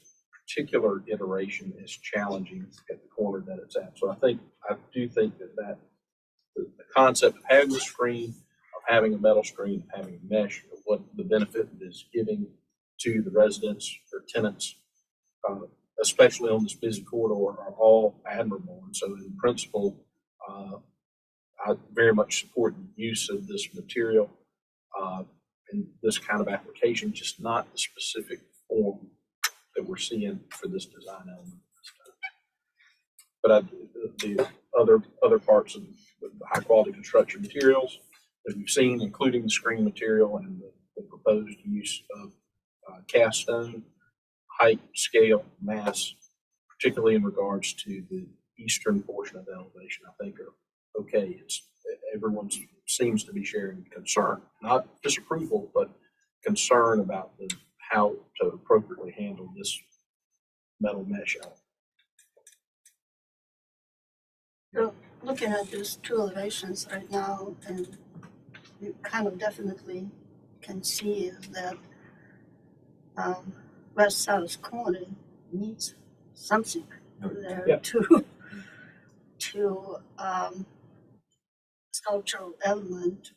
particular iteration is challenging at the corner that it's at. So I do think that the concept of having the screen, of having a metal screen, of having a mesh, of what the benefit it is giving to the residents or tenants, especially on this busy corridor, are all admirable. And so in principle, I very much support the use of this material in this kind of application, just not the specific form that we're seeing for this design element. But the other parts of the high quality construction materials that we've seen, including the screen material and the proposed use of cast stone, height, scale, mass, particularly in regards to the eastern portion of the elevation, I think are okay. Everyone seems to be sharing concern, not disapproval, but concern about how to appropriately handle this metal mesh element. So looking at these 2 elevations right now, and you kind of definitely can see that west-south corner needs something there Yeah. to sculptural element.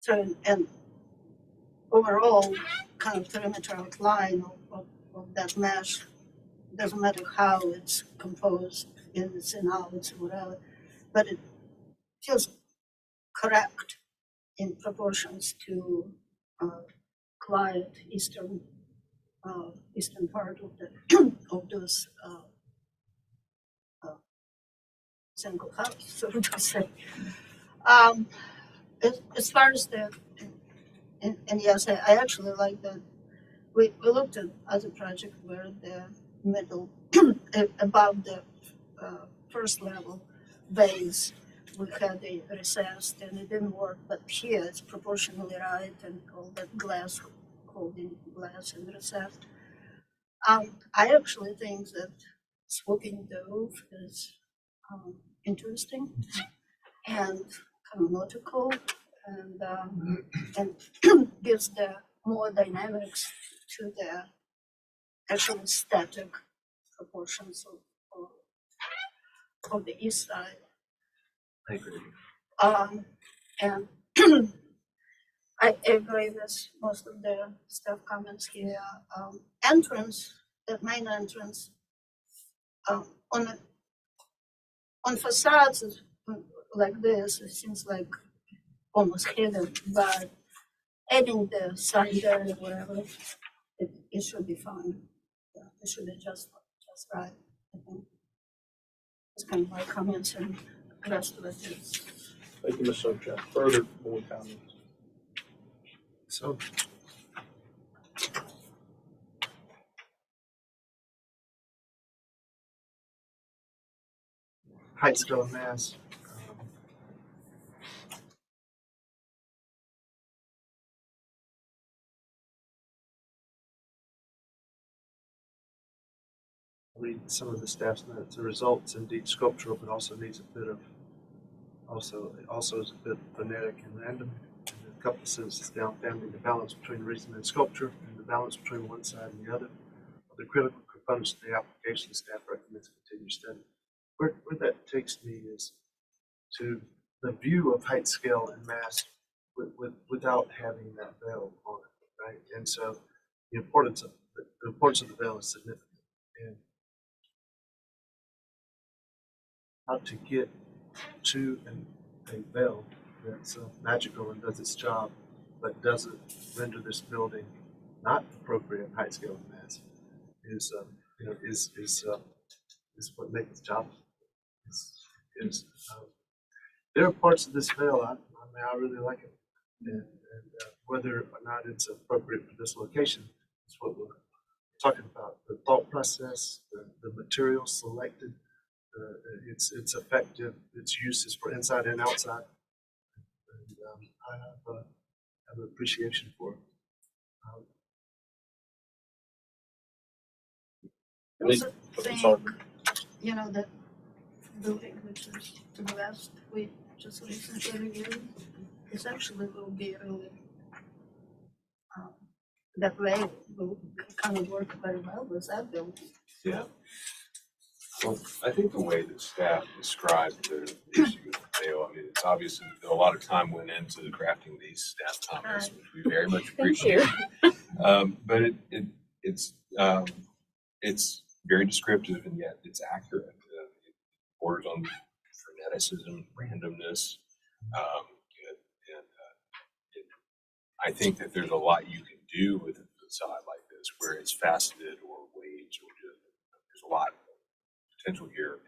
So, and overall kind of perimeter outline of that mesh, doesn't matter how it's composed, in it's in outs or whatever, but it feels correct in proportions to quiet eastern part of the of those single house, so to say. As far as the and yes, I actually like that. We looked at other projects where the middle above the first level base we had a recessed and it didn't work, but here it's proportionally right and all that glass holding glass and recessed. I actually think that swooping the roof is interesting and kind of nautical and gives the more dynamics to the actual static proportions of the east side. I agree. And I agree with most of the staff comments here. Entrance, the main entrance, on facades like this, it seems like almost hidden, but adding the sign there or whatever, it should be fine. Yeah, it should be just right, I think. It's kind of my comments and the rest of it is. Thank you, Ms. Sobchak. Further board comments? So height, scale, and mass. Read some of the staff's notes. The results indeed sculptural, but also needs a bit of also is a bit phonetic and random. And a couple of sentences down, founding the balance between reason and sculpture, and the balance between one side and the other. The critical components of the application, staff recommends continued study. Where that takes me is to the view of height, scale, and mass without having that veil on it, right? And so the importance of the veil is significant. And how to get to a veil that's magical and does its job, but doesn't render this building not appropriate height, scale, and mass is what makes its job. There are parts of this veil I really like it, and whether or not it's appropriate for this location is what we're talking about. The thought process, the material selected, its effective, its uses for inside and outside. And I have an appreciation for it. I also think, that building which is to the west, we just recently reviewed, it actually will be really, that way will kind of work very well with that building. Yeah. Well, I think the way that staff described the issue with the veil, I mean, it's obvious that a lot of time went into crafting these staff comments, which we very much appreciate. But it's very descriptive and yet it's accurate. It borders on freneticism, randomness, I think that there's a lot you can do with a facade like this, where it's faceted or waves or just there's a lot of potential here.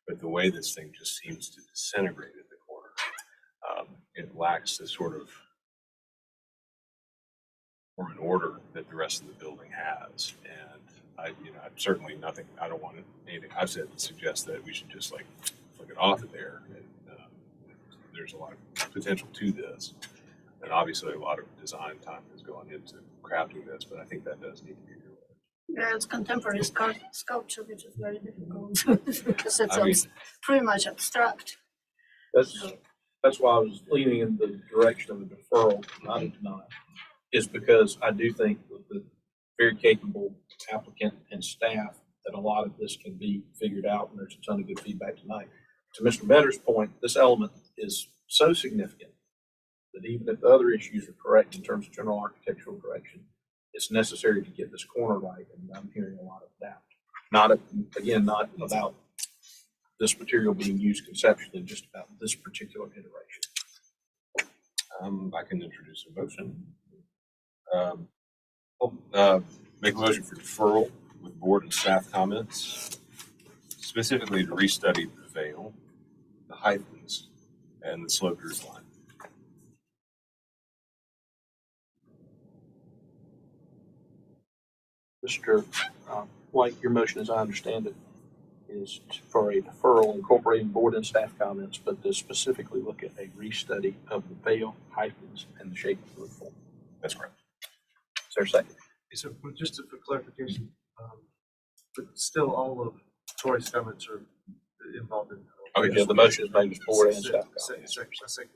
But the way this thing just seems to disintegrate at the corner, it lacks the sort of form and order that the rest of the building has. And I'm certainly nothing. I don't want anything I've said to suggest that we should just like flick it off of there. And, there's a lot of potential to this. And obviously a lot of design time is going into crafting this, but I think that does need to be realized. Yeah, it's contemporary sculpture, which is very difficult because it's pretty much abstract. That's why I was leaning in the direction of a deferral, not a denial. is because I do think with the very capable applicant and staff that a lot of this can be figured out, and there's a ton of good feedback tonight. To Mr. Better's point, this element is so significant that even if the other issues are correct in terms of general architectural correction, it's necessary to get this corner right, and I'm hearing a lot of doubt. Not about this material being used conceptually, just about this particular iteration. I can introduce a motion. Make a motion for deferral with board and staff comments, specifically to restudy the veil, the hyphens, and the sloped roof line. Mr. White, your motion, as I understand it, is for a deferral incorporating board and staff comments, but to specifically look at a restudy of the veil, hyphens, and the shape of the roof form. That's correct. Is there a second? So just for clarification, but still all of Troy's comments are involved in. Okay, yeah, the motion is made with board and staff comments. Second.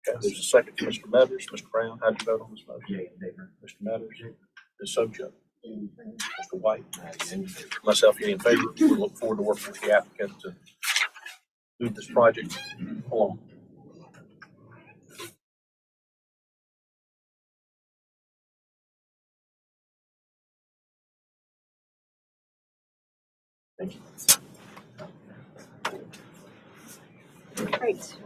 Okay, there's a second from Mr. Metters. Mr. Brown, how do you vote on this motion? Yea in favor. Mr. Metters? Ms. Sobchak? Mr. White? Myself, yea in favor. We look forward to working with the applicant to move this project along. Thank you. Great.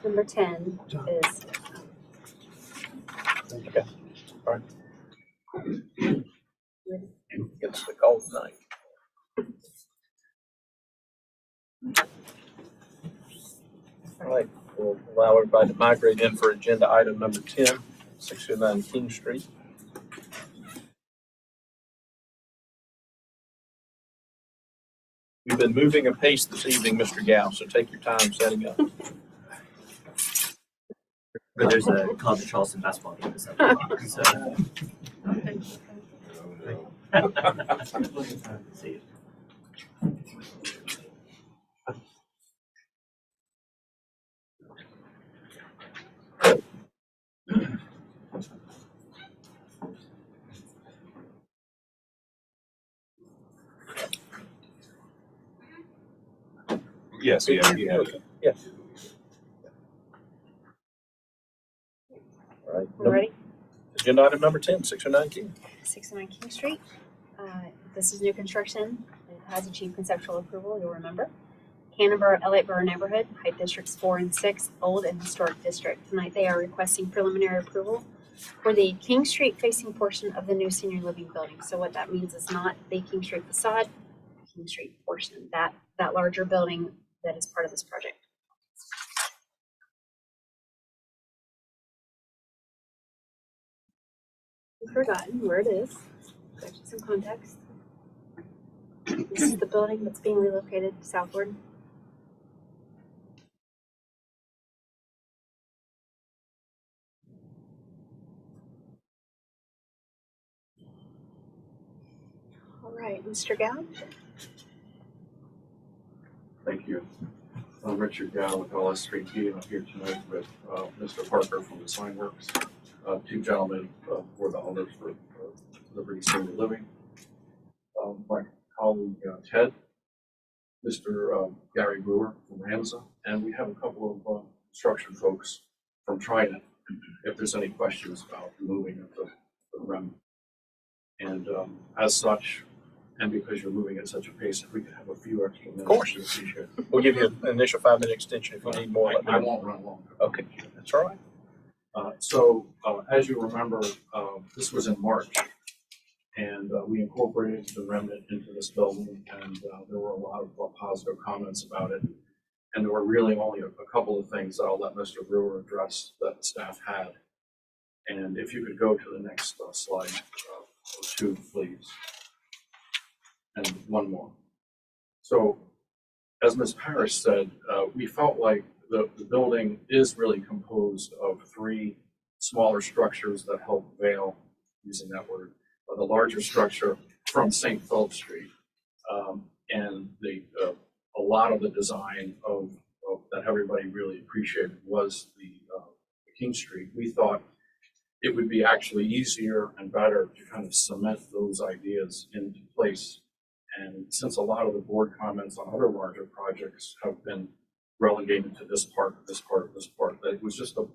Number 10 is. Okay. All right. Give us the call tonight. All right, we'll allow everybody to migrate in for agenda item number 10, 609 King Street. We've been moving apace this evening, Mr. Gow, so take your time setting up. But there's a college of Charleston basketball game this afternoon. So. See you. Yes, yeah. Yeah. All right. We're ready? Agenda item number 10, 609 King. 609 King Street. This is new construction. It has achieved conceptual approval, you'll remember. Hannibal, Elliott Borough neighborhood, height districts 4 and 6, old and historic district. Tonight they are requesting preliminary approval for the King Street facing portion of the new senior living building. So what that means is not the King Street facade, King Street portion, that larger building that is part of this project. I've forgotten where it is. Got you some context. This is the building that's being relocated southward. All right, Mr. Gow. Thank you. I'm Richard Gow with LS3P, and I'm here tonight with Mr. Parker from Design Works, two gentlemen who are the owners for Liberty Senior Living, my colleague Ted, Mr. Gary Brewer from Ramza, and we have a couple of construction folks from Trident if there's any questions about the moving of the remnant. And as such, and because you're moving at such a pace, if we could have a few extra minutes. Of course. We'll give you an initial 5-minute extension if you need more. I won't run long. Okay, that's all right. As you remember, this was in March, and we incorporated the remnant into this building, and there were a lot of positive comments about it. And there were really only a couple of things that I'll let Mr. Brewer address that the staff had. And if you could go to the next slide, or two, please. And one more. So, as Ms. Parrish said, we felt like the building is really composed of three smaller structures that help veil, using that word, the larger structure from St. Philip Street. And a lot of the design of that everybody really appreciated was the King Street, we thought it would be actually easier and better to kind of cement those ideas into place. And since a lot of the board comments on other larger projects have been relegated to this part, this part, this part, that it was just a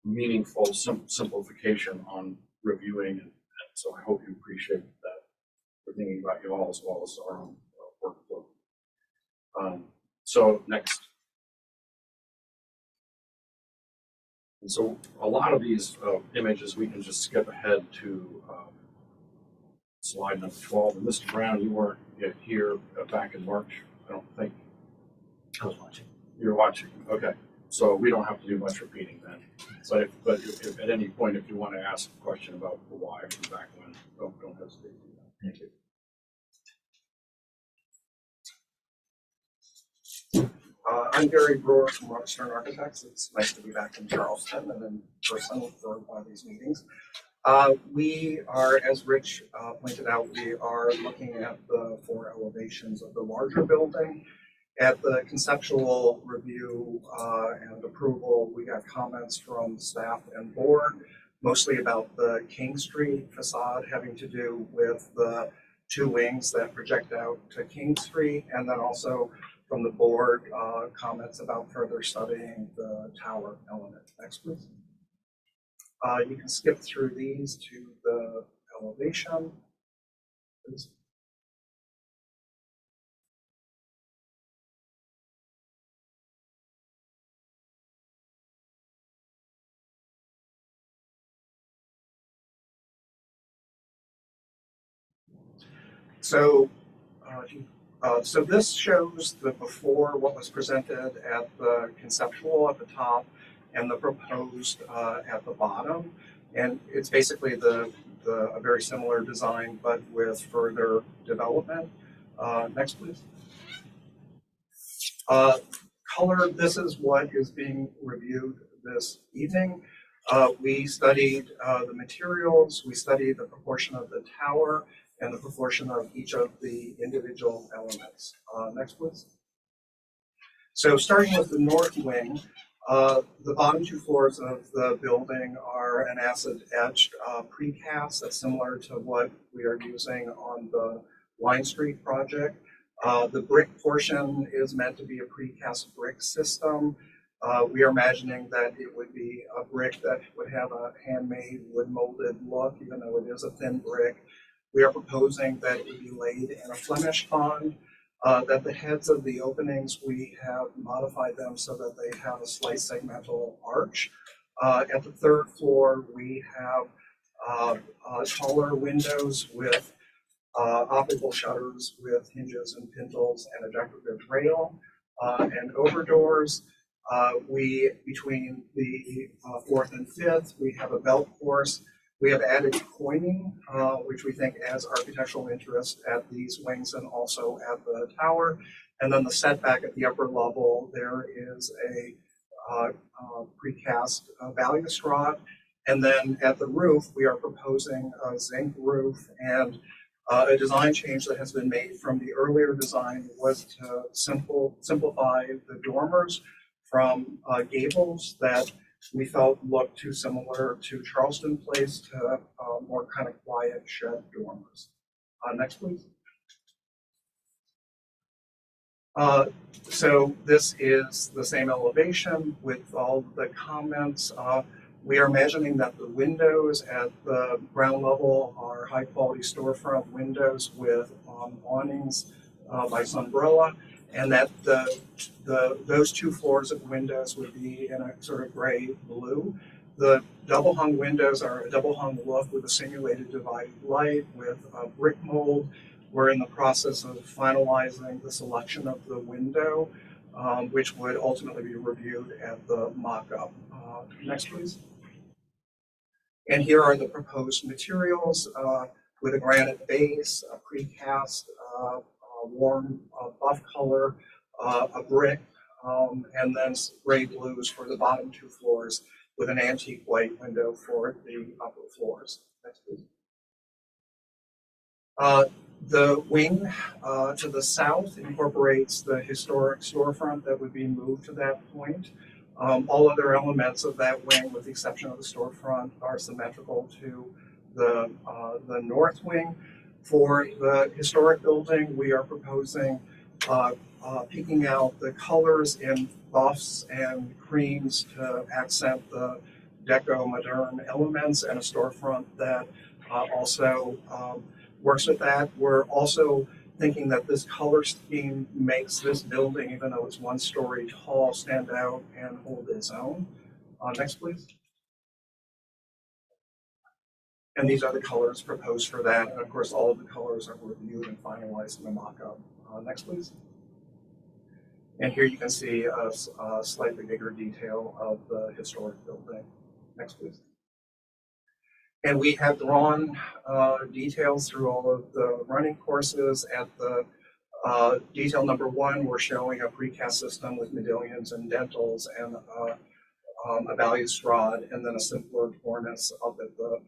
meaningful simplification on reviewing. And so I hope you appreciate that we're thinking about you all as well as our own workflow. So next. And so a lot of these images, we can just skip ahead to slide number 12. And Mr. Brown, you weren't yet here back in March, I don't think. I was watching. You're watching, okay. So we don't have to do much repeating then. But if at any point, if you want to ask a question about the why from back when, don't hesitate to do that. Thank you. I'm Gary Brewer from Rockstern Architects. It's nice to be back in Charleston and in person for one of these meetings. We are, as Rich pointed out, we are looking at the 4 elevations of the larger building. At the conceptual review and approval, we got comments from staff and board, mostly about the King Street facade having to do with the 2 wings that project out to King Street, and then also from the board, comments about further studying the tower element. Next, please. You can skip through these to the elevation. Please. So this shows the before, what was presented at the conceptual at the top and the proposed at the bottom. And it's basically a very similar design, but with further development. Next, please. Color, this is what is being reviewed this evening. We studied the materials, we studied the proportion of the tower, and the proportion of each of the individual elements. Next, please. So starting with the north wing, the bottom 2 floors of the building are an acid-etched precast that's similar to what we are using on the Wine Street project. The brick portion is meant to be a precast brick system. We are imagining that it would be a brick that would have a handmade wood molded look, even though it is a thin brick. We are proposing that it would be laid in a Flemish bond, that the heads of the openings, we have modified them so that they have a slight segmental arch. At the 3rd floor, we have taller windows with optical shutters with hinges and pintles and a decorative rail and over doors. Between the 4th and 5th, we have a belt course. We have added coining, which we think adds architectural interest at these wings and also at the tower. And then the setback at the upper level, there is a precast balustrade. And then at the roof, we are proposing a zinc roof, and a design change that has been made from the earlier design was to simplify the dormers from gables that we felt looked too similar to Charleston Place to more kind of quiet shed dormers. Next, please. So this is the same elevation with all the comments. We are imagining that the windows at the ground level are high quality storefront windows with awnings by Sunbrella, and that those 2 floors of windows would be in a sort of gray blue. The double hung windows are a double hung look with a simulated divided light with a brick mold. We're in the process of finalizing the selection of the window, which would ultimately be reviewed at the mock-up. Next, please. And here are the proposed materials with a granite base, a precast, warm buff color, a brick, and then gray blues for the bottom 2 floors with an antique white window for the upper floors. Next, please. The wing to the south incorporates the historic storefront that would be moved to that point. All other elements of that wing, with the exception of the storefront, are symmetrical to the north wing. For the historic building, we are proposing picking out the colors in buffs and creams to accent the deco modern elements, and a storefront that also works with that. We're also thinking that this color scheme makes this building, even though it's 1 story tall, stand out and hold its own. Next, please. And these are the colors proposed for that. And of course, all of the colors are reviewed and finalized in the mock-up. Next, please. And here you can see a slightly bigger detail of the historic building. Next, please. And we have drawn details through all of the running courses. At the detail number 1, we're showing a precast system with medallions and dentils and a balustrade, and then a simpler cornice up at the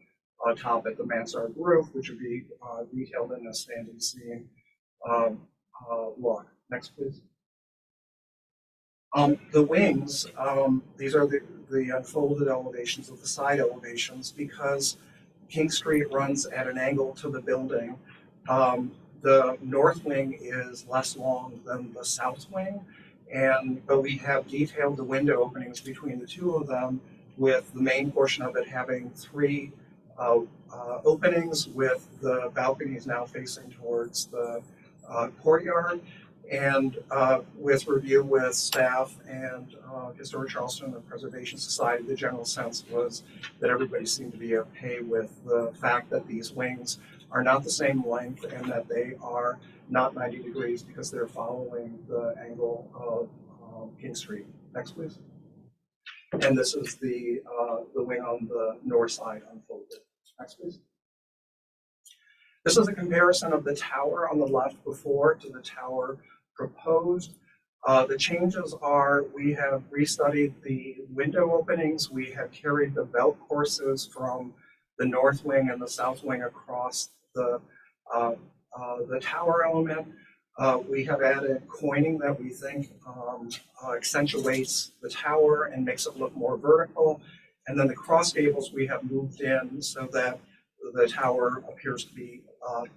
top at the mansard roof, which would be detailed in a standing seam look. Next, please. The wings, these are the unfolded elevations of the side elevations. Because King Street runs at an angle to the building, the north wing is less long than the south wing, but we have detailed the window openings between the two of them, with the main portion of it having 3 openings, with the balconies now facing towards the courtyard. And with review with staff and Historic Charleston and Preservation Society, the general sense was that everybody seemed to be okay with the fact that these wings are not the same length and that they are not 90 degrees because they're following the angle of King Street. Next, please. And this is the wing on the north side unfolded. Next, please. This is a comparison of the tower on the left before to the tower proposed. The changes are, we have restudied the window openings. We have carried the belt courses from the north wing and the south wing across the tower element. We have added coining that we think accentuates the tower and makes it look more vertical. And then the cross gables we have moved in so that the tower appears to be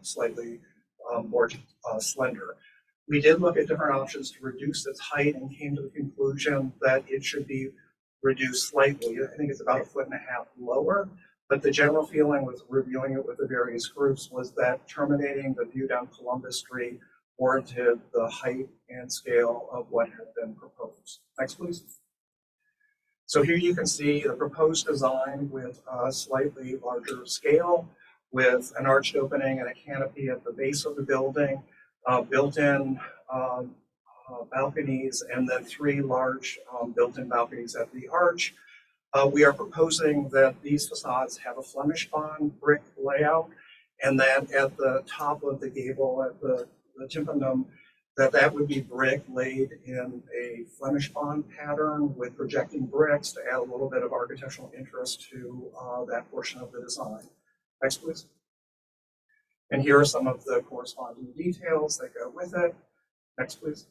slightly more slender. We did look at different options to reduce its height and came to the conclusion that it should be reduced slightly. I think it's about 1.5 feet lower, but the general feeling with reviewing it with the various groups was that terminating the view down Columbus Street warranted the height and scale of what had been proposed. Next, please. So here you can see the proposed design with a slightly larger scale, with an arched opening and a canopy at the base of the building, built-in balconies, and then 3 large built-in balconies at the arch. We are proposing that these facades have a Flemish bond brick layout, and that at the top of the gable at the tympanum, that would be brick laid in a Flemish bond pattern with projecting bricks to add a little bit of architectural interest to that portion of the design. Next, please. And here are some of the corresponding details that go with it. Next, please.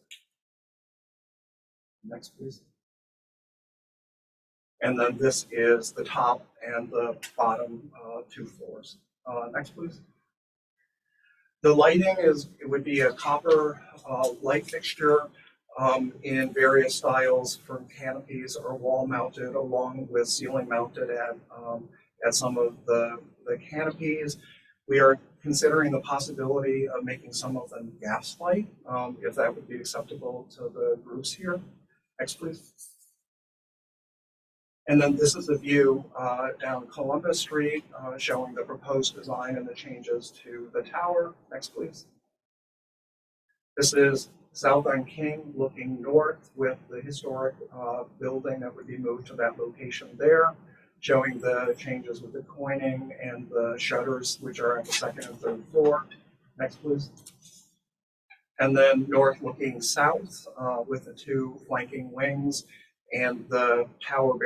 Next, please. And then this is the top and the bottom 2 floors. Next, please. The lighting it would be a copper light fixture in various styles, from canopies or wall mounted, along with ceiling mounted at some of the canopies. We are considering the possibility of making some of them gaslight, if that would be acceptable to the groups here. Next, please. And then this is the view down Columbus Street, showing the proposed design and the changes to the tower. Next, please. This is South on King looking north with the historic building that would be moved to that location there, showing the changes with the coining and the shutters, which are at the 2nd and 3rd floor. Next, please. And then north looking south with the 2 flanking wings, and the tower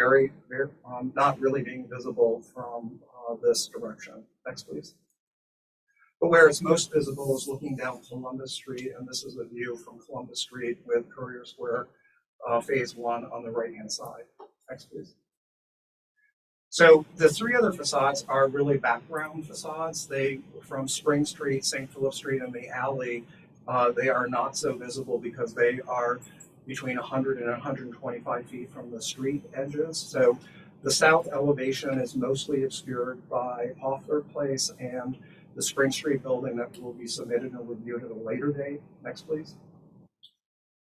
not really being visible from this direction. Next, please. But where it's most visible is looking down Columbus Street, and this is a view from Columbus Street with Courier Square phase one on the right-hand side. Next, please. So the three other facades are really background facades. They, from Spring Street, St. Philip Street, and the alley, they are not so visible because they are between 100 and 125 feet from the street edges. So the south elevation is mostly obscured by Hoffler Place and the Spring Street building that will be submitted and reviewed at a later date. Next, please.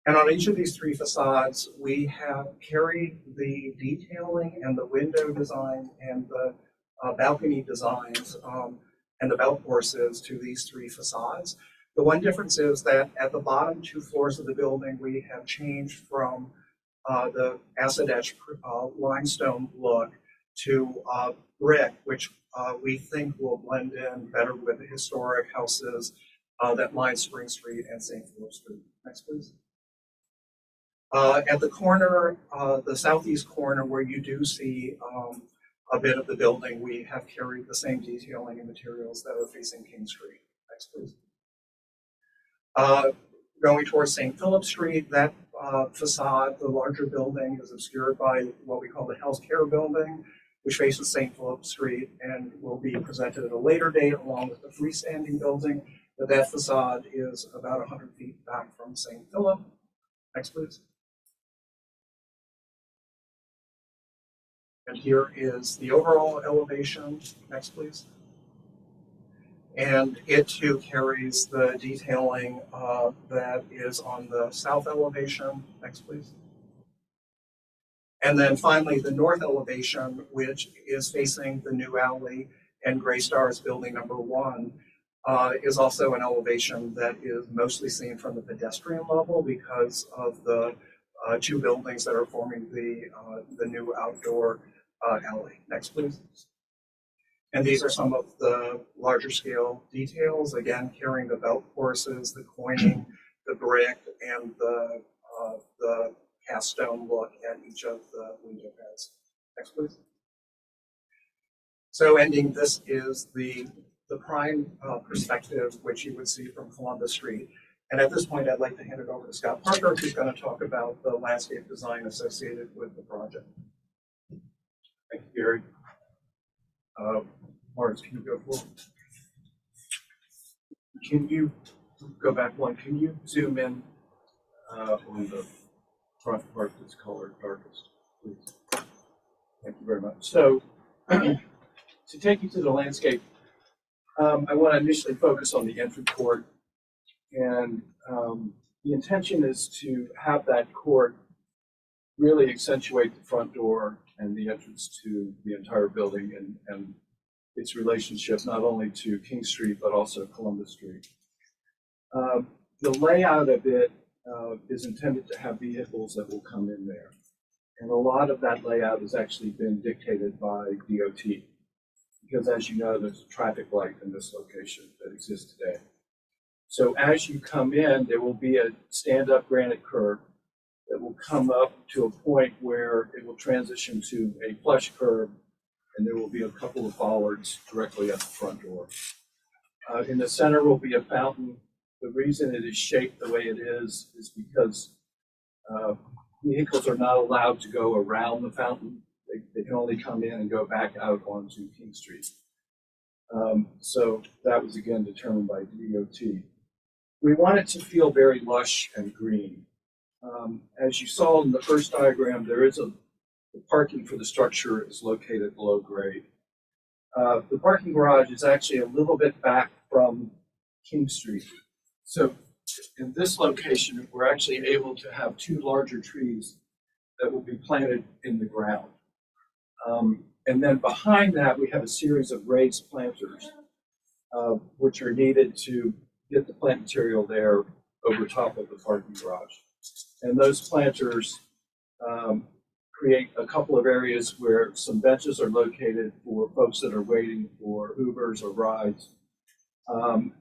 And on each of these three facades, we have carried the detailing and the window design and the balcony designs and the belt courses to these three facades. The one difference is that at the bottom two floors of the building, we have changed from the acid etch limestone look to brick, which we think will blend in better with the historic houses that line Spring Street and St. Philip Street. Next, please. At the corner, the southeast corner where you do see a bit of the building, we have carried the same detailing and materials that are facing King Street. Next, please. Going towards St. Philip Street, that facade, the larger building, is obscured by what we call the healthcare building, which faces St. Philip Street and will be presented at a later date along with the freestanding building. But that facade is about 100 feet back from St. Philip. Next, please. And here is the overall elevation. Next, please. And it too carries the detailing that is on the south elevation. Next, please. And then finally, the north elevation, which is facing the new alley and Gray Star's building number 1, is also an elevation that is mostly seen from the pedestrian level because of the two buildings that are forming the new outdoor alley. Next, please. And these are some of the larger scale details, again, carrying the belt courses, the coining, the brick, and the cast stone look at each of the window heads. Next, please. So ending, this is the prime perspective, which you would see from Columbus Street. And at this point, I'd like to hand it over to Scott Parker, who's going to talk about the landscape design associated with the project. Thank you, Gary. Lawrence, can you go forward? Can you go back one? Can you zoom in on the front part that's colored darkest, please? Thank you very much. So, to take you to the landscape, I want to initially focus on the entry court, and the intention is to have that court really accentuate the front door and the entrance to the entire building and its relationship not only to King Street but also Columbus Street. The layout of it is intended to have vehicles that will come in there, and a lot of that layout has actually been dictated by DOT because, as you know, there's a traffic light in this location that exists today. So as you come in, there will be a stand-up granite curb that will come up to a point where it will transition to a flush curb, and there will be a couple of bollards directly at the front door. In the center will be a fountain. The reason it is shaped the way it is because vehicles are not allowed to go around the fountain. They can only come in and go back out onto King Street. So that was again determined by DOT. We want it to feel very lush and green. As you saw in the first diagram, there is the parking for the structure is located below grade. The parking garage is actually a little bit back from King Street. So in this location, we're actually able to have two larger trees that will be planted in the ground. And then behind that, we have a series of raised planters, which are needed to get the plant material there over top of the parking garage. And those planters create a couple of areas where some benches are located for folks that are waiting for Ubers or rides,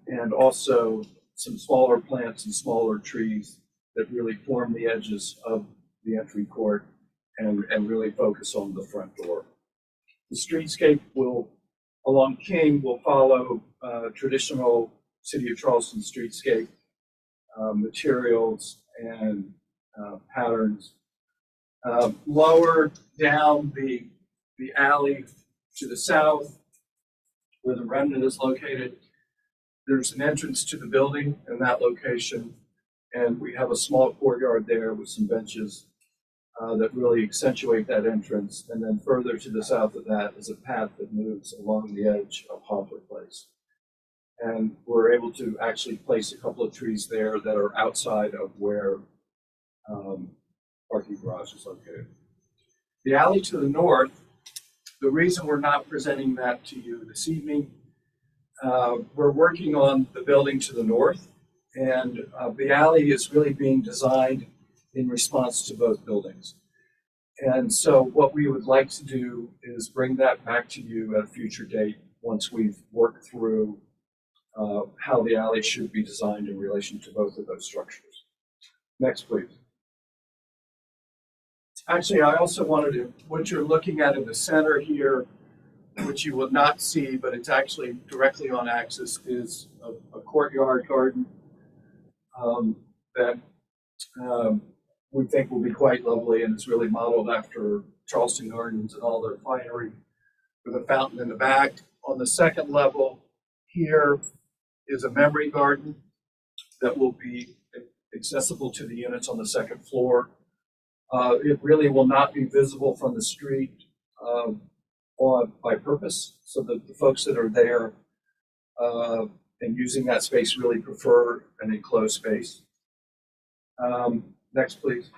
and also some smaller plants and smaller trees that really form the edges of the entry court and really focus on the front door. The streetscape along King will follow traditional City of Charleston streetscape materials and patterns Lower down the alley to the south, where the remnant is located, there's an entrance to the building in that location, and we have a small courtyard there with some benches that really accentuate that entrance. And then further to the south of that is a path that moves along the edge of Poplar Place. And we're able to actually place a couple of trees there that are outside of where parking garage is located. The alley to the north, the reason we're not presenting that to you this evening, we're working on the building to the north, and the alley is really being designed in response to both buildings. And so what we would like to do is bring that back to you at a future date once we've worked through how the alley should be designed in relation to both of those structures. Next, please. Actually, I also wanted to, what you're looking at in the center here, which you will not see, but it's actually directly on axis, is a courtyard garden that we think will be quite lovely, and it's really modeled after Charleston Gardens and all their finery, with a fountain in the back. On the second level here is a memory garden that will be accessible to the units on the second floor. It really will not be visible from the street by purpose, so that the folks that are there and using that space really prefer an enclosed space. Next, please.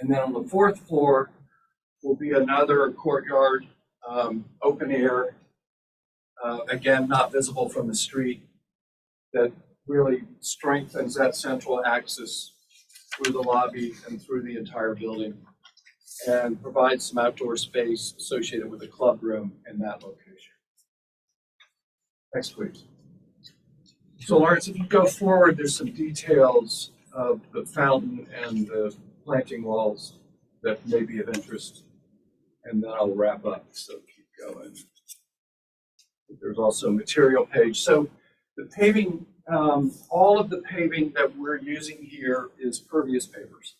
And then on the fourth floor will be another courtyard, open air, again, not visible from the street, that really strengthens that central axis through the lobby and through the entire building, and provides some outdoor space associated with the club room in that location. Next, please. So Lawrence, if you go forward, there's some details of the fountain and the planting walls that may be of interest, and then I'll wrap up, so keep going. There's also a material page. So the paving, all of the paving that we're using here is pervious pavers.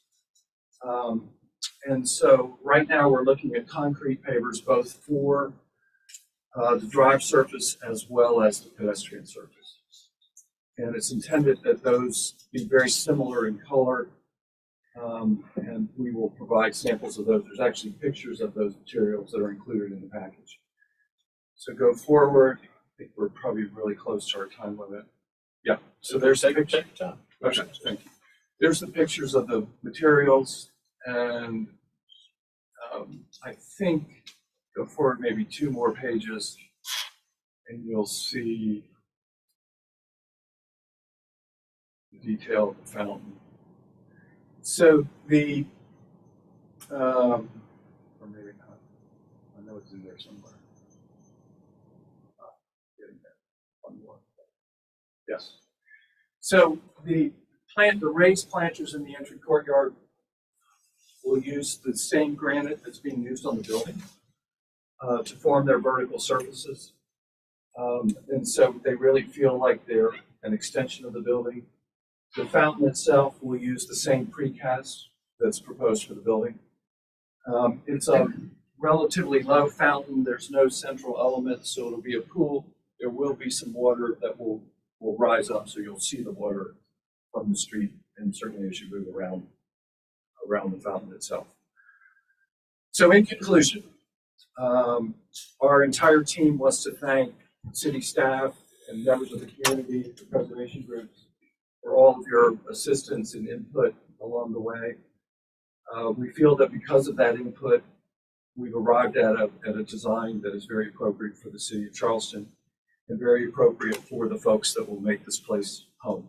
And so right now we're looking at concrete pavers, both for the drive surface as well as the pedestrian surface. And it's intended that those be very similar in color, and we will provide samples of those. There's actually pictures of those materials that are included in the package. So go forward. I think we're probably really close to our time limit. Yeah, so there's the picture. Okay, thank you. There's the pictures of the materials, and I think go forward maybe 2 more pages, and you'll see the detail of the fountain. So the, or maybe not. I know it's in there somewhere. Getting there. One more. Yes. So the raised planters in the entry courtyard will use the same granite that's being used on the building to form their vertical surfaces. And so they really feel like they're an extension of the building. The fountain itself will use the same precast that's proposed for the building. It's a relatively low fountain. There's no central element, so it'll be a pool. There will be some water that will rise up, so you'll see the water from the street, and certainly as you move around the fountain itself. So in conclusion, our entire team wants to thank city staff and members of the community, the preservation groups, for all of your assistance and input along the way. We feel that because of that input, we've arrived at a design that is very appropriate for the city of Charleston and very appropriate for the folks that will make this place home.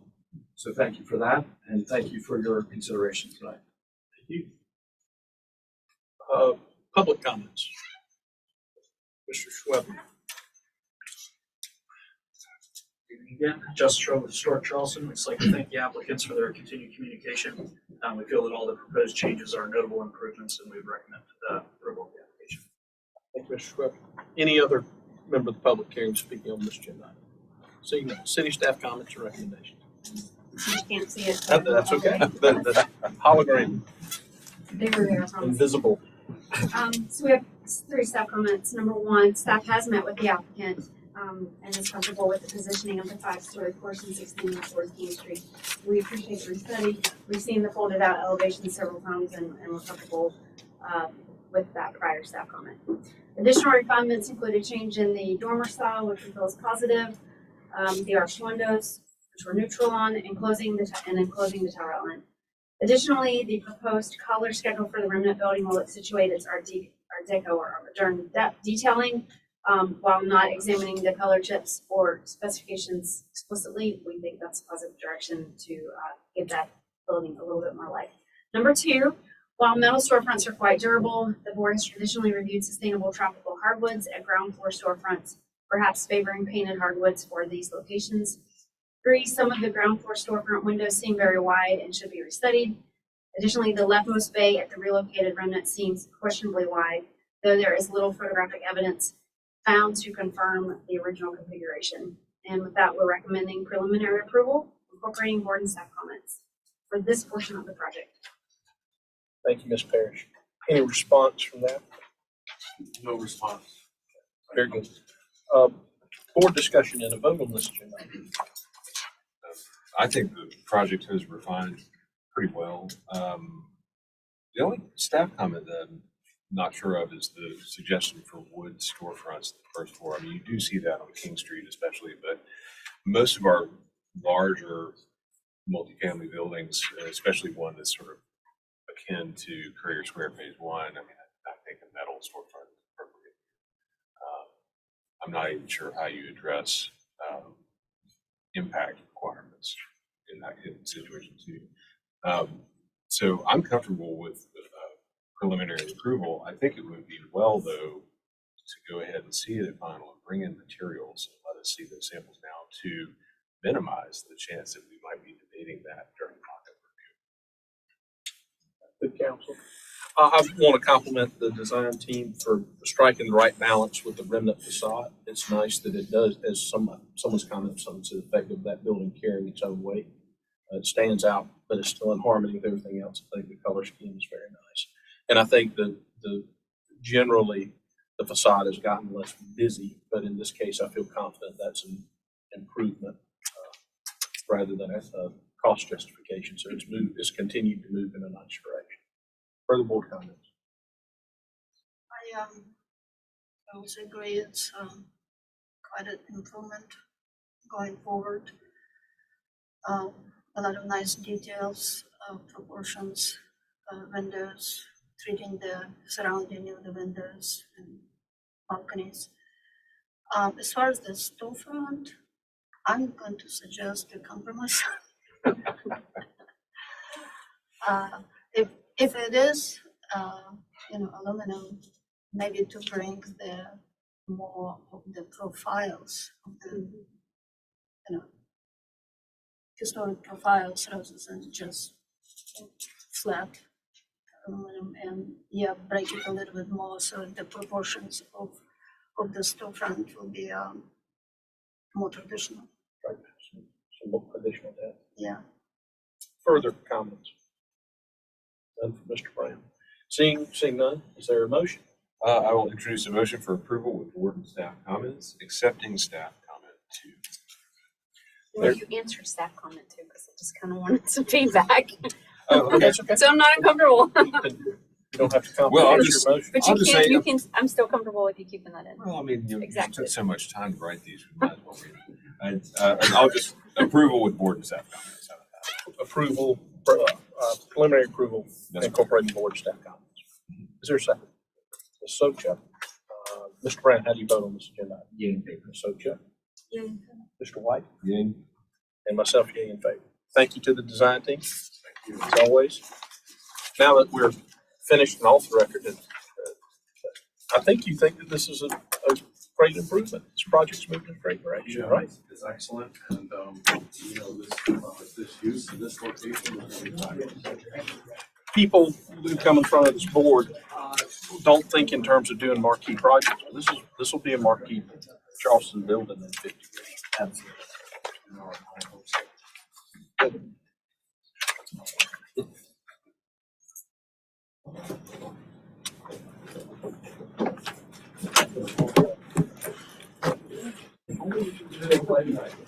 So thank you for that, and thank you for your consideration tonight. Thank you. Public comments. Mr. Schweber. Again, Justin Schroeder with Historic Charleston. We'd just like to thank the applicants for their continued communication. We feel that all the proposed changes are notable improvements, and we would recommend approval of the application. Thank you, Mr. Schweber. Any other member of the public hearing speaking on this agenda? Seeing none. City staff comments or recommendations? I can't see it. That's okay. The hologram. There, I promise. Invisible. So we have 3 staff comments. Number 1, staff has met with the applicant, and is comfortable with the positioning of the 5-story portion 16 towards King Street. We appreciate the study. We've seen the folded out elevation several times and we're comfortable, with that prior staff comment. Additional refinements include a change in the dormer style, which we feel is positive. The arched windows, which we're neutral on, enclosing the tower element. Additionally, the proposed color schedule for the remnant building will accentuate its art deco or modern detailing. While not examining the color chips or specifications explicitly, we think that's a positive direction to give that building a little bit more life. Number 2, while metal storefronts are quite durable, the board has traditionally reviewed sustainable tropical hardwoods at ground floor storefronts, perhaps favoring painted hardwoods for these locations. 3, some of the ground floor storefront windows seem very wide and should be restudied. Additionally, the leftmost bay at the relocated remnant seems questionably wide, though there is little photographic evidence found to confirm the original configuration. And with that, we're recommending preliminary approval, incorporating board and staff comments for this portion of the project. Thank you, Ms. Parrish. Any response from that? No response. Very good. Board discussion and a vote on this agenda. I think the project has refined pretty well. The only staff comment that I'm not sure of is the suggestion for wood storefronts at the first floor. I mean, you do see that on King Street especially, but most of our larger multifamily buildings, especially one that's sort of akin to Courier Square Phase 1, I mean, I think a metal storefront is appropriate. I'm not even sure how you address impact requirements in that situation too. So I'm comfortable with preliminary approval. I think it would be well, though, to go ahead and see it at final and bring in materials and let us see those samples now to minimize the chance that we might be debating that during the mock-up review. Good counsel. I want to compliment the design team for striking the right balance with the remnant facade. It's nice that it does, as someone's commented, something to the effect of that building carrying its own weight. It stands out, but it's still in harmony with everything else. I think the color scheme is very nice. And I think that generally the facade has gotten less busy, but in this case, I feel confident that's an improvement rather than a cost justification. So it's continued to move in a nice direction. Further board comments? I also agree it's quite an improvement going forward. A lot of nice details, proportions, windows, treating the surrounding of the windows and balconies. As far as the storefront, I'm going to suggest a compromise. If it is, aluminum, maybe to bring the more of the profiles of the, historic profiles rather than just flat aluminum, and break it a little bit more so the proportions of the storefront will be more traditional. Right. Some additional data. Yeah. Further comments? None from Mr. Brown. Seeing none, is there a motion? I will introduce a motion for approval with board and staff comments, accepting staff comment 2. Well, you answered staff comment too, because I just kind of wanted some feedback. Oh, okay. That's okay. So I'm not uncomfortable. You don't have to compliment Well, I'll your just- motion. But I'll just say- you can, I'm still comfortable with you keeping that in. Well, I mean, you Exactly. took so much time to write these, we might as well read it. I'll just approval with board and staff comments. How about that? Approval, preliminary approval, incorporating board staff comments. Is there a second? Ms. Socha. Mr. Brown, how do you vote on this agenda? Yea in favor. Ms. Socha. Yeah. Mr. White. Yay. And myself, yea in favor. Thank you to the design team, as always. Now that we're finished and off the record, I think you think that this is a great improvement. This project's moving in a great direction, right? It's excellent, and, this use and this location is really fabulous. People who come in front of this board don't think in terms of doing marquee projects. This will be a marquee Charleston building in 50 years. Absolutely. pledge united